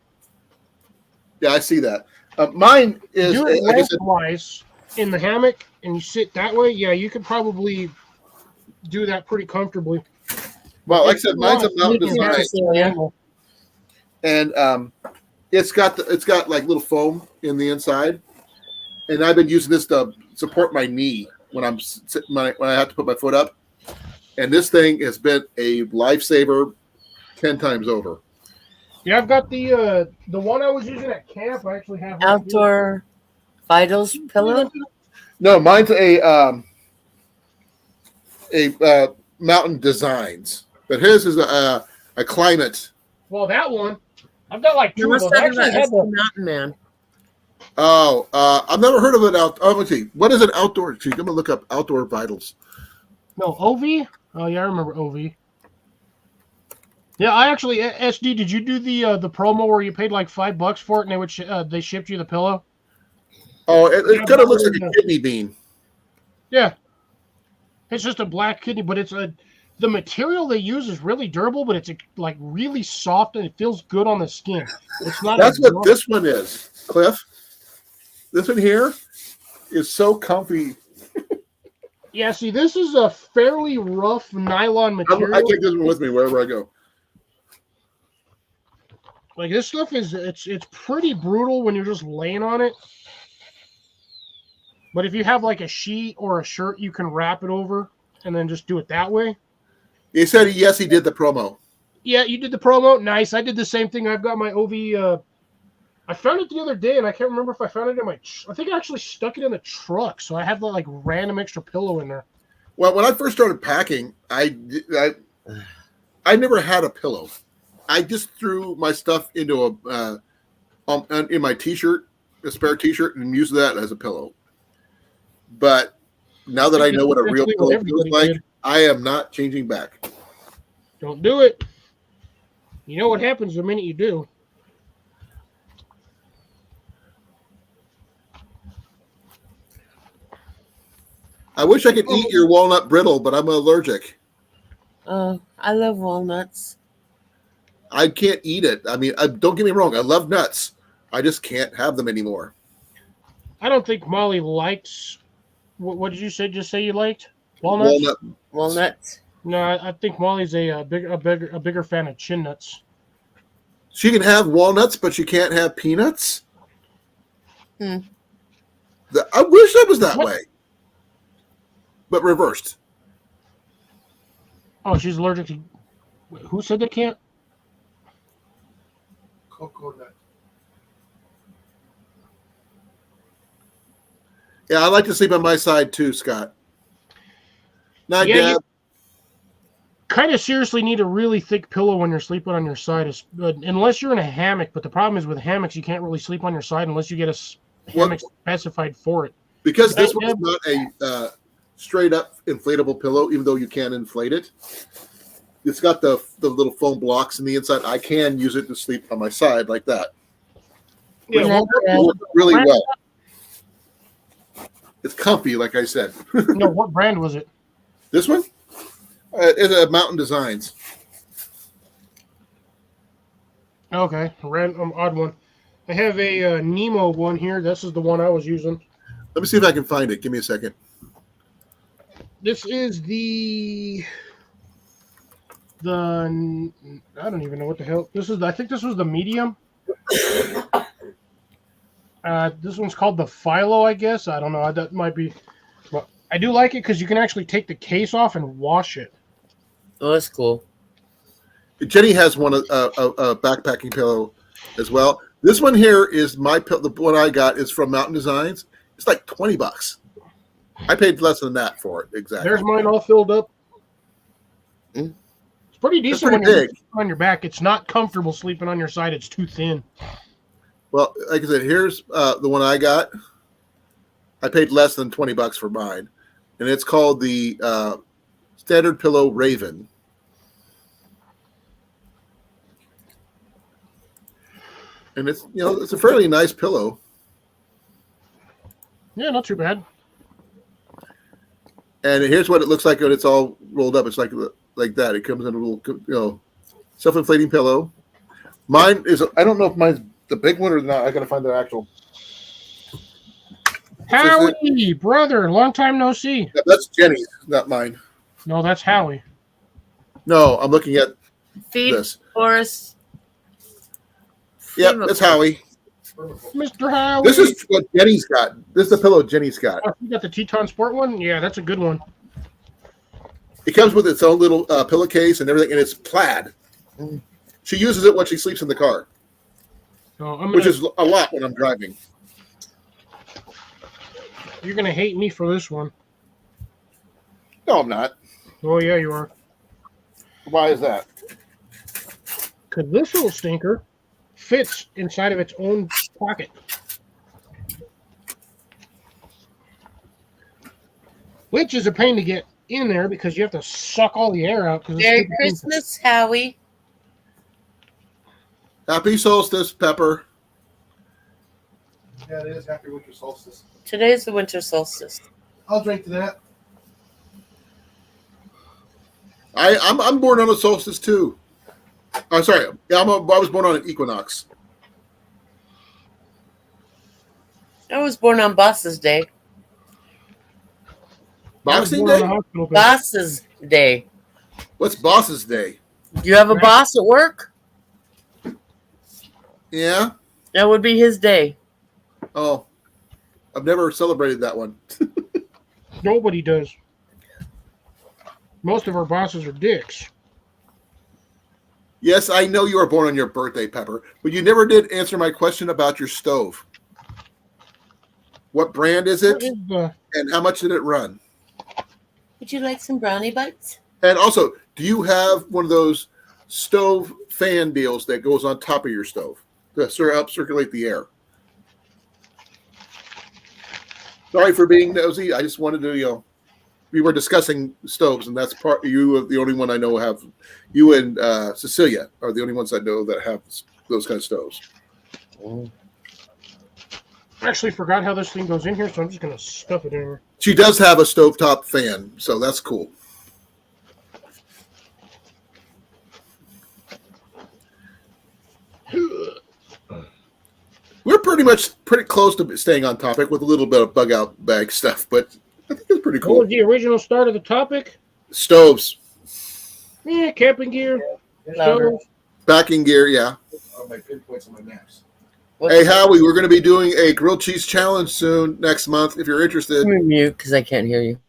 Yeah, I see that. Mine is Do it like I said. lengthwise in the hammock, and you sit that way. Yeah, you could probably do that pretty comfortably. Well, like I If said, you mine's a want mountain sleeping design, habits, triangle. and it's got like little foam in the inside, and I've been using this to support my knee when I'm sitting when I have to put my foot up, and this thing has been a lifesaver 10 times over. Yeah, I've got the one I was using at camp. I actually have right Outdoor Vitals pillow. No, mine's a Mountain Designs, but his is a climate. Well, that one, I've got like You two of must them. I have actually that had the Mountain Man. Oh, I've never heard of it. Let's see. What is an outdoor? Gee, I'm gonna look up Outdoor Vitals. no OV. Oh yeah, I remember OV. Yeah, I actually SD. Did you do the promo where you paid like $5 for it and they would they shipped you the pillow? Oh, it Yeah, kind of looks like yeah. a kidney bean. Yeah, it's just a black kidney, but the material they use is really durable, but it's like really soft and it feels good on the skin. It's not. That's what this one is, Cliff. This one here is so comfy. Yeah, see, this is a fairly rough nylon material. I take this one with me wherever I go. Like this stuff is it's pretty brutal when you're just laying on it. But if you have like a sheet or a shirt, you can wrap it over and then just do it that way. He said yes, he did the promo. Yeah, you did the promo. Nice. I did the same thing. I've got my OV. I found it the other day, and I can't remember if I found it in my. I think I actually stuck it in the truck, so I have that like random extra pillow in there. Well, when I first started packing, I never had a pillow. I just threw my stuff into in my t-shirt, a spare t-shirt, and used that as a pillow. But now that I know what a real pillow feels like, I am not changing back. Don't do it. You know what happens the minute you do. I wish I could eat your walnut brittle, but I'm allergic. Oh, I love walnuts. I can't eat it. I mean, don't get me wrong. I love nuts. I just can't have them anymore. I don't think Molly likes. What did you say? Just say you liked walnuts. Walnuts. No, I think Molly's a bigger fan of chin nuts. She can have walnuts, but she can't have peanuts. Hmm. I wish I was that What? way, but reversed. Oh, she's allergic to. Who said they can't? Coconut. Yeah, I like to sleep on my side too, Scott. Not Yeah, Dad. you kind of seriously need a really thick pillow when you're sleeping on your side, unless you're in a hammock. But the problem is with hammocks, you can't really sleep on your side unless you get a hammock specified for it. Because this one's not a straight up inflatable pillow, even though you can inflate it. It's got the little foam blocks in the inside. I can use it to sleep on my side like that. Yeah, Yeah, It works really well. It's comfy, like I said. no, what brand was it? This one? It's a Mountain Designs. Okay, random odd one. I have a Nemo one here. This is the one I was using. Let me see if I can find it. Give me a second. This is the I don't even know what the hell this is. I think this was the medium. This one's called the Philo, I guess. I don't know. That might be. But I do like it because you can actually take the case off and wash it. Oh, that's cool. Jenny has one a backpacking pillow as well. This one here is the one I got is from Mountain Designs. It's like $20. I paid less than that for it. Exactly. There's mine all filled up. Mm. It's pretty decent pretty when you're big. on your back. It's not comfortable sleeping on your side. It's too thin. Well, like I said, here's the one I got. I paid less than $20 for mine, and it's called the Standard Pillow Raven. And it's it's a fairly nice pillow. Yeah, not too bad. And here's what it looks like when it's all rolled up. It's like that. It comes in a little self-inflating pillow. Mine is. I don't know if mine's the big one or not. I gotta find the actual. Howie, brother, long time no see. That's Jenny's, not mine. No, that's Howie. No, I'm looking at Feed this. Forest. Yep, that's Howie. Mr. Howie. This is what Jenny's got. This is the pillow Jenny's got. Oh, you got the Teton Sport one? Yeah, that's a good one. It comes with its own little pillowcase and everything, and it's plaid. She uses it when she sleeps in the car, So which is a lot when I'm driving. You're going to hate me for this one. No, I'm not. Oh, yeah, you are. Why is that? Because this little stinker fits inside of its own pocket. Which is a pain to get in there because you have to suck all the air out. Merry Christmas, Howie. Happy solstice, Pepper. Yeah, it is happy winter solstice. Today's the winter solstice. I'll drink to that. I'm born on a solstice too. I'm sorry. Yeah, I was born on an equinox. I was born on Boss's Day. Boxing Day? Boss's Day. What's Boss's Day? Do you have a boss at work? Yeah. That would be his day. Oh, I've never celebrated that one. Nobody does. Most of our bosses are dicks. Yes, I know you were born on your birthday, Pepper, but you never did answer my question about your stove. What brand is it, and how much did it run? Would you like some brownie bites? And also, do you have one of those stove fan deals that goes on top of your stove to help circulate the air? Sorry for being nosy. I just wanted to, we were discussing stoves, and that's you are the only one I know have. You and Cecilia are the only ones I know that have those kind of stoves. I actually forgot how this thing goes in here, so I'm just going to stuff it in here. She does have a stovetop fan, so that's cool. We're pretty close to staying on topic with a little bit of bug out bag stuff, but I think it's pretty cool. What was the original start of the topic? Stoves. Yeah, camping gear. Stoves. Backing gear, yeah. My pinpoints on my maps. Hey, Howie, we're going to be doing a grilled cheese challenge soon next month if you're interested. Let me mute because I can't hear you.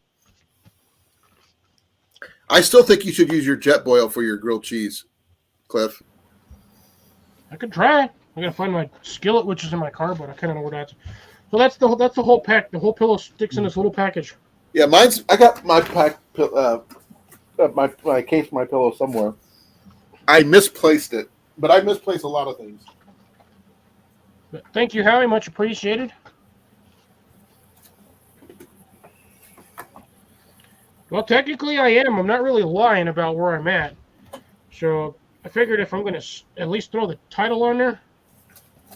I still think you should use your jet boil for your grilled cheese, Cliff. I could try. I gotta find my skillet, which is in my car, but I kind of know where that's. So that's the whole pack. The whole pillow sticks in this little package. Yeah, I got my pack, my case, my pillow somewhere. I misplaced it, but I misplaced a lot of things. But thank you, Howie. Much appreciated. Well, technically, I am. I'm not really lying about where I'm at. So I figured if I'm going to at least throw the title on there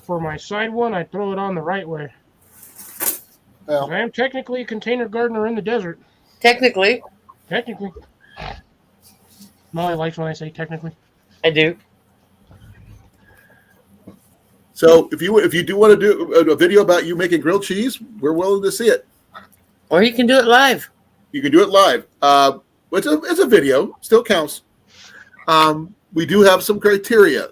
for my side one, I'd throw it on the right way. Well, I am technically a container gardener in the desert. Technically, Technically. Molly likes when I say technically. I do. so if you do want to do a video about you making grilled cheese, we're willing to see it. Or you can do it live. You can do it live. It's a video, still counts. We do have some criteria.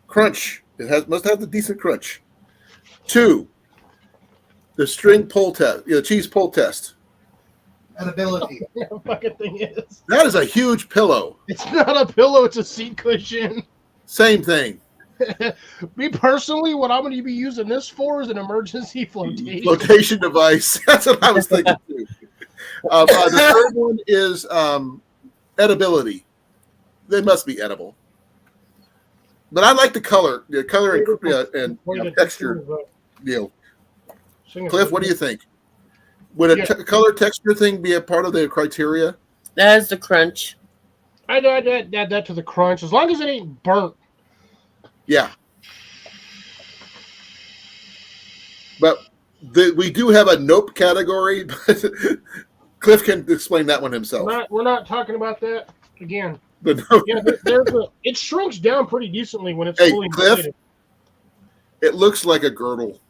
Crunch. It must have the decent crunch. 2, the string pull test, cheese pull test. And ability. The fucking thing is. That is a huge pillow. It's not a pillow, it's a seat cushion. Same thing. Me personally, what I'm going to be using this for is an emergency flotation. Flotation device. That's what I was thinking too. The third one is edibility. They must be edible. But I like the color and texture deal. Cliff, what do you think? Would a color texture thing be a part of the criteria? That is the crunch. I'd add that to the crunch, as long as it ain't burnt. Yeah. But we do have a nope category, but Cliff can explain that one himself. We're not talking about that again. But no, Yeah, it shrinks down pretty decently when it's Hey, fully Cliff? inflated. it looks like a girdle.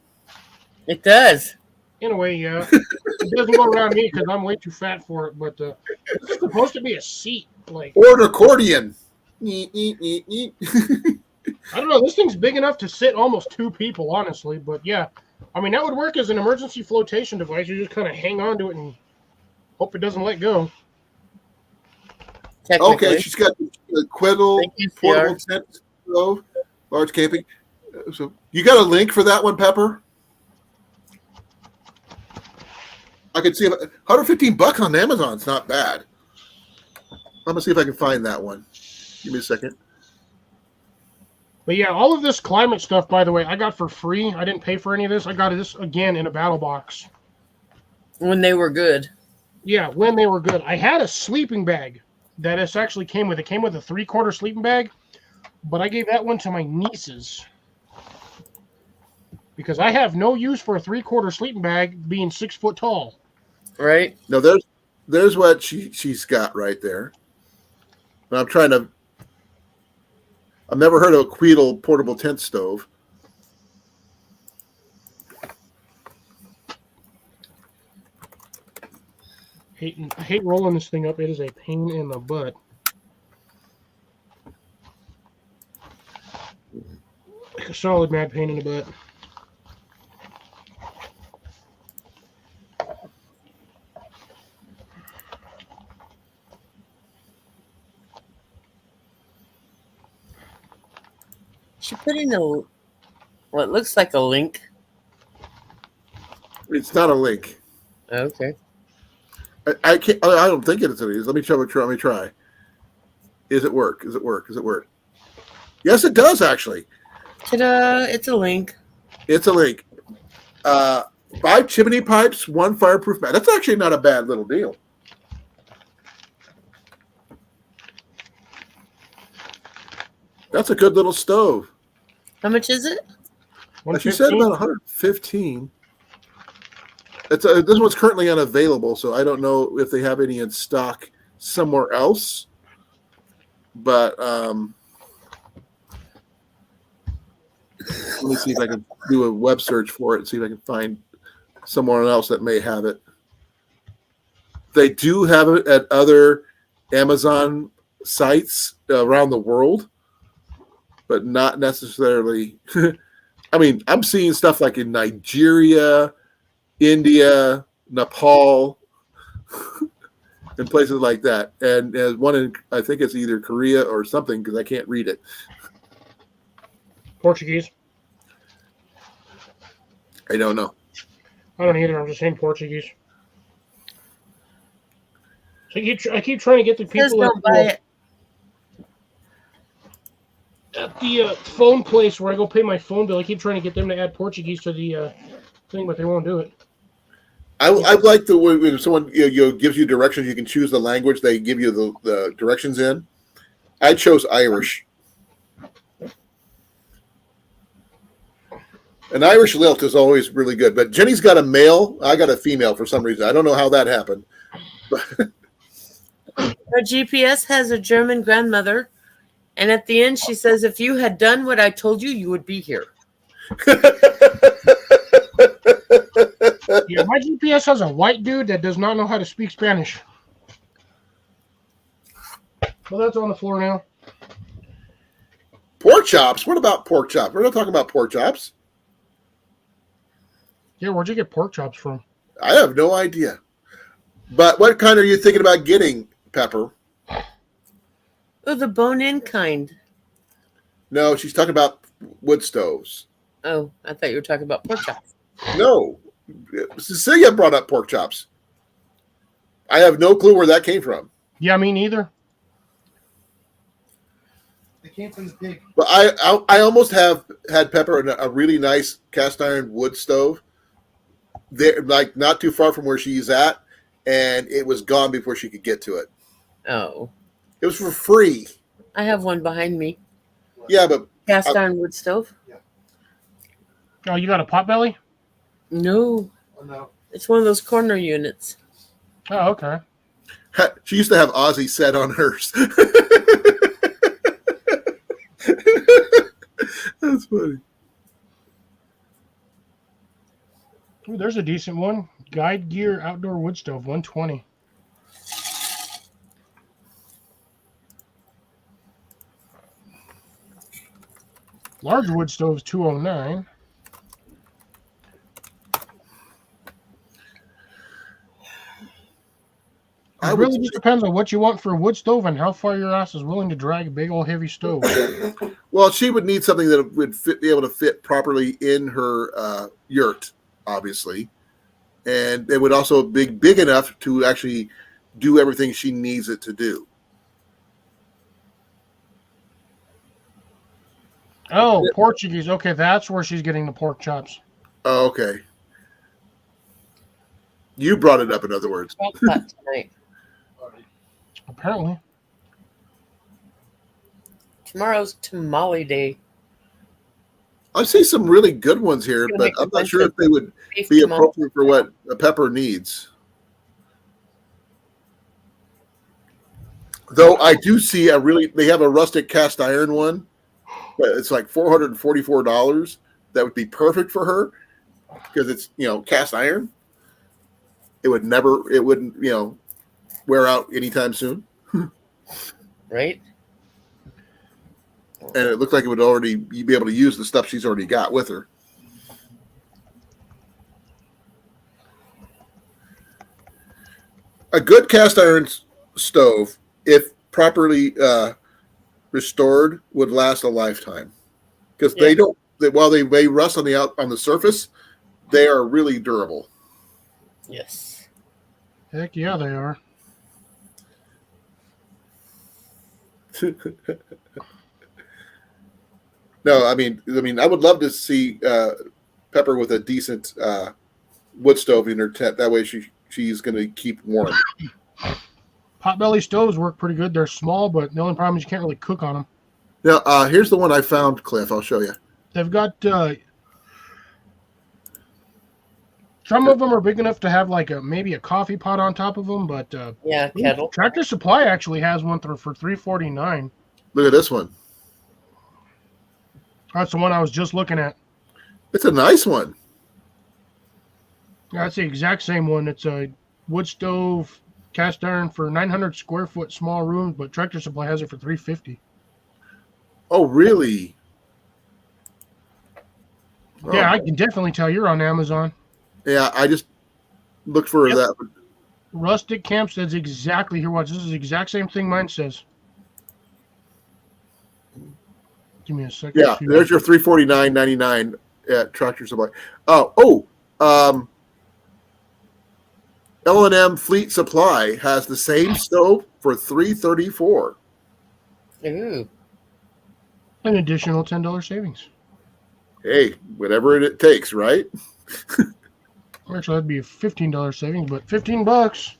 It does. In a way, yeah. It doesn't go around me because I'm way too fat for it. But it's supposed to be a seat, like Or an accordion. Neat, neat, neat, neat. I don't know. This thing's big enough to sit almost 2 people, honestly. But yeah, I mean that would work as an emergency flotation device. You just kind of hang on to it and hope it doesn't let go. Okay, she's got the Quiddle Thank you, portable tent stove, large camping. So you got a link for that one, Pepper? I could see if $115 on Amazon. It's not bad. I'm gonna see if I can find that one. Give me a second. But yeah, all of this climate stuff, by the way, I got for free. I didn't pay for any of this. I got this again in a battle box. When they were good. Yeah, when they were good. I had a sleeping bag that this actually came with. It came with a 3/4 sleeping bag, but I gave that one to my nieces because I have no use for a 3/4 sleeping bag being 6 foot tall. Right? Now there's what she's got right there. Now I've never heard of a Queedle portable tent stove. I hate rolling this thing up. It is a pain in the butt. A solid mad pain in the butt. She put in what looks like a link. It's not a link. Okay. I can't. I don't think it is. Let me try. Let me try. Is it work? Is it work? Is it work? Yes, it does actually. Ta-da! It's a link. It's a link. 5 chimney pipes, 1 fireproof mat. That's actually not a bad little deal. That's a good little stove. How much is it? She said about 115. This one's currently unavailable, so I don't know if they have any in stock somewhere else. But let me see if I can do a web search for it and see if I can find someone else that may have it. They do have it at other Amazon sites around the world, but not necessarily. I mean, I'm seeing stuff like in Nigeria, India, Nepal, and places like that. And there's one in, I think it's either Korea or something because I can't read it. Portuguese. I don't know. I don't either. I'm just saying Portuguese. So I keep trying to get the people at the phone place where I go pay my phone bill. I keep trying to get them to add Portuguese to the thing, but they won't do it. I like the way when someone gives you directions, you can choose the language they give you the directions in. I chose Irish. An Irish lilt is always really good, but Jenny's got a male. I got a female for some reason. I don't know how that happened. Her GPS has a German grandmother, and at the end she says, "If you had done what I told you, you would be here." Yeah, my GPS has a white dude that does not know how to speak Spanish. Well, that's on the floor now. Pork chops? What about pork chops? We're not talking about pork chops. Yeah, where'd you get pork chops from? I have no idea. But what kind are you thinking about getting, Pepper? Oh, the bone-in kind. No, she's talking about wood stoves. Oh, I thought you were talking about pork chops. No. Cecilia brought up pork chops. I have no clue where that came from. Yeah, me neither. They came from the pig. But I almost have had Pepper in a really nice cast iron wood stove. There, like not too far from where she's at, and it was gone before she could get to it. Oh. It was for free. I have one behind me. Yeah, but Cast iron wood stove. Oh, you got a potbelly? No, Oh, no. it's one of those corner units. Oh, okay. She used to have Ozzy set on hers. That's funny. Ooh, there's a decent one. Guide Gear Outdoor Wood Stove, 120. Large wood stoves, 209. I It would really just depends on what you want for a wood stove and how far your ass is willing to drag a big old heavy stove. Well, she would need something that would be able to fit properly in her yurt, obviously, and it would also be big enough to actually do everything she needs it to do. Oh, Portuguese. Okay, that's where she's getting the pork chops. Oh, okay. You brought it up, in other words. About that tonight. Apparently. Tomorrow's tamale day. I see some really good ones here, Gonna but make a I'm not bunch sure of if they would beef be tamale. appropriate for what a pepper needs. Though I do see they have a rustic cast iron one, but it's like $444. That would be perfect for her because it's, cast iron. It wouldn't, wear out anytime soon. Right? And it looked like it would already be able to use the stuff she's already got with her. A good cast iron stove, if properly restored, would last a lifetime because while they may rust on the surface, they are really durable. Yes. Heck yeah, they are. No, I mean, I would love to see Pepper with a decent wood stove in her tent. That way, she's going to keep warm. Potbelly stoves work pretty good. They're small, but the only problem is you can't really cook on them. Now, here's the one I found, Cliff. I'll show you. They've got some of them are big enough to have like maybe a coffee pot on top of them, but Yeah, kettle. Tractor Supply actually has one for $349. Look at this one. That's the one I was just looking at. It's a nice one. Yeah, that's the exact same one. It's a wood stove, cast iron for 900 square foot small rooms, but Tractor Supply has it for $350. Oh, really? Yeah, Oh, I can definitely tell you're on Amazon. yeah, I just looked for that. Rustic Camp says exactly here. Watch, this is the exact same thing mine says. Give me a second. Yeah, there's your $349.99 at Tractor Supply. L&M Fleet Supply has the same stove for $334. Ooh. An additional $10 savings. Hey, whatever it takes, right? Actually, that'd be a $15 savings, but $15. But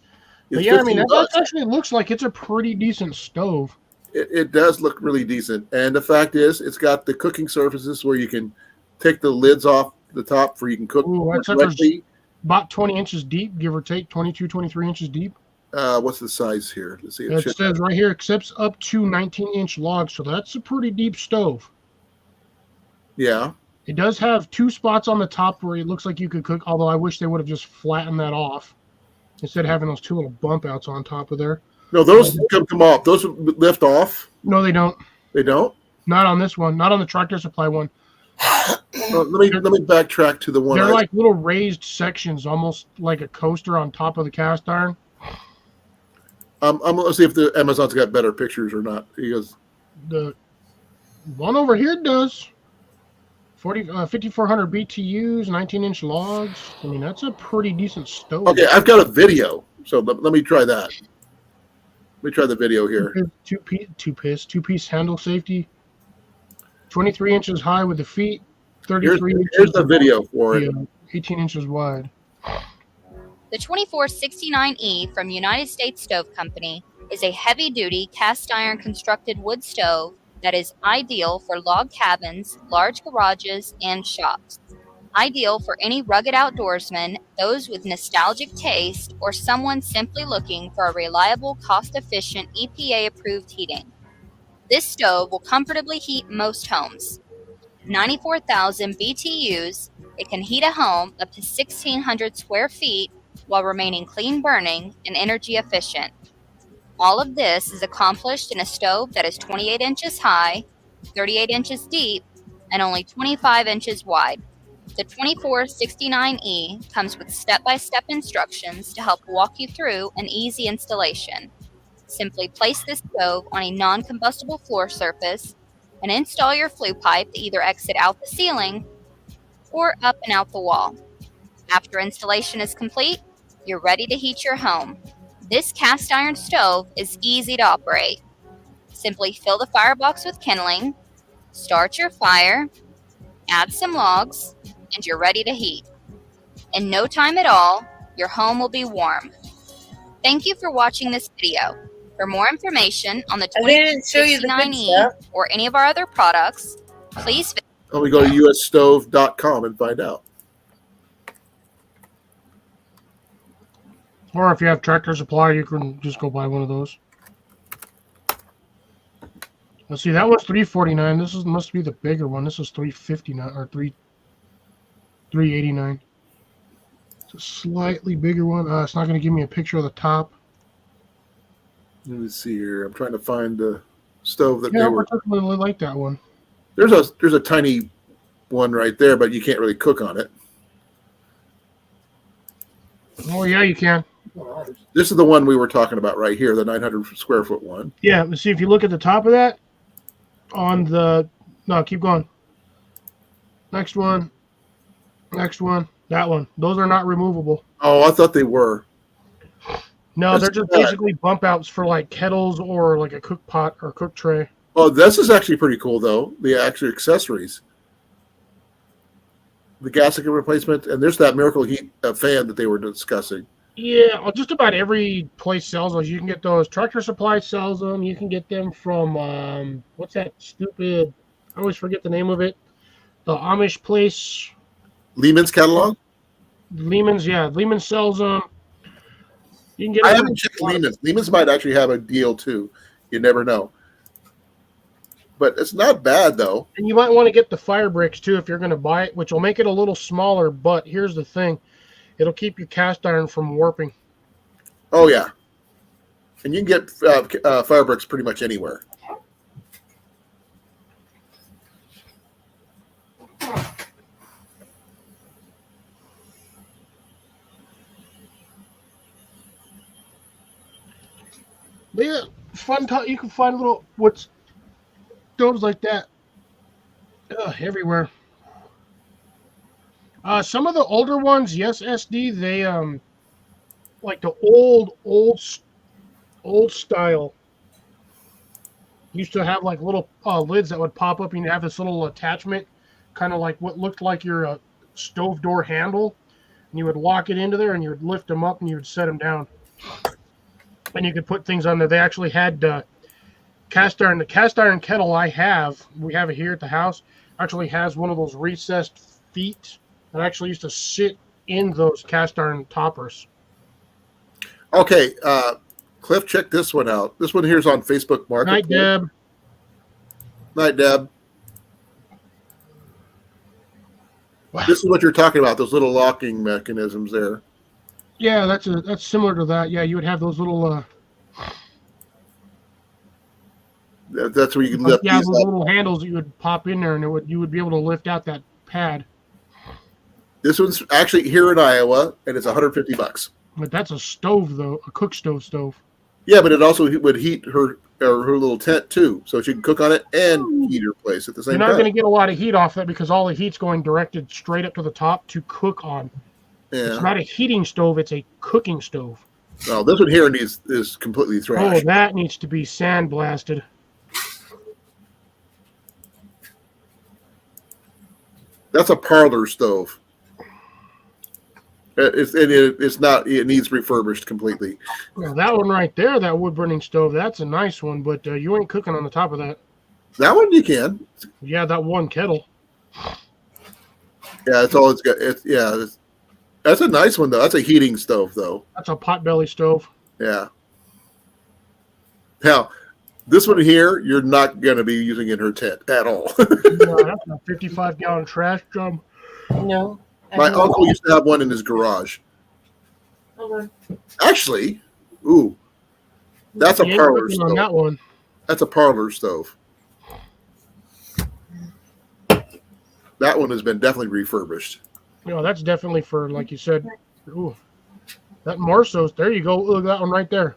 It's yeah, I mean, $15. that actually looks like it's a pretty decent stove. It does look really decent. And the fact is, it's got the cooking surfaces where you can take the lids off the top for you can cook Ooh, that directly. About 20 inches deep, give or take, 22, 23 inches deep. What's the size here? Let's see. It says right here, accepts up to 19-inch logs, so that's a pretty deep stove. Yeah. It does have two spots on the top where it looks like you could cook, although I wish they would have just flattened that off instead of having those two little bump outs on top of there. No, those come off. Those lift off. No, they don't. They don't? Not on this one. Not on the Tractor Supply one. Let me backtrack to the one. They're like little raised sections, almost like a coaster on top of the cast iron. I'm gonna see if the Amazon's got better pictures or not. Because The one over here does. 5,400 BTUs, 19-inch logs. I mean, that's a pretty decent stove. okay, I've got a video, so let me try that. Let me try the video here. Two-piece handle safety. 23 inches high with the feet. 33 inches. Here's the video for it. 18 inches wide. The 2469E from United States Stove Company is a heavy-duty cast iron constructed wood stove that is ideal for log cabins, large garages, and shops. Ideal for any rugged outdoorsman, those with nostalgic taste, or someone simply looking for a reliable, cost-efficient, EPA-approved heating. This stove will comfortably heat most homes. 94,000 BTUs, it can heat a home up to 1,600 square feet while remaining clean burning and energy efficient. All of this is accomplished in a stove that is 28 inches high, 38 inches deep, and only 25 inches wide. The 2469E comes with step-by-step instructions to help walk you through an easy installation. Simply place this stove on a non-combustible floor surface and install your flue pipe to either exit out the ceiling or up and out the wall. After installation is complete, you're ready to heat your home. This cast iron stove is easy to operate. Simply fill the firebox with kindling, start your fire, add some logs, and you're ready to heat. In no time at all, your home will be warm. Thank you for watching this video. For more information on the I didn't show you the good 2069E stuff. or any of our other products, please visit Oh, we go to usstove.com and find out. Or if you have Tractor Supply, you can just go buy one of those. Let's see, that was $349. This must be the bigger one. This is $359 or $389. It's a slightly bigger one. It's not going to give me a picture of the top. Let me see here. I'm trying to find the stove that Yeah, they I were. particularly like that one. There's a tiny one right there, but you can't really cook on it. Oh yeah, you can. This is the one we were talking about right here, the 900 square foot one. Yeah, let's see if you look at the top of that. No, keep going. Next one. That one. Those are not removable. Oh, I thought they were. No, That's they're just bad. basically bump outs for like kettles or like a cook pot or cook tray. Oh, this is actually pretty cool, though. The actual accessories. The gasket replacement, and there's that Miracle Heat fan that they were discussing. Yeah, just about every place sells those. You can get those. Tractor Supply sells them. You can get them from, what's that stupid, I always forget the name of it. The Amish place. Lehman's catalog? Lehman's, yeah. Lehman sells them. You can get I them. haven't checked Lehman's. Lehman's might actually have a deal, too. You never know. But it's not bad, though. And you might want to get the fire bricks, too, if you're going to buy it, which will make it a little smaller. But here's the thing. It'll keep your cast iron from warping. Oh, yeah. And you can get fire bricks pretty much anywhere. But yeah, fun. You can find little stoves like that everywhere. Some of the older ones, yes, SD, they like the old style used to have like little lids that would pop up and you have this little attachment, kind of like what looked like your stove door handle, and you would lock it into there and you would lift them up and you would set them down, and you could put things on there. They actually had cast iron. The cast iron kettle we have it here at the house, actually has one of those recessed feet that actually used to sit in those cast iron toppers. Okay, Cliff, check this one out. This one here's on Facebook Marketplace. Night, Deb. Night, Deb. Wow. This is what you're talking about, those little locking mechanisms there. Yeah, that's similar to that. Yeah, you would have those little That's where you can lift those these up. little handles that you would pop in there, and you would be able to lift out that pad. This one's actually here in Iowa, and it's $150. But that's a stove, though, a cook stove. Yeah, but it also would heat her little tent too, so she can cook on it and heat her place at the same You're not time. going to get a lot of heat off that because all the heat's going directed straight up to the top to cook on. Yeah. It's not a heating stove; it's a cooking stove. No, this one here is completely Oh, thrashed. that needs to be sandblasted. That's a parlor stove. It's not. It needs refurbished completely. Well, that one right there, that wood burning stove, that's a nice one, but you ain't cooking on the top of that. That one you can. Yeah, that one kettle. Yeah, it's all it's got. That's a nice one though. That's a heating stove though. That's a potbelly stove. Yeah. Now, this one here, you're not going to be using in her tent at all. No, that's a 55-gallon trash drum. No. My uncle used to have one in his garage. Hold on. Actually, ooh, that's a You ain't parlor cooking on stove. that one. That's a parlor stove. That one has been definitely refurbished. No, that's definitely for, like you said. Ooh, that Marsos. There you go. Look at that one right there.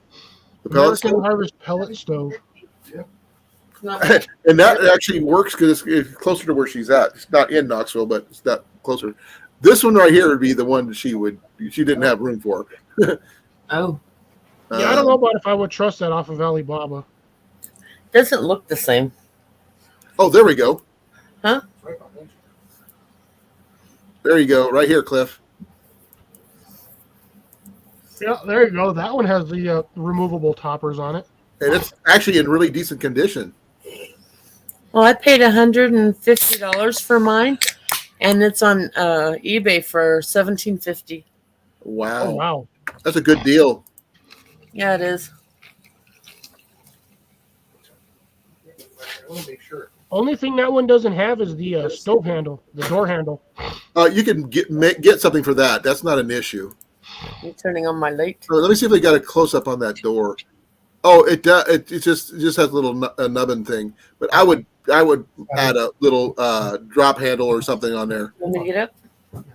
The pellet American stove? Harvest pellet stove. And that actually works because it's closer to where she's at. It's not in Knoxville, but it's not closer. This one right here would be the one that she didn't have room for. Oh, Yeah, I don't know about if I would trust that off of Alibaba. doesn't look the same. Oh, there we go. Huh? There you go. Right here, Cliff. Yeah, there you go. That one has the removable toppers on it. And it's actually in really decent condition. Well, I paid $150 for mine, and it's on eBay for $17.50. Wow. Oh, wow. That's a good deal. Yeah, it is. I want to make sure. Only thing that one doesn't have is the stove handle, the door handle. You can get something for that. That's not an issue. You turning on my light? Let me see if they got a close up on that door. Oh, it does. It just has a little nubbin thing. But I would add a little drop handle or something on there. Want me to get up?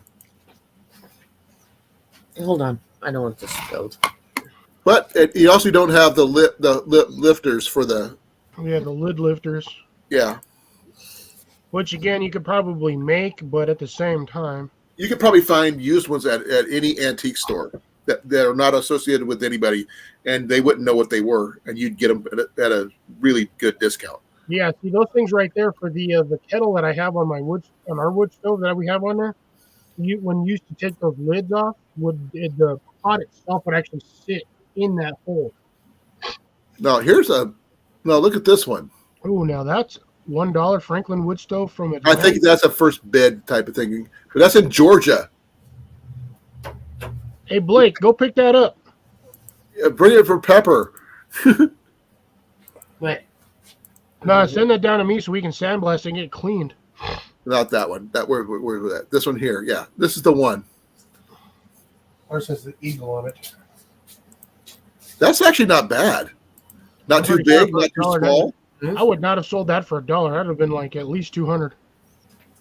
Hold on. I don't want this spilled. But you also don't have the lifters for the. Yeah, the lid lifters. Yeah. Which, again, you could probably make, but at the same time. You could probably find used ones at any antique store that are not associated with anybody, and they wouldn't know what they were, and you'd get them at a really good discount. Yeah, see those things right there for the kettle that I have on our wood stove that we have on there. When you used to take those lids off, the pot itself would actually sit in that hole. Now look at this one. Oh, now that's $1 Franklin wood stove from it. I think that's a first bed type of thing, but that's in Georgia. Hey Blake, go pick that up. Yeah, bring it for Pepper. Wait. No, send that down to me so we can sandblast and get it cleaned. Not that one. Where's that? This one here. Yeah, this is the one. Ours has the eagle on it. That's actually not bad. Not too big, not too small. I would not have sold that for $1. That'd have been like at least $200.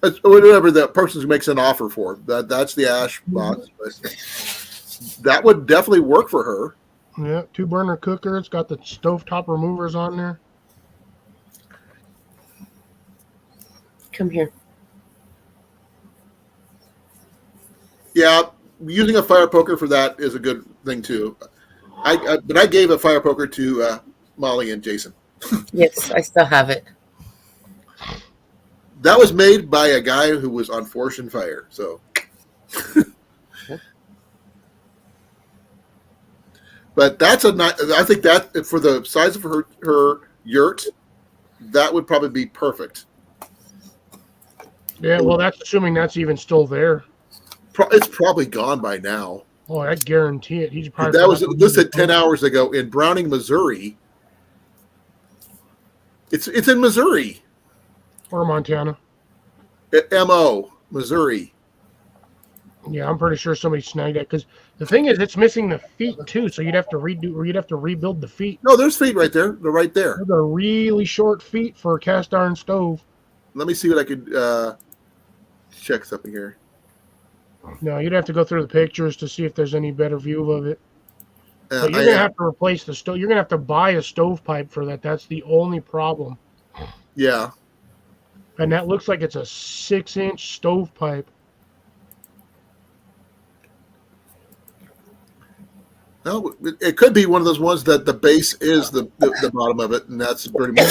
It's whatever that person makes an offer for. That's the ash box. But that would definitely work for her. Yeah, 2-burner cooker. It's got the stovetop removers on there. Come here. Yeah, using a fire poker for that is a good thing too. But I gave a fire poker to Molly and Jason. Yes, I still have it. That was made by a guy who was on Fortune Fire. So, but that's I think that for the size of her yurt, that would probably be perfect. Yeah, well, that's assuming that's even still there. It's probably gone by now. Oh, I guarantee it. He's probably That was listed 10 hours ago in Browning, Missouri. It's in Missouri. Or Montana. MO, Missouri. Yeah, I'm pretty sure somebody snagged that because the thing is, it's missing the feet too. So you'd have to rebuild the feet. No, there's feet right there. They're right there. They're really short feet for a cast iron stove. Let me see what I could check something here. No, you'd have to go through the pictures to see if there's any better view of it. So you're I gonna have to replace the stove. You're gonna have to buy a stovepipe for that. That's the only problem. Yeah. And that looks like it's a 6-inch stovepipe. No, it could be one of those ones that the base is the bottom of it, and that's pretty much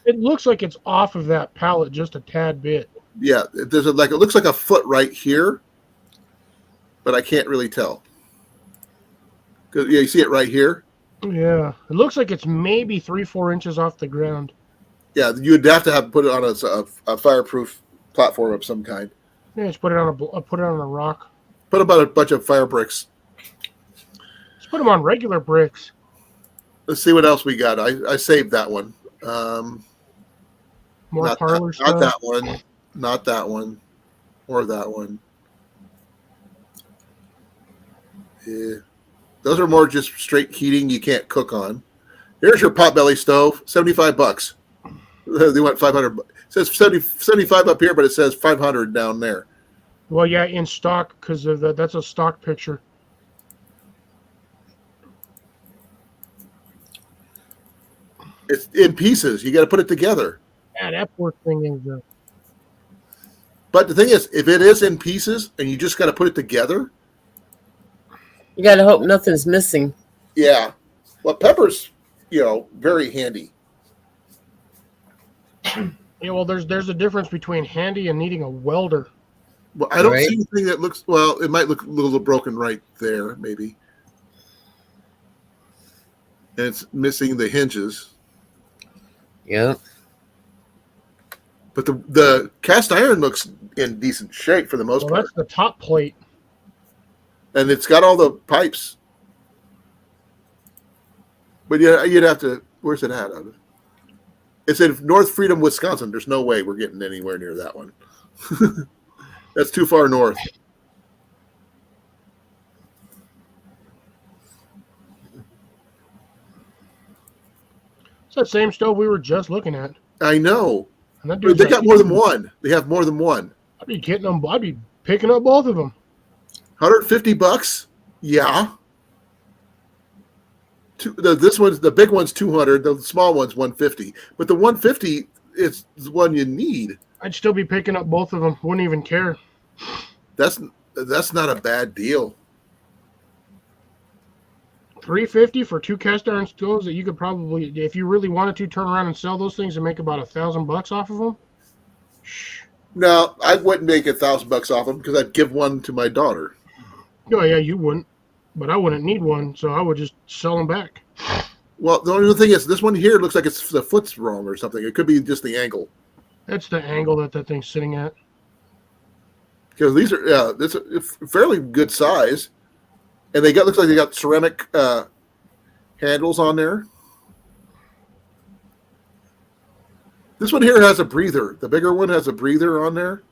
It looks like it's off of that pallet just a tad bit. Yeah, it looks like a foot right here, but I can't really tell. 'Cause, yeah, you see it right here. Yeah, it looks like it's maybe 3-4 inches off the ground. Yeah, you'd have to put it on a fireproof platform of some kind. Yeah, just put it on a rock. Put about a bunch of fire bricks. Just put them on regular bricks. Let's see what else we got. I saved that one. More parlor stuff. Not that one. Not that one. Or that one. Yeah. Those are more just straight heating you can't cook on. Here's your potbelly stove, $75. They want 500. It says 75 up here, but it says 500 down there. Well, yeah, in stock because of that's a stock picture. It's in pieces. You got to put it together. Yeah, that poor thing is. But the thing is, if it is in pieces and you just got to put it together, You got to hope nothing's missing. yeah. Well, pepper's, very handy. Yeah, well, there's a difference between handy and needing a welder. Well, I don't Right. see anything that looks. Well, it might look a little broken right there, maybe. And it's missing the hinges. Yep. But the cast iron looks in decent shape for the most Well, part. that's the top plate. And it's got all the pipes. But yeah, you'd have to. Where's it at? It's in North Freedom, Wisconsin. There's no way we're getting anywhere near that one. That's too far north. It's that same stove we were just looking at. I know. And that But dude's they like, got more than one. They have more than one. I'd be getting them. I'd be picking up both of them. $150? Yeah. The big one's 200. The small one's 150. But the 150 is the one you need. I'd still be picking up both of them. Wouldn't even care. That's not a bad deal. $350 for two cast iron stoves that you could probably, if you really wanted to, turn around and sell those things and make about $1,000 off of them. Shh. No, I wouldn't make $1,000 off them because I'd give one to my daughter. Oh yeah, you wouldn't, but I wouldn't need one, so I would just sell them back. Well, the only thing is, this one here looks like it's the foot's wrong or something. It could be just the angle. That's the angle that thing's sitting at. Because these are, this is a fairly good size, and looks like they got ceramic handles on there. This one here has a breather. The bigger one has a breather on there.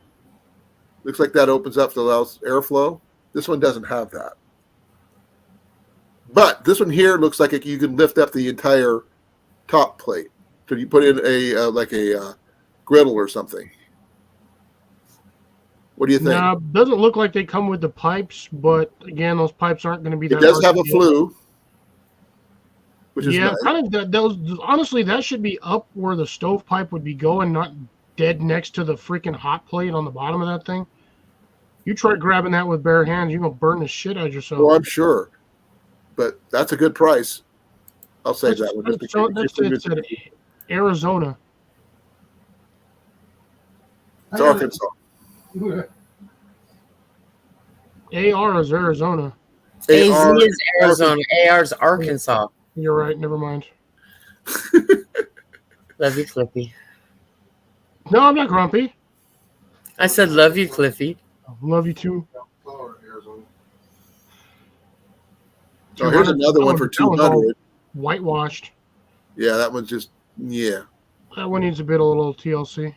Looks like that opens up to allow airflow. This one doesn't have that. But this one here looks like you can lift up the entire top plate. So you put in a griddle or something. What do you think? Now, doesn't look like they come with the pipes, but again, those pipes aren't going to be that It does hard have a to get. flue, which is Yeah, nice. kind of. Those honestly, that should be up where the stovepipe would be going, not dead next to the freaking hot plate on the bottom of that thing. You try grabbing that with bare hands, you're gonna burn the shit out of yourself. Well, I'm sure, but that's a good price. I'll save that one. That's Arizona. It's Arkansas. AR is Arizona. AZ AR is Arizona. AR is Arkansas. You're right. Never mind. Love you, Cliffy. No, I'm not grumpy. I said love you, Cliffy. Love you too. Color, Arizona. Oh, here's another one for That one's all 200. whitewashed. Yeah, that one's just That one needs a little TLC.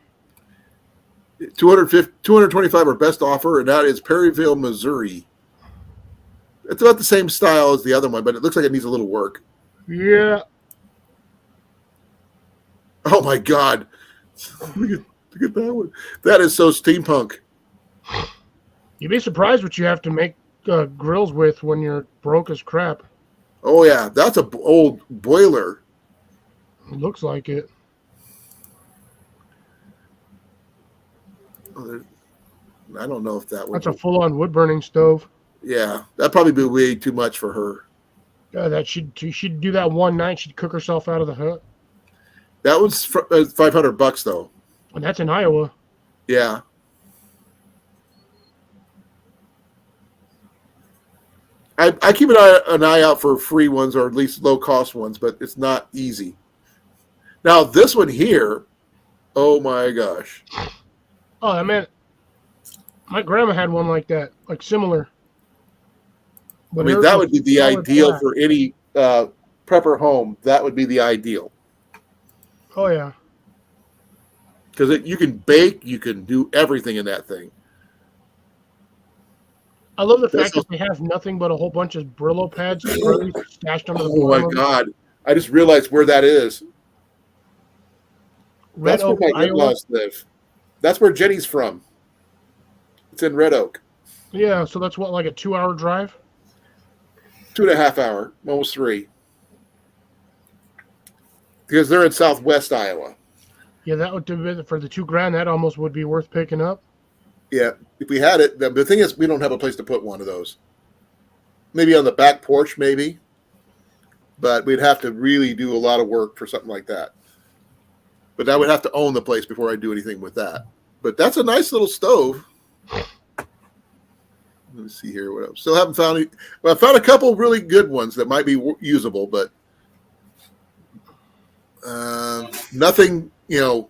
225 are best offer, and that is Perryville, Missouri. It's about the same style as the other one, but it looks like it needs a little work. Yeah. Oh my God! Look at that one. That is so steampunk. You'd be surprised what you have to make grills with when you're broke as crap. Oh yeah, that's a old boiler. It looks like it. I don't know if that would. That's a full-on wood-burning stove. Yeah, that'd probably be way too much for her. She'd do that one night. She'd cook herself out of the hut. That was $500 though. And that's in Iowa. Yeah. I keep an eye out for free ones or at least low cost ones, but it's not easy. Now this one here, oh my gosh. Oh, I meant My grandma had one like that, like similar. I But mean, hers that was would be the solid ideal black. for any prepper home. That would be the ideal Oh yeah. because you can bake, you can do everything in that thing. I love the That's fact that they have nothing but a whole bunch of Brillo pads, sprays stashed under the oh my bottom of it. God! I just realized where that is. Red That's where Oak, my Iowa. in-laws live. That's where Jenny's from. It's in Red Oak. Yeah, so that's what, like a 2-hour drive? 2.5 hour, almost 3. Because they're in Southwest Iowa. Yeah, that would do for the $2,000. That almost would be worth picking up. Yeah, if we had it, the thing is, we don't have a place to put one of those. Maybe on the back porch, maybe. But we'd have to really do a lot of work for something like that. But I would have to own the place before I do anything with that. But that's a nice little stove. Let me see here. What else? Still haven't found any. Well, I found a couple really good ones that might be usable, but nothing. That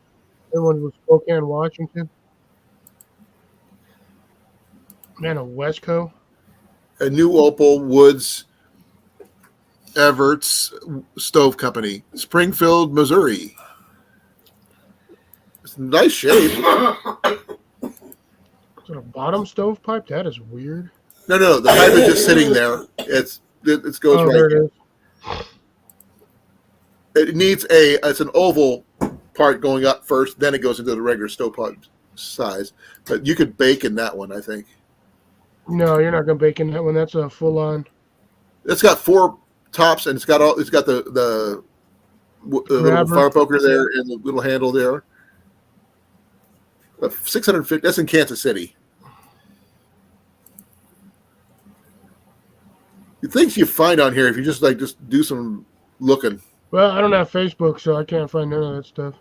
one was Spokane, Washington. Man, a Westco. A new Opal Woods Everts Stove Company, Springfield, Missouri. It's in nice shape. Is it a bottom stovepipe? That is weird. No. The pipe is just sitting there. It goes right there it here. is. It needs it's an oval part going up first, then it goes into the regular stovepipe size. But you could bake in that one, I think. No, you're not gonna bake in that one. That's a full on. It's got 4 tops, and it's got the little fire poker there and the little handle there. 650. That's in Kansas City. The things you find on here, if you just do some looking. Well, I don't have Facebook, so I can't find none of that stuff.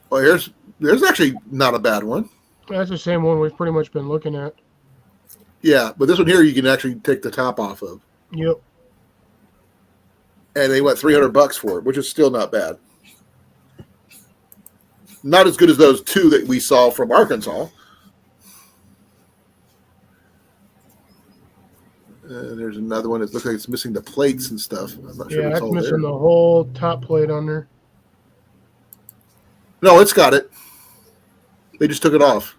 Well, there's actually not a bad one. That's the same one we've pretty much been looking at. Yeah, but this one here you can actually take the top off of. Yep. And they went $300 for it, which is still not bad. Not as good as those 2 that we saw from Arkansas. There's another one that looks like it's missing the plates and stuff. I'm not sure Yeah, what's that's all missing there. the whole top plate on there. No, it's got it. They just took it off.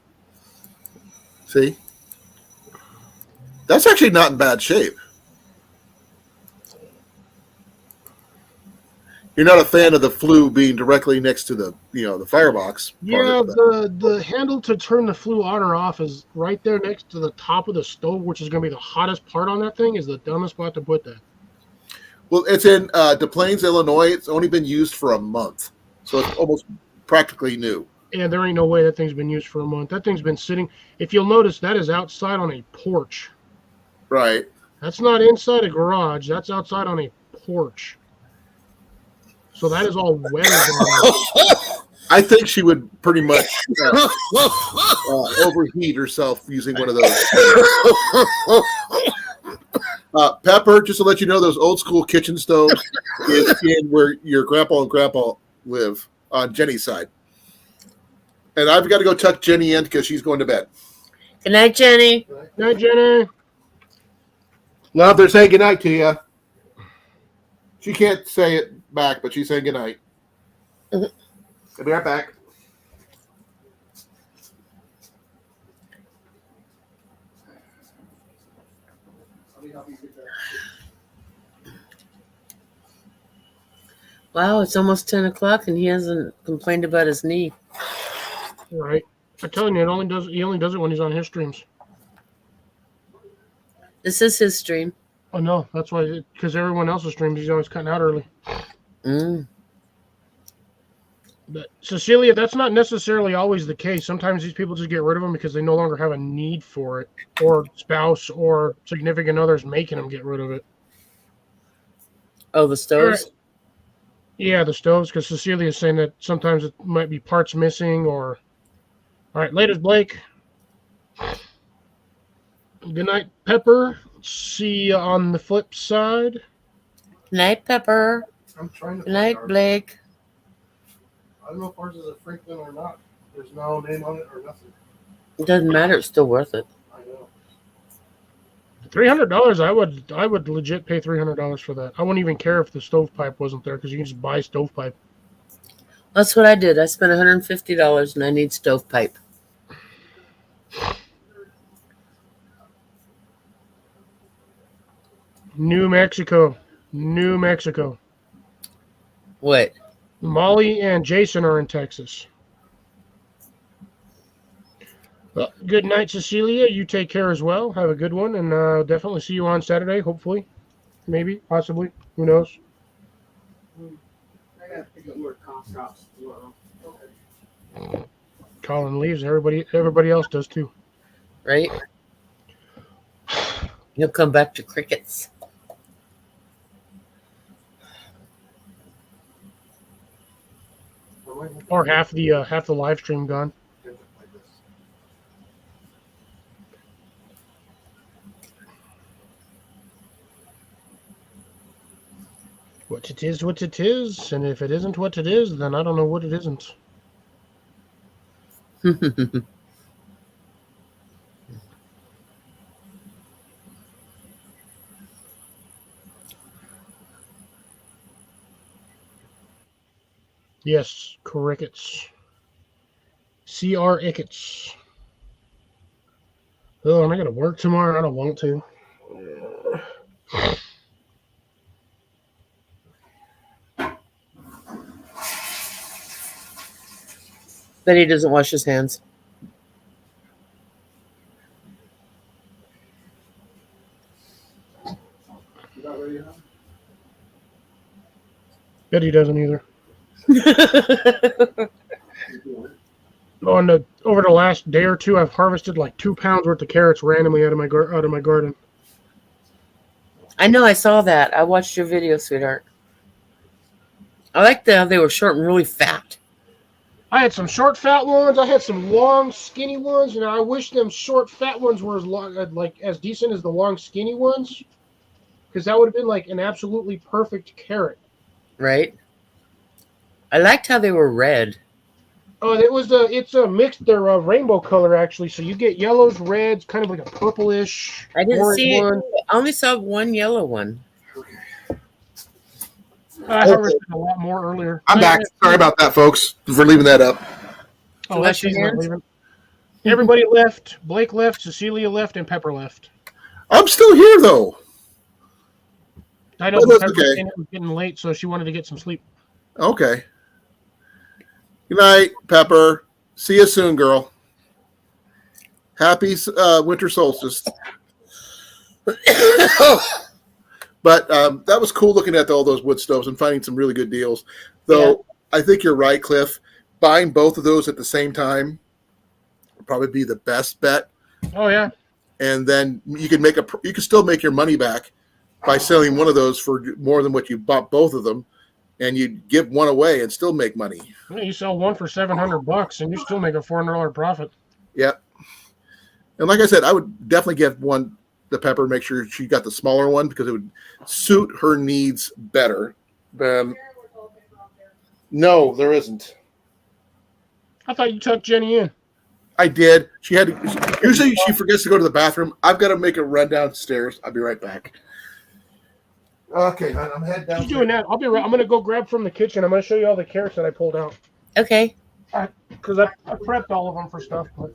See? That's actually not in bad shape. You're not a fan of the flue being directly next to the firebox. Yeah, the handle to turn the flue on or off is right there next to the top of the stove, which is going to be the hottest part on that thing. Is the dumbest spot to put that. Well, it's in Des Plaines, Illinois. It's only been used for a month, so it's almost practically new. Yeah, there ain't no way that thing's been used for a month. That thing's been sitting. If you'll notice, that is outside on a porch. Right. That's not inside a garage. That's outside on a porch. So that is all wet. I think she would pretty much overheat herself using one of those. Pepper, just to let you know, those old school kitchen stoves is in where your grandpa and grandpa live on Jenny's side. And I've got to go tuck Jenny in because she's going to bed. Good night, Jenny. Good night, Jenny. Love, they're saying goodnight to you. She can't say it back, but she's saying goodnight. I'll be right back. Wow, it's almost 10 o'clock and he hasn't complained about his knee. Right. I'm telling you, he only does it when he's on his streams. This is his stream. Oh no, that's why. Because everyone else's streams, he's always cutting out early. But Cecilia, that's not necessarily always the case. Sometimes these people just get rid of them because they no longer have a need for it, or spouse or significant others making them get rid of it. Oh, the stoves? Right. Yeah, the stoves, because Cecilia is saying that sometimes it might be parts missing or... All right, later, Blake. Good night, Pepper. See you on the flip side. Good night, Pepper. I'm trying to Good night, find ours. Blake. I don't know if ours is a Franklin or not. There's no name on it or nothing. It doesn't matter. It's still worth it. I know. $300. I would legit pay $300 for that. I wouldn't even care if the stovepipe wasn't there because you can just buy stovepipe. That's what I did. I spent $150 and I need stovepipe. New Mexico. What? Molly and Jason are in Texas. Well, good night, Cecilia. You take care as well. Have a good one, and definitely see you on Saturday, hopefully. Maybe, possibly. Who knows? I gotta pick up more cough drops tomorrow. Colin leaves. Everybody else does too. Right? He'll come back to crickets. Or half the live stream gone. What it is, and if it isn't what it is, then I don't know what it isn't. Yes, crickets. CR Ickets. Oh, and I gotta work tomorrow. I don't want to. Bet he doesn't wash his hands. Bet he doesn't either. Over the last day or two, I've harvested like 2 pounds worth of carrots randomly out of my garden. I know, I saw that. I watched your video, sweetheart. I liked how they were short and really fat. I had some short, fat ones. I had some long, skinny ones, and I wish them short, fat ones were as long, as decent as the long, skinny ones, because that would have been like an absolutely perfect carrot. Right? I liked how they were red. Oh, it's a mixed. They're a rainbow color actually, so you get yellows, reds, kind of like a purplish. I didn't orange see it. one. I only saw one yellow one. I harvested a lot more earlier. I'm back. Sorry about that, folks, for leaving that up. Oh, that's she's not leaving. Everybody left. Blake left. Cecilia left, and Pepper left. I'm still here, though. I know, But but that's Pepper okay. was getting late, so she wanted to get some sleep. Okay. Good night, Pepper. See you soon, girl. Happy winter solstice. But that was cool looking at all those wood stoves and finding some really good deals. Though I think you're right, Cliff. Buying both of those at the same time would probably be the best bet. Oh yeah. And then you can still make your money back by selling one of those for more than what you bought both of them, and you give one away and still make money. Yeah, you sell one for $700, and you still make a $400 profit. Yep. And like I said, I would definitely give one to Pepper. Make sure she got the smaller one because it would suit her needs better. No, there isn't. I thought you tucked Jenny in. I did. She had to. Usually, she forgets to go to the bathroom. I've got to make a run downstairs. I'll be right back. Okay, hon, I'm heading down. She's doing that. I'll be right. I'm gonna go grab from the kitchen. I'm gonna show you all the carrots that I pulled out. Okay. Because I prepped all of them for stuff. But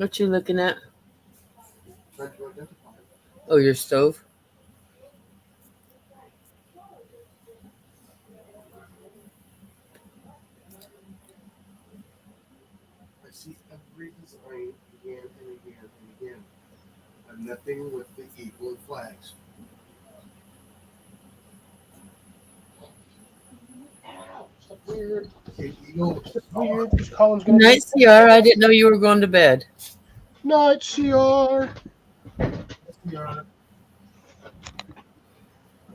What you looking at? Oh, your stove? I see every design again and again and again. And nothing with the eagle and flags. weird. Okay, eagle. Weird. Because Colin's Good gonna. night, CR. I didn't know you were going to bed. Night, CR. I'm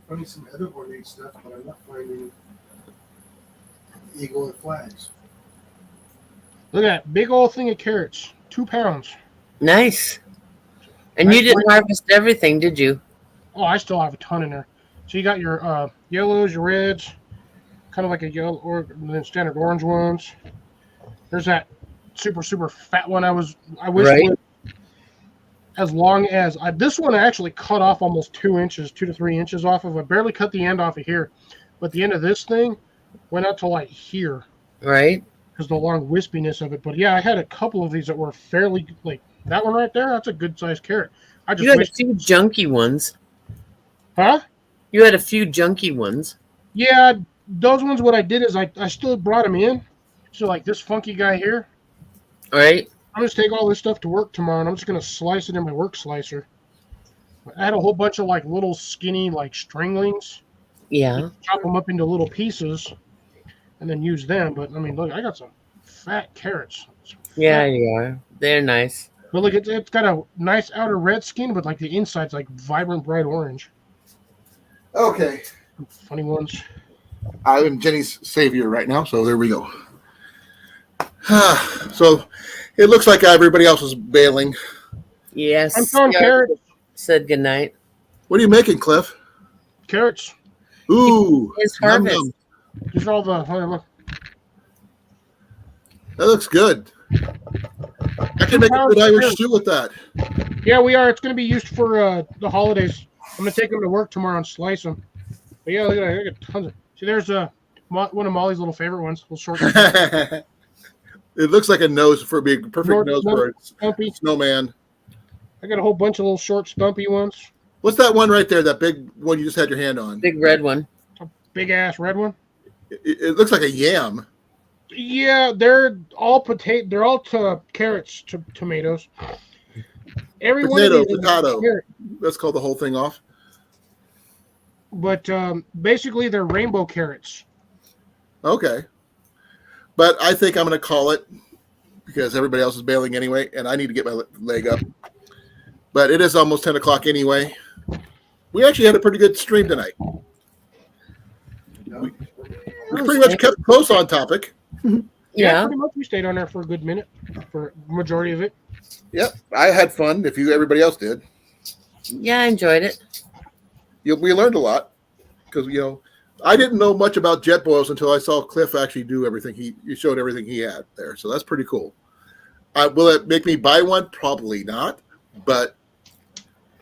finding some other ornate stuff, but I'm not finding eagle and flags. Look at that big old thing of carrots. 2 pounds. Nice. And you didn't harvest everything, did you? Oh, I still have a ton in there. So you got your yellows, your reds, kind of like a yellow or then standard orange ones. There's that super fat one. I wish Right. was as long as this one I actually cut off almost 2 inches, 2 to 3 inches off of. I barely cut the end off of here, but the end of this thing went out to like here Right. because the long wispiness of it. But yeah, I had a couple of these that were fairly like that one right there. That's a good sized carrot. I You just had a wish, few junky ones. huh? You had a few junky ones. Yeah, those ones. What I did is I still brought them in. So like this funky guy here. Right. I'm just take all this stuff to work tomorrow, and I'm just gonna slice it in my work slicer. I had a whole bunch of like little skinny like stringlings. Yeah. Chop them up into little pieces, and then use them. But I mean, look, I got some fat carrots. Yeah, you are. They're nice. But look, it's got a nice outer red skin, but like the inside's like vibrant bright orange. Okay. Funny ones. I'm Jenny's savior right now, so there we go. So it looks like everybody else is bailing. Yes. I'm throwing Yeah. carrots. Said goodnight. What are you making, Cliff? Carrots. Ooh, His yum, harvest. yum. These are all the. Oh, look. That looks good. I can make a good Irish stew with that. Yeah, we are. It's going to be used for the holidays. I'm going to take them to work tomorrow and slice them. But yeah, look at that. I got tons of. See, there's one of Molly's little favorite ones. Little short. It looks like a nose for being perfect Short, nose for a stumpy. snowman. I got a whole bunch of little short, stumpy ones. What's that one right there? That big one you just had your hand on? Big red one. A big ass red one. It looks like a yam. Yeah, they're all potato. They're all carrots, tomatoes. Every one of these is a Potato. carrot. Let's call the whole thing off. But basically, they're rainbow carrots. Okay. But I think I'm going to call it because everybody else is bailing anyway, and I need to get my leg up. But it is almost 10 o'clock anyway. We actually had a pretty good stream tonight. We pretty much kept close on topic. Yeah. Pretty much. We stayed on there for a good minute, for majority of it. Yep. I had fun if everybody else did. Yeah, I enjoyed it. We learned a lot because, I didn't know much about jet boils until I saw Cliff actually do everything. He showed everything he had there. So that's pretty cool. Will it make me buy one? Probably not. But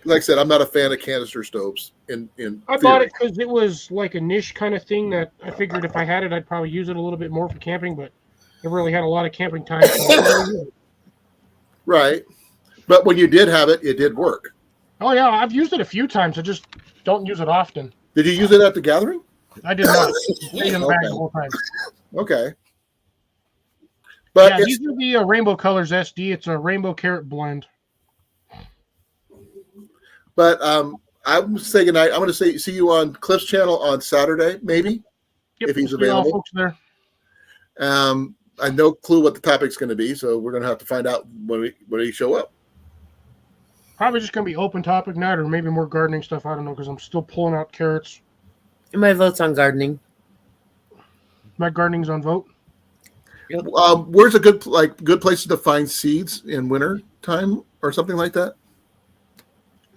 like I said, I'm not a fan of canister stoves. I bought it because it was like a niche kind of thing that I figured if I had it, I'd probably use it a little bit more for camping, but I really had a lot of camping time. So Right. But when you did have it, it did work. oh, yeah. I've used it a few times. I just don't use it often. Did you use it at the gathering? I did not. Stayed in the bag the whole time. Okay. But Yeah, these are the Rainbow Colors SD. It's a rainbow carrot blend. But I'm saying goodnight. I'm going to see you on Cliff's channel on Saturday, maybe, Yep, if he's see all available. folks there. I have no clue what the topic's going to be, so we're going to have to find out when he show up. Probably just going to be open topic night or maybe more gardening stuff. I don't know because I'm still pulling out carrots. And my vote's on gardening. My gardening's on vote. Where's a good places to find seeds in winter time or something like that?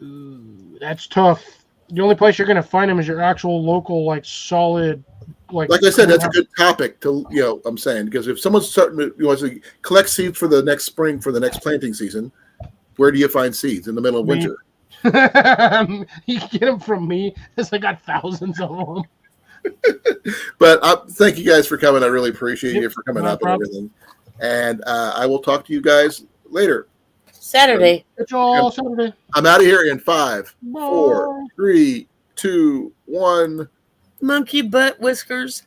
Ooh, that's tough. The only place you're going to find them is your actual local, solid, Like I said, that's a good topic to I'm saying because if someone's starting to collect seeds for the next spring for the next planting season, where do you find seeds in the middle of winter? You get them from me because I got thousands of them. But thank you guys for coming. I really appreciate you for coming No up problem. and everything. And I will talk to you guys later. Saturday. It's all Saturday. I'm out of here in 5, Bye. 4, 3, 2, 1. Monkey butt whiskers.